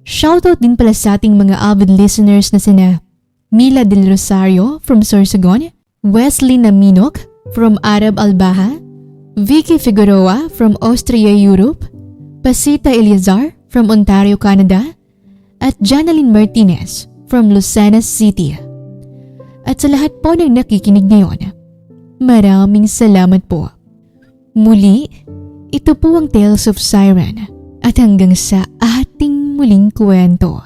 Shoutout din pala sa ating mga avid listeners na sina Mila Del Rosario from Sorsogon, Wesley Naminok from Arab Albaha, Vicky Figueroa from Austria, Europe, Pasita Eliazar from Ontario, Canada, at Janalyn Martinez from Lucena City. At sa lahat po ng nakikinig ngayon, maraming salamat po. Muli, ito po ang Tales of Siren at hanggang sa ating muling kwento.